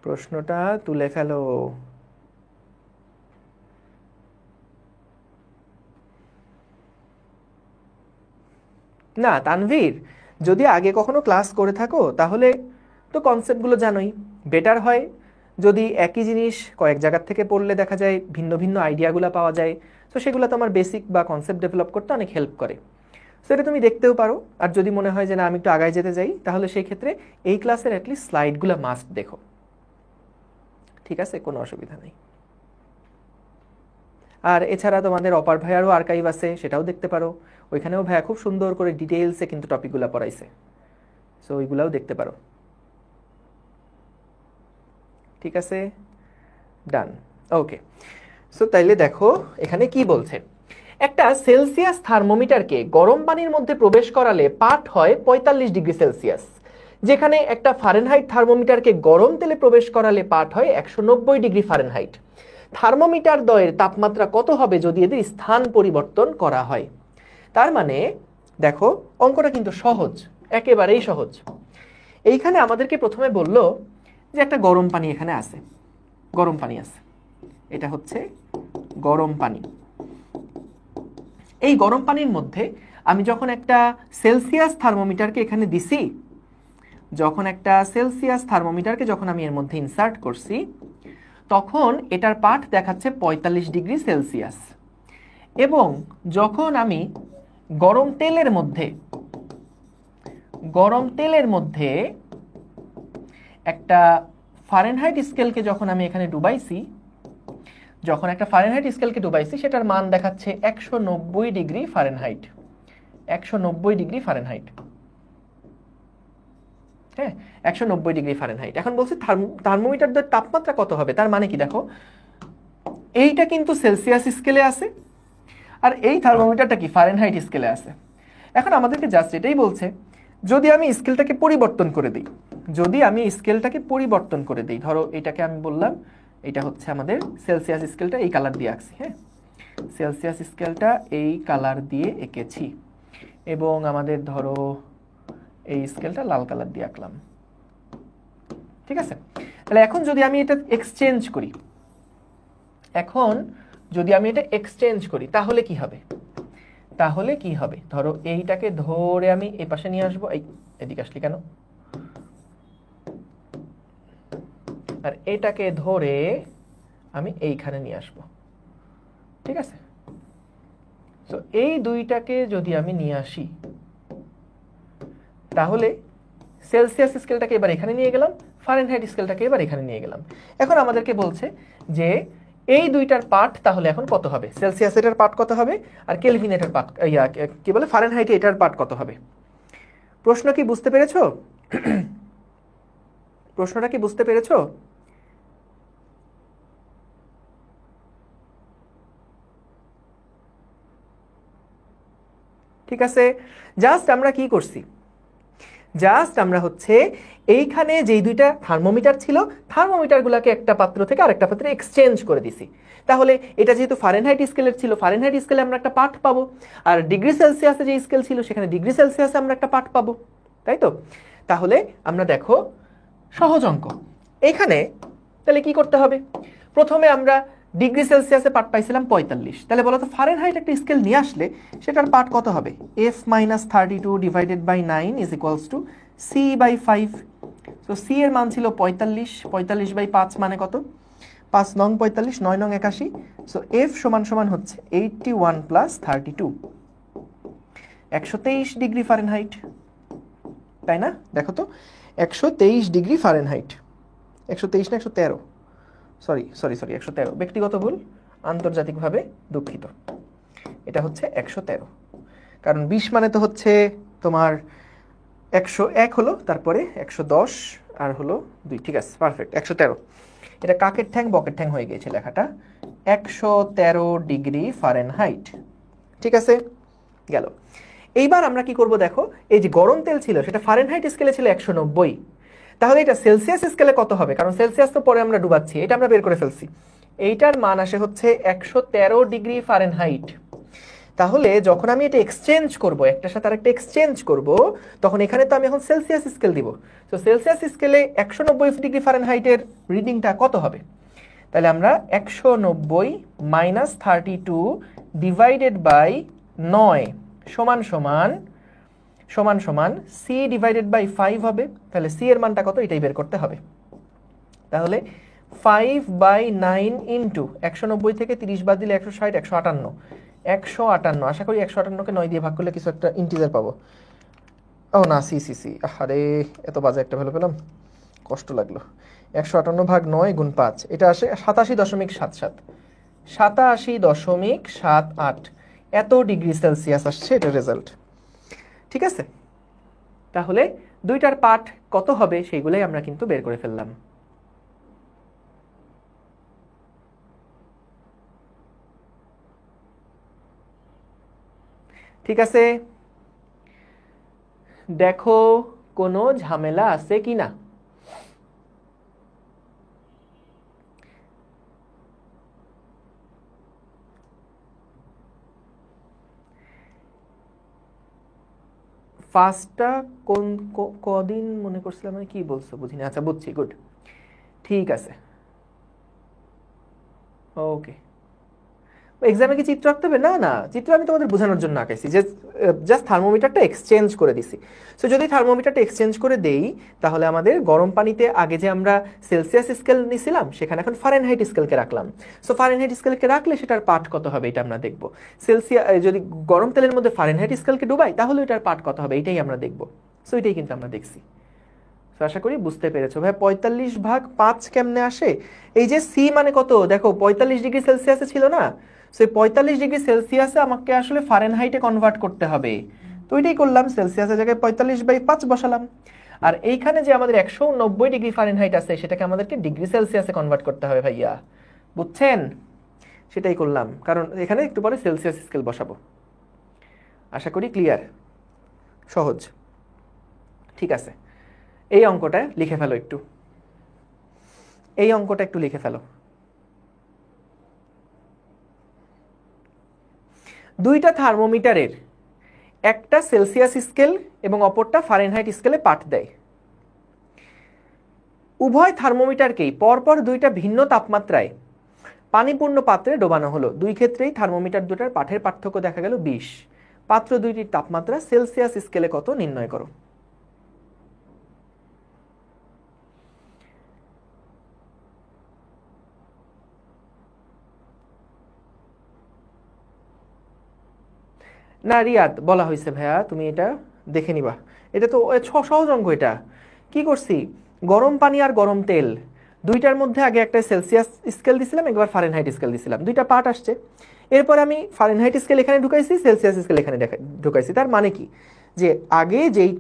প্রশ্নটা তুলে ফেলো। না তানভীর, যদি আগে কখনো ক্লাস করে থাকো তাহলে তো কনসেপ্টগুলো জানোই। বেটার হয় যদি একই জিনিস কয়েক জায়গার থেকে পড়লে দেখা যায় ভিন্ন ভিন্ন আইডিয়াগুলো পাওয়া যায়। তো সেগুলো তোমার বেসিক বা কনসেপ্ট ডেভেলপ করতে অনেক হেল্প করে। সেটা তুমি দেখতেও পারো। আর যদি মনে হয় যে না আমি একটু আগায় যেতে চাই, তাহলে সেই ক্ষেত্রে এই ক্লাসের অ্যাটলিস্ট স্লাইডগুলো মাস্ট দেখো। ঠিক আছে, কোনো অসুবিধা নেই। আর এছাড়া তোমাদের অপার ভাইয়ারও আর্কাইভ আছে, সেটাও দেখতে পারো। ওইখানেও ভাইয়া খুব সুন্দর করে ডিটেইলসে কিন্তু টপিকগুলো পড়াইছে, সো ওইগুলাও দেখতে পারো। ঠিক আছে, ডান, ওকে। সো তাইলে দেখো এখানে কি বলছে। একটা সেলসিয়াস থার্মোমিটারকে গরম পানির মধ্যে প্রবেশ করালে পাঠ হয় 45 ডিগ্রি সেলসিয়াস, যেখানে একটা ফারেনহাইট থার্মোমিটারকে গরম তেলে প্রবেশ করালে পাঠ হয় 190 ডিগ্রি ফারেনহাইট। থার্মোমিটার দ্বয়ের তাপমাত্রা কত হবে যদি এদের স্থান পরিবর্তন করা হয়? তার মানে দেখো অঙ্কটা কিন্তু সহজ, একেবারেই সহজ। এইখানে আমাদেরকে প্রথমে বলল যে একটা গরম পানি এখানে আছে, গরম পানি আছে, এটা হচ্ছে গরম পানি। এই গরম পানির মধ্যে আমি যখন একটা সেলসিয়াস থার্মোমিটারকে এখানে দিছি, যখন একটা সেলসিয়াস থার্মোমিটারকে যখন আমি এর মধ্যে ইনসার্ট করছি, তখন এটার পাঠ দেখাচ্ছে 45 ডিগ্রি সেলসিয়াস। এবং যখন আমি গরম তেলের মধ্যে একটা ফারেনহাইট স্কেলকে যখন আমি এখানে ডুবাইছি, যখন একটা ফারেনহাইট স্কেলকে ডুবাইছি, সেটার মান দেখাচ্ছে 190 ডিগ্রি ফারেনহাইট। 190 ডিগ্রি ফারেনহাইট, হ্যাঁ 190 ডিগ্রি ফারেনহাইট। এখন বলছি থার্মোমিটারদের তাপমাত্রা কত হবে। তার মানে কি দেখো, এইটা কিন্তু সেলসিয়াস স্কেলে আছে, আর এই থার্মোমিটারটা কি ফারেনহাইট স্কেলে আছে। এখন আমাদেরকে জাস্ট এটাই বলছে, যদি আমি স্কেলটাকে পরিবর্তন করে দিই, যদি আমি স্কেলটাকে পরিবর্তন করে দিই, ধরো এটাকে আমি বললাম এটা হচ্ছে আমাদের সেলসিয়াস স্কেলটা, এই কালার দিয়ে আঁকছি, হ্যাঁ সেলসিয়াস স্কেলটা এই কালার দিয়ে এঁকেছি, এবং আমাদের ধরো এই স্কেলটা লাল কালার দিয়ে আঁকলাম। ঠিক আছে, তাহলে এখন যদি আমি এটা এক্সচেঞ্জ করি, তাহলে কি হবে? তাহলে কি হবে, ধরো এইটাকে ধরে আমি এই পাশে নিয়ে আসবো, এদিকে আসলি কেন, আর এটাকে ধরে আমি এইখানে নিয়ে আসবো। ঠিক আছে, তো এই দুইটাকে যদি আমি নিয়ে আসি, তাহলে সেলসিয়াস স্কেলটাকে এবার এখানে নিয়ে গেলাম, ফারেনহাইট স্কেলটাকে এবার এখানে নিয়ে গেলাম। এখন আমাদেরকে বলছে যে এই দুইটার পার্ট তাহলে এখন কত হবে, সেলসিয়াস এটার পার্ট কত হবে, আর কেলভিন এটার পার্ট, কি বলে ফারেনহাইট এটার পার্ট কত হবে। প্রশ্ন কি বুঝতে পেরেছো? প্রশ্নটা কি বুঝতে পেরেছো? ঠিক আছে, জাস্ট আমরা কি করছি, জাস্ট আমরা হচ্ছে এইখানে যেই দুইটা থার্মোমিটার ছিল, থার্মোমিটারগুলোকে একটা পাত্র থেকে আরেকটা পাত্রে এক্সচেঞ্জ করে দিছি। তাহলে এটা যেহেতু ফারেনহাইট স্কেলের ছিল, ফারেনহাইট স্কেলে আমরা একটা পার্ট পাবো, আর ডিগ্রি সেলসিয়াসে যে স্কেল ছিল সেখানে ডিগ্রি সেলসিয়াসে আমরা একটা পার্ট পাবো, তাই তো? তাহলে আমরা দেখো সহজ অঙ্ক এখানে, তাহলে কি করতে হবে, প্রথমে আমরা ডিগ্রি সেলসিয়াসে পার্ট পাইছিলাম 45, তাহলে বলো তো ফারেনহাইট একটা স্কেল নিয়ে আসলে সেটার পার্ট কত হবে, f-32 divided by 9 is equals to c/5। So c এর মান ছিল 45, 45 বাই 5 মানে কত, 5 নং 45, 9 নং 81। সো f সমান সমান হচ্ছে 81 প্লাস 32, 123 ডিগ্রি ফারেনহাইট, তাই না? দেখো তো 123 ডিগ্রি ফারেনহাইট, 123 না 113, সরি 113, ব্যক্তিগত ভুল, আন্তর্জাতিকভাবে দুঃখিত, এটা হচ্ছে 113, কারণ 20 মানে তো হচ্ছে তোমার 101 হলো, তারপরে 110 আর হলো 2, ঠিক আছে পারফেক্ট, 113। এটা কাকের ঠ্যাং বকের ঠ্যাং হয়ে গিয়েছে লেখাটা, 113 ডিগ্রি ফারেনহাইট। ঠিক আছে, গেল। এইবার আমরা কি করব দেখো, এই যে গরম তেল ছিল সেটা ফারেনহাইট স্কেলে ছিল 190, তাহলে এটা সেলসিয়াস স্কেলে কত হবে? কারণ সেলসিয়াস তো পরে আমরা ডুবাচ্ছি, এটা আমরা বের করে ফেলছি। এইটার মান আসে হচ্ছে 113 ডিগ্রি ফারেনহাইট। তাহলে যখন আমি এটা এক্সচেঞ্জ করব, একটার সাথে আরেকটা এক্সচেঞ্জ করব, তখন এখানে তো আমি এখন সেলসিয়াস স্কেল দিব। তো সেলসিয়াস স্কেলে 190 ডিগ্রি ফারেনহাইটের রিডিংটা কত হবে? তাহলে আমরা 190 মাইনাস 32 ডিভাইডেড বাই 9 সমান সমান সমান সমান সি ডিভাইডেড বাই 5 হবে। তাহলে সি এর মানটা কত এটাই বের করতে হবে। তাহলে 5/9 ইন্টু 190 থেকে 30 বাদ দিলে 160, 158, 158। আশা করি 158কে 9 দিয়ে ভাগ করলে কিছু একটা ইন্টিজার পাবো। ও না, সি সি সি, আরে এত বাজে একটা ভ্যালু পেলাম, কষ্ট লাগলো। 158 ভাগ 9 গুণ 5, এটা আসে 87.77, 87.78 এত ডিগ্রি সেলসিয়াস আসছে এটা রেজাল্ট। ঠিক আছে, তাহলে দুইটার পাঠ কত হবে সেইগুলাই আমরা কিন্তু বের করে ফেললাম। ঠিক আছে, দেখো কোনো ঝামেলা আছে কিনা। ফার্স্টটা কোন কদিন মনে করছিলাম, মানে কি বলছো বুঝিনি। আচ্ছা বুঝছি, গুড, ঠিক আছে, ওকে। এক্সামে কি চিত্র আঁকতে হবে? না না, চিত্র আমি তোমাদের বোঝানোর জন্য আঁকাইছি, যে জাস্ট থার্মোমিটারটা এক্সচেঞ্জ করে দিছি। সো যদি থার্মোমিটারটা এক্সচেঞ্জ করে দেই, তাহলে আমাদের গরম পানিতে আগে যে আমরা সেলসিয়াস স্কেল নিছিলাম সেখানে এখন ফারেনহাইট স্কেলকে রাখলাম। সো ফারেনহাইট স্কেলকে রাখলে সেটার পাঠ কত হবে এটা আমরা দেখব। যদি গরম তেলের মধ্যে ফারেনহাইট স্কেলকে ডুবাই তাহলে এটার পাঠ কত হবে এটাই আমরা দেখব। সো এটাই কিন্তু আমরা দেখছি। আশা করি বুঝতে পেরেছো। ভাই 45/5 কেমনে আসে? এই যে সি মানে কত দেখো, 45 ডিগ্রি সেলসিয়াসে ছিল না, সেই 45 ডিগ্রি সেলসিয়াসে আমাকে আসলে ফারেনহাইটে কনভার্ট করতে হবে। তো এটাই করলাম, সেলসিয়াসের জায়গায় 45/5 বসালাম। আর এইখানে যে আমাদের 190 ডিগ্রি ফারেনহাইট আছে সেটাকে আমাদেরকে ডিগ্রি সেলসিয়াসে কনভার্ট করতে হবে ভাইয়া, বুঝছেন? সেটাই করলাম, কারণ এখানে একটু পরে সেলসিয়াস স্কেল বসাবো। আশা করি ক্লিয়ার, সহজ। ঠিক আছে, এই অঙ্কটা লিখে ফেলো একটু, এই অঙ্কটা একটু লিখে ফেলো। দুইটা থার্মোমিটারের একটা সেলসিয়াস স্কেল এবং অপরটা ফারেনহাইট স্কেলে পাঠ দেয়। উভয় থার্মোমিটারকেই পরপর দুইটা ভিন্ন তাপমাত্রায় পানিপূর্ণ পাত্রে ডোবানো হলো। দুই ক্ষেত্রেই থার্মোমিটার দুটার পাঠের পার্থক্য দেখা গেল 20। পাত্র দুইটির তাপমাত্রা সেলসিয়াস স্কেলে কত নির্ণয় করো। না রিয়াদ, বলা হয়েছে ভাইয়া, তুমি এটা দেখে নিবা। এটা তো সহজ অঙ্ক। এটা কি করছি, গরম পানি আর গরম তেল দুইটার মধ্যে আগে একটা সেলসিয়াস স্কেল দিছিলাম, একবার ফারেনহাইট স্কেল দিছিলাম, দুইটা পার্ট আসছে। এরপর আমি ফারেনহাইট স্কেল এখানে ঢুকাইছি, সেলসিয়াস স্কেল এখানে ঢুকাইছি। তার মানে কি, যে আগে যেই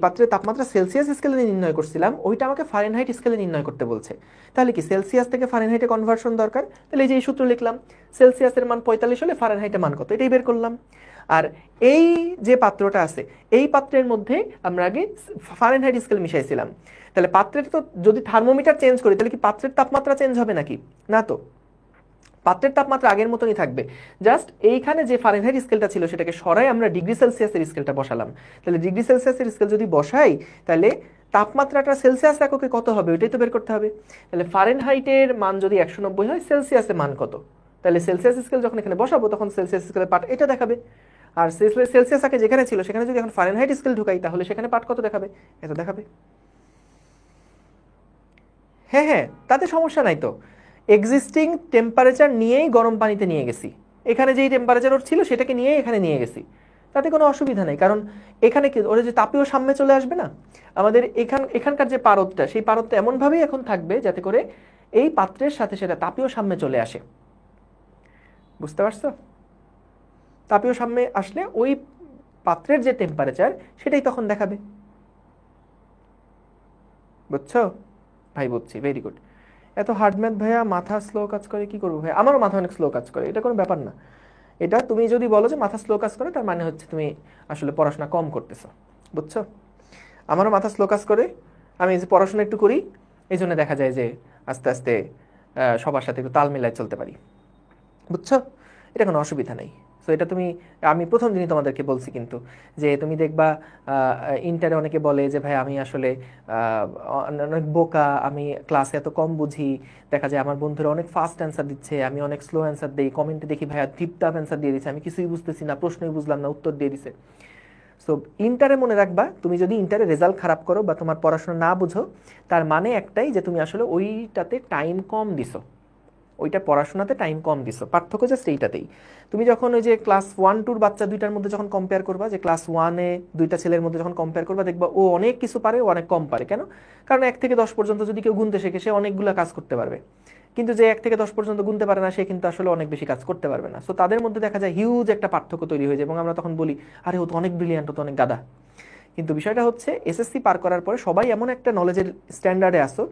পাত্রের তাপমাত্রা সেলসিয়াস স্কেলে নির্ণয় করছিলাম ওইটা আমাকে ফারেনহাইট স্কেলে নির্ণয় করতে বলছে। তাহলে কি সেলসিয়াস থেকে ফারেনহাইটে কনভার্সন দরকার। তাহলে এই যে এই সূত্র লিখলাম, সেলসিয়াসের মান 45 হলে ফারেনহাইটের মান কত এটাই বের করলাম। আর এই যে পাত্রটা আছে এই পাত্রের মধ্যে আমরা আগে ফারেনহাইট স্কেল মিশাইছিলাম। তাহলে পাত্রের তো যদি থার্মোমিটার চেঞ্জ করি তাহলে কি পাত্রের তাপমাত্রা চেঞ্জ হবে নাকি? না তো, পাত্রের তাপমাত্রা আগের মতনই থাকবে। জাস্ট এইখানে যে ফারেনহাইট স্কেলটা ছিল সেটাকে সরাই আমরা ডিগ্রি সেলসিয়াসের স্কেলটা বসালাম। তাহলে ডিগ্রি সেলসিয়াসের স্কেল যদি বসাই তাহলে তাপমাত্রাটা সেলসিয়াস এককে কত হবে ওইটাই তো বের করতে হবে। তাহলে ফারেনহাইটের মান যদি 190 হয়, সেলসিয়াসের মান কত? তাহলে সেলসিয়াস স্কেল যখন এখানে বসাবো তখন সেলসিয়াস স্কেলের পার্ট এটা দেখাবে। আর সেলসিয়াস আগে যেখানে ছিল সেখানে যদি এখন ফারেনহাইট স্কেল ঢুকাই তাহলে সেখানে পার্ট কত দেখাবে? এটা দেখাবে। হ্যাঁ হ্যাঁ, তাতে সমস্যা নাই তো। এক্সিস্টিং টেম্পারেচার নিয়েই গরম পানিতে নিয়ে গেছি, এখানে যেই টেম্পারেচার ওর ছিল সেটাকে নিয়েই এখানে নিয়ে গেছি, তাতে কোনো অসুবিধা নেই। কারণ এখানে কি ওরা যে তাপীয় সাম্যে চলে আসবে না, আমাদের এখানকার যে পারদটা সেই পারদটা এমনভাবেই এখন থাকবে যাতে করে এই পাত্রের সাথে সেটা তাপীয় সাম্যে চলে আসে। বুঝতে পারছো? তাপীয় সাম্যে আসলে ওই পাত্রের যে টেম্পারেচার সেটাই তখন দেখাবে। বুঝছো ভাই? বুঝছি, ভেরি গুড। এত হার্ড ম্যাথ ভাইয়া, মাথা স্লো কাজ করে, কি করবো ভাই? আমারও মাথা অনেক স্লো কাজ করে, এটা কোনো ব্যাপার না। এটা তুমি যদি বলো যে মাথা স্লো কাজ করে, তার মানে হচ্ছে তুমি আসলে পড়াশোনা কম করতেছো, বুঝছো? আমারও মাথা স্লো কাজ করে, আমি এই যে পড়াশোনা একটু করি, এই জন্য দেখা যায় যে আস্তে আস্তে সবার সাথে একটু তাল মিলায় চলতে পারি, বুঝছো? এটা কোনো অসুবিধা নেই। সো এটা তুমি, আমি প্রথম দিনই তোমাদেরকে বলছি কিন্তু, যে তুমি দেখবা ইন্টারে অনেকে বলে যে ভাই আমি আসলে অনেক বোকা, আমি ক্লাসে এত কম বুঝি, দেখা যায় আমার বন্ধুরা অনেক ফাস্ট অ্যান্সার দিচ্ছে, আমি অনেক স্লো অ্যান্সার দিই, কমেন্টে দেখি ভাইয়া টিপটাপ অ্যান্সার দিয়ে দিচ্ছে, আমি কিছুই বুঝতেছি না, প্রশ্নই বুঝলাম না, উত্তর দিয়ে দিছে। সো ইন্টারে মনে রাখবা, তুমি যদি ইন্টারে রেজাল্ট খারাপ করো বা তোমার পড়াশোনা না বুঝো, তার মানে একটাই যে তুমি আসলে ওইটাতে টাইম কম দিছো, ওইটা পড়াশোনাতে টাইম কম দিছো। পার্থক্য জাস্ট এইটাতেই। তুমি যখন ওই যে ক্লাস 1-2 বাচ্চা দুইটার মধ্যে যখন কম্পেয়ার করবা, যে ক্লাস 1-এ দুইটা ছেলের মধ্যে যখন কম্পেয়ার করবা, দেখবা ও অনেক কিছু পারে, ও অনেক কম পারে। কেন? কারণ 1 থেকে 10 পর্যন্ত যদি কেউ গুনতে শেখে, সে অনেকগুলো কাজ করতে পারবে। কিন্তু যে 1 থেকে 10 পর্যন্ত গুনতে পারে না, সে কিন্তু আসলে অনেক বেশি কাজ করতে পারবে না। সো তাদের মধ্যে দেখা যায় হিউজ একটা পার্থক্য তৈরি হয়ে যায়, এবং আমরা তখন বলি আরে ও তো অনেক ব্রিলিয়ান্ট, ও তো অনেক গাধা। কিন্তু বিষয়টা হচ্ছে এসএসসি পার করার পরে সবাই এমন একটা নলেজের স্ট্যান্ডার্ডে আসো,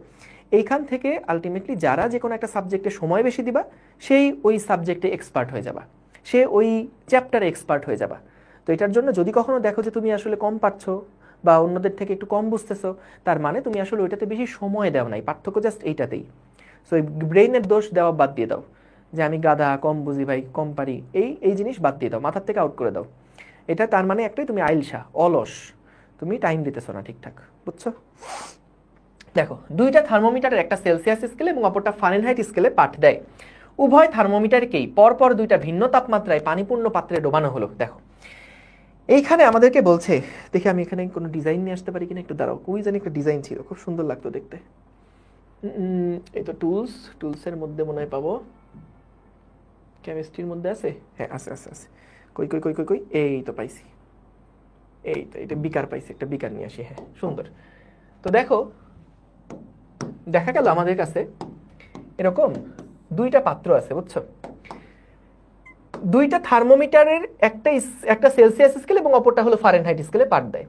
এইখান থেকে আলটিমেটলি যারা যে কোনো একটা সাবজেক্টে সময় বেশি দিবা, সেই ওই সাবজেক্টে এক্সপার্ট হয়ে যাবা, সে ওই চ্যাপ্টারে এক্সপার্ট হয়ে যাবা। তো এটার জন্য যদি কখনো দেখো যে তুমি আসলে কম পারছো বা অন্যদের থেকে একটু কম বুঝতেছো, তার মানে তুমি আসলে ওইটাতে বেশি সময় দেও নাই। পার্থক্য জাস্ট এইটাতেই। সো এই ব্রেইনের দোষ দেওয়া বাদ দিয়ে দাও, যে আমি গাধা, কম বুঝি ভাই, কম পারি, এই জিনিস বাদ দিয়ে দাও, মাথার থেকে আউট করে দাও। এটা তার মানে একটাই, তুমি আইলসা, অলস, তুমি টাইম দিতেছো না ঠিকঠাক, বুঝছো? দেখো, দুইটা থার্মোমিটারের, একটা সেলসিয়াস স্কেলে এবং অপরটা ফারেনহাইট স্কেলে পাঠ দেয়। উভয় থার্মোমিটারকেই পরপর দুইটা ভিন্ন তাপমাত্রায় পানিপূর্ণ পাত্রে ডোবানো হলো। দেখো এইখানে আমাদেরকে বলছে, দেখি আমি এখানে কোনো ডিজাইন নিয়ে আসতে পারি কিনা, একটু দাঁড়াও, ওই জানি একটা ডিজাইন ছিল, খুব সুন্দর লাগতো দেখতে। এই তো টুলসের মধ্যে মনে হয় পাবো, কেমিস্ট্রির মধ্যে আছে, হ্যাঁ আছে আছে আছে, কই কই কই কই কই, এই তো পাইছি, এই তো এটা বিকার পাইছি, একটা বিকার নিয়ে আসি, হ্যাঁ সুন্দর। তো দেখো, দেখা গেল আমাদের কাছে এরকম দুইটা পাত্র আছে, বুঝছো? দুইটা থার্মোমিটারের, একটা সেলসিয়াস স্কেল এবং অপরটা হলো ফারেনহাইট স্কেলে পাঠ দেয়।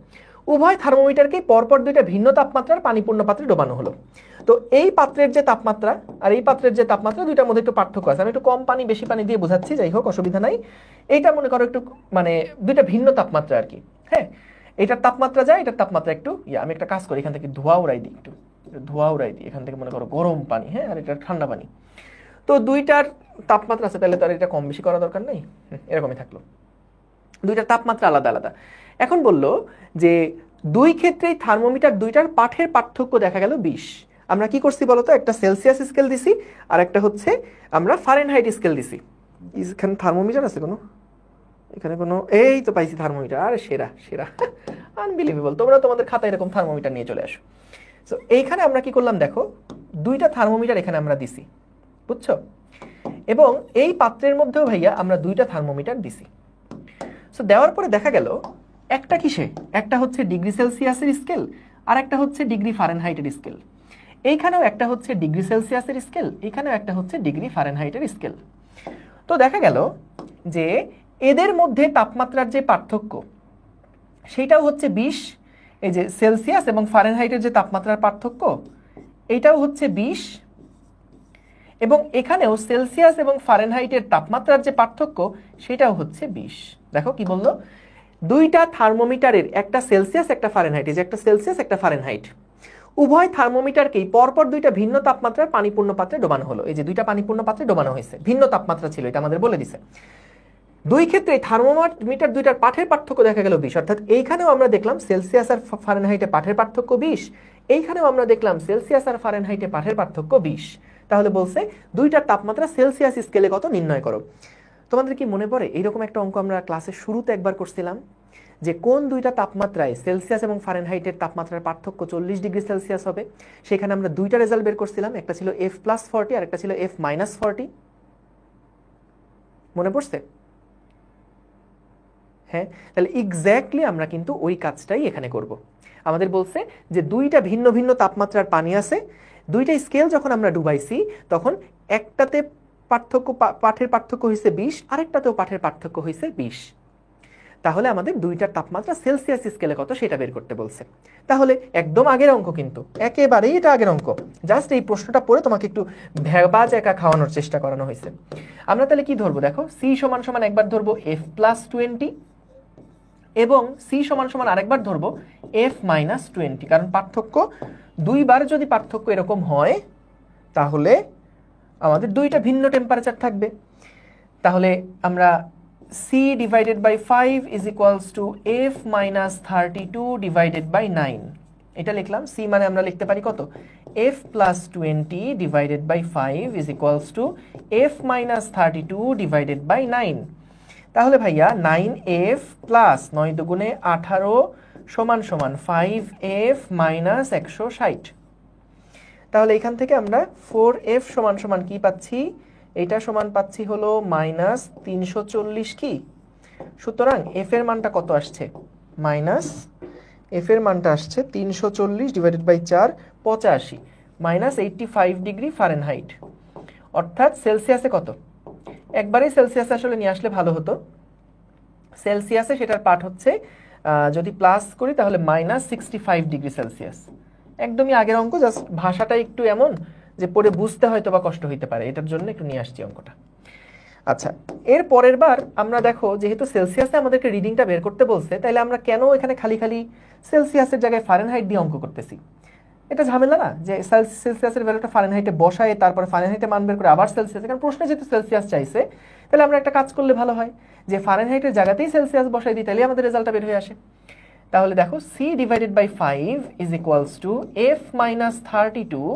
উভয় থার্মোমিটারকেই পরপর দুইটা ভিন্ন তাপমাত্রার পানিপূর্ণ পাত্রে ডোবানো হলো। তো এই পাত্রের যে তাপমাত্রা আর এই পাত্রের যে তাপমাত্রা, দুইটার মধ্যে একটু পার্থক্য আছে। আমি একটু কম পানি বেশি পানি দিয়ে বোঝাচ্ছি, যাই হোক অসুবিধা নাই। এইটা মনে করো একটু মানে দুইটা ভিন্ন তাপমাত্রা আর কি। হ্যাঁ, এটার তাপমাত্রা যায়, এটার তাপমাত্রা একটু আমি একটা কাজ করি, এখান থেকে ধোঁয়া উড়াই দিই, একটু ধোঁয়া উড়াই দিই এখান থেকে, মনে করো গরম পানি, হ্যাঁ, আর এটা ঠান্ডা পানি। তো দুইটার তাপমাত্রা আছে, তাহলে তো আর এটা কম বেশি করা দরকার নেই, এরকমই থাকলো। দুইটার তাপমাত্রা আলাদা আলাদা। এখন বললো যে দুই ক্ষেত্রেই থার্মোমিটার দুইটার পাঠের পার্থক্য দেখা গেল 20। আমরা কি করছি বলতো, একটা সেলসিয়াস স্কেল দিছি আর একটা হচ্ছে আমরা ফারেনহাইট স্কেল দিছি। এখানে থার্মোমিটার আছে কোনো, এখানে কোনো, এই তো পাইছি থার্মোমিটার, আরে সেরা সেরা, আনবিলিভেবল। তোমরা তোমাদের খাতায় এরকম থার্মোমিটার নিয়ে চলে আসো। সো এইখানে আমরা কি করলাম দেখো, দুইটা থার্মোমিটার এখানে আমরা দিছি, বুঝছো? এবং এই পাত্রের মধ্যেও ভাইয়া আমরা দুইটা থার্মোমিটার দিছি। সো দেওয়ার পরে দেখা গেল একটা কিসে, একটা হচ্ছে ডিগ্রি সেলসিয়াসের স্কেল আর একটা হচ্ছে ডিগ্রি ফারেনহাইটের স্কেল। এইখানেও একটা হচ্ছে ডিগ্রি সেলসিয়াসের স্কেল, এখানেও একটা হচ্ছে ডিগ্রি ফারেনহাইটের স্কেল। তো দেখা গেল যে এদের মধ্যে তাপমাত্রার যে পার্থক্য সেটাও হচ্ছে 20। এই যে সেলসিয়াস এবং ফারেনহাইটের যে তাপমাত্রার পার্থক্য, এইটাও হচ্ছে 20। এবং এখানেও সেলসিয়াস এবং ফারেনহাইটের তাপমাত্রার যে পার্থক্য সেটাও হচ্ছে 20। দেখো কি বললো, দুইটা থার্মোমিটারের, একটা সেলসিয়াস একটা ফারেনহাইট, এই যে একটা সেলসিয়াস একটা ফারেনহাইট, উভয় থার্মোমিটারকেই পরপর দুইটা ভিন্ন তাপমাত্রার পানিপূর্ণ পাত্রে ডোবানো হলো। এই যে দুইটা পানিপূর্ণ পাত্রে ডোবানো হয়েছে, ভিন্ন তাপমাত্রা ছিল, এটা আমাদের বলে দিছে। দুই ক্ষেত্রে থার্মোমিটার দুইটার পাঠের পার্থক্য দেখা গেল 20। অর্থাৎ এইখানেও আমরা দেখলাম সেলসিয়াস আর ফারেনহাইটে পাঠের পার্থক্য 20, এইখানেও আমরা দেখলাম সেলসিয়াস আর ফারেনহাইটে পাঠের পার্থক্য 20। তাহলে বলছে দুইটার তাপমাত্রা সেলসিয়াস স্কেলে কত নির্ণয় করো। তোমাদের কি মনে পড়ে এইরকম একটা অঙ্ক আমরা ক্লাসের শুরুতে একবার করছিলাম, যে কোন দুইটা তাপমাত্রায় সেলসিয়াস এবং ফারেনহাইটের তাপমাত্রার পার্থক্য 40 ডিগ্রি সেলসিয়াস হবে? সেখানে আমরা দুইটা রেজাল্ট বের করছিলাম, একটা ছিল F+40 আর একটা ছিল F-40। মনে পড়ছে? হ্যাঁ, তাহলে এক্স্যাক্টলি আমরা কিন্তু ওই কাজটাই এখানে করব। আমাদের বলছে যে দুইটা ভিন্ন ভিন্ন তাপমাত্রার পানি আছে, দুইটা স্কেল যখন আমরা ডুবাইছি তখন একটাতে পাঠের পার্থক্য হয়েছে 20, আরেকটাতেও পাঠের পার্থক্য হয়েছে 20। তাহলে আমাদের দুইটার তাপমাত্রা সেলসিয়াস স্কেলে কত সেটা বের করতে বলছে। তাহলে একদম আগের অঙ্ক, কিন্তু একেবারেই এটা আগের অঙ্ক, জাস্ট এই প্রশ্নটা পড়ে তোমাকে একটু ভেবাজ একা খাওয়ানোর চেষ্টা করানো হয়েছে। আমরা তাহলে কি ধরবো দেখো, সি সমান সমান একবার ধরবো f+20 এবং সি সমান সমান আরেকবার ধরবো f-20, কারণ পার্থক্য দুইবার যদি পার্থক্য এরকম হয় তাহলে আমাদের দুইটা ভিন্ন টেম্পারেচার থাকবে। তাহলে আমরা c divided by 5 is equals to f-32 divided by 9 এটা লিখলাম। c মানে আমরা লিখতে পারি কত, f+20 divided by 5 is equals to f-32 divided by 9। তাহলে ভাইয়া 9f প্লাস 9 দুগুণে 18 সমান সমান 5f মাইনাস 160। তাহলে এখান থেকে আমরা 4f সমান সমান কি পাচ্ছি, এটা সমান পাচ্ছি হলো মাইনাস 340 কি। সুতরাং f এর মানটা কত আসছে, মাইনাস f এর মানটা আসছে 340 divided by 4 85 minus 85 degree Fahrenheit. অর্থাৎ সেলসিয়াসে কত, একবারেই সেলসিয়াসে আসলে নিয়ে আসলে ভালো হতো। সেলসিয়াসে সেটার পার্ট হচ্ছে যদি প্লাস করি তাহলে মাইনাস 65 ডিগ্রি সেলসিয়াস। একদমই আগের অঙ্ক, জাস্ট ভাষাটা একটু এমন যে পড়ে বুঝতে হয়তো বা কষ্ট হইতে পারে, এটার জন্য একটু নিয়ে আসছি অঙ্কটা। আচ্ছা, এর পরের বার আমরা দেখো যেহেতু সেলসিয়াসে আমাদেরকে রিডিংটা বের করতে বলছে, তাইলে আমরা কেন এখানে খালি খালি সেলসিয়াসের জায়গায় ফারেনহাইট দিয়ে অঙ্ক করতেছি? এটা ঝামেলা না যে সেলসিয়াসের ভ্যালুটা ফারেনহাইটে বসায় তারপরে ফারেনহাইটে মান বের করে আবার সেলসিয়াস, কারণ প্রশ্নে যেহেতু সেলসিয়াস চাইছে তাহলে আমরা একটা কাজ করলে ভালো হয় যে ফারেনহাইটের জায়গাতেই সেলসিয়াস বসাই দিই, তাহলে আমাদের রেজাল্টটা বের হয়ে আসে। তাহলে দেখো c divided by 5 is equals to f-32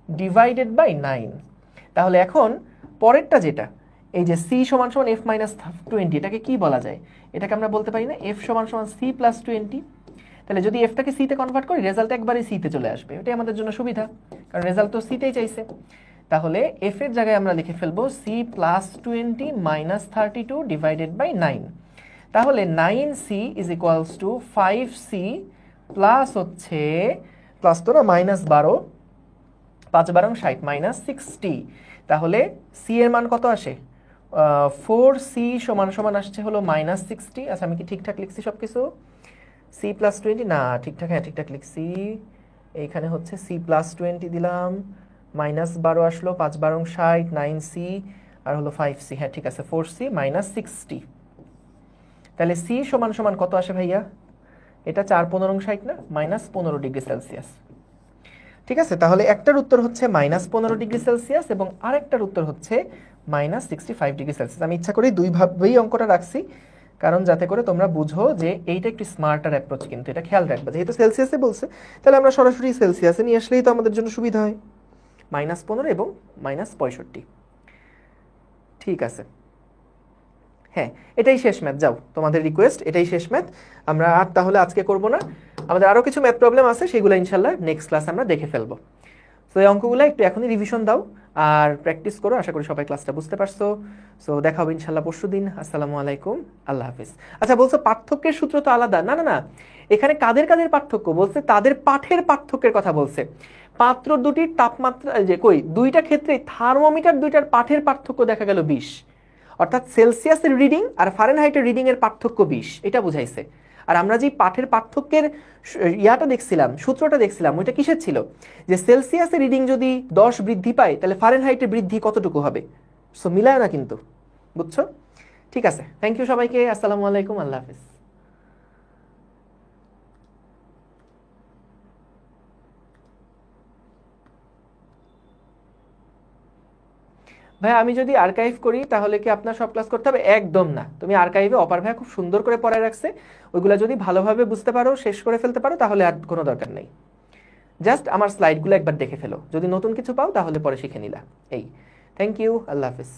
divided by 9। তাহলে এখন পরেরটা যেটা, এই যে c সমান সমান f-20, এটাকে কি বলা যায়, এটাকে আমরা বলতে পারি না f সমান সমান c+20। তাহলে যদি এফটাকে সিতে কনভার্ট করি রেজাল্ট একবারে সিতে চলে আসবে, এটাই আমাদের জন্য সুবিধা, কারণ রেজাল্ট তো সিতেই চাইছে। তাহলে এফ এর জায়গায় আমরা লিখে ফেলবো c+20 মাইনাস 32 ডিভাইডেড বাই 9। তাহলে 9c is equals two 5c plus হচ্ছে প্লাস তো না মাইনাস 12, 5 12 60 মাইনাস 60। তাহলে c এর মান কত আসে, 4c সমান সমান আসছে হলো মাইনাস 60। আচ্ছা আমি কি ঠিকঠাক লিখছি সব কিছু? c+20 না, ঠিকঠাক, হ্যাঁ ঠিকঠাক লিখছি। এইখানে হচ্ছে c+20 দিলাম, মাইনাস 12 আসলো, 5 12 60, 9c আর হলো 5c, হ্যাঁ ঠিক আছে 4c মাইনাস 60। তাহলে c সমান সমান কত আসে ভাইয়া, এটা 4 15 60 না, মাইনাস 15 ডিগ্রি সেলসিয়াস। ঠিক আছে, তাহলে একটার উত্তর হচ্ছে মাইনাস 15 ডিগ্রি সেলসিয়াস এবং আরেকটার উত্তর হচ্ছে মাইনাস 65 ডিগ্রি সেলসিয়াস। আমি ইচ্ছা করি দুইভাবেই অঙ্কটা রাখছি, কারণ যাতে করে তোমরা বুঝো যে এইটা একটু স্মার্টার অ্যাপ্রোচ, কিন্তু এটা খেয়াল রাখবা যেহেতু সেলসিয়াসে বলছে তাহলে আমরা সরাসরি সেলসিয়াসে নিয়ে আসলেই তো আমাদের জন্য সুবিধা হয়। মাইনাস 15 এবং মাইনাস 65, ঠিক আছে। হ্যাঁ এটাই শেষ ম্যাথ, যাও তোমাদের রিকোয়েস্ট, এটাই শেষ ম্যাথ, আমরা আর তাহলে আজকে করব না। আমাদের আরও কিছু ম্যাথ প্রবলেম আছে, সেগুলো ইনশাল্লাহ নেক্সট ক্লাস আমরা দেখে ফেলবো। সো এই অঙ্কগুলো একটু এখনই রিভিশন দাও আর প্র্যাকটিস করো, আশা করি সবাই ক্লাসটা বুঝতে পারছো। সো দেখা হবে ইনশাল্লাহ পরশুদিন। আসসালামু আলাইকুম, আল্লাহ হাফিজ। আচ্ছা বলছো পার্থক্যের সূত্র তো আলাদা, না না না, এখানে কাদের কাদের পার্থক্য বলছে, তাদের পাঠের পার্থক্যের কথা বলছে। পাত্র দুটির তাপমাত্রা যে কই দুইটা ক্ষেত্রে থার্মোমিটার দুইটার পাঠের পার্থক্য দেখা গেল 20, অর্থাৎ সেলসিয়াসের রিডিং আর ফারেনহাইটের রিডিং এর পার্থক্য 20, এটা বুঝাইছে। আর আমরা যে পাঠের পার্থক্যের ইয়াটা দেখছিলাম, সূত্রটা দেখছিলাম, ওইটা কিসের ছিল, যে সেলসিয়াসের রিডিং যদি 10 বৃদ্ধি পায় তাহলে ফারেনহাইটের বৃদ্ধি কতটুকু হবে। সো মিলায় না কিন্তু, বুঝছো? ঠিক আছে, থ্যাংক ইউ সবাইকে, আসসালামু আলাইকুম, আল্লাহ হাফিজ। ভাই আমি যদি আর্কাইভ করি তাহলে কি আপনার সব ক্লাস করতে হবে? একদম না, তুমি আর্কাইভে অপার ভাই খুব সুন্দর করে পড়ায় রাখছে, ওইগুলো যদি ভালোভাবে বুঝতে পারো, শেষ করে ফেলতে পারো, তাহলে আর কোনো দরকার নেই। জাস্ট আমার স্লাইডগুলো একবার দেখে ফেলো, যদি নতুন কিছু পাও তাহলে পরে শিখে নিলা। এই থ্যাংক ইউ, আল্লাহ হাফিজ।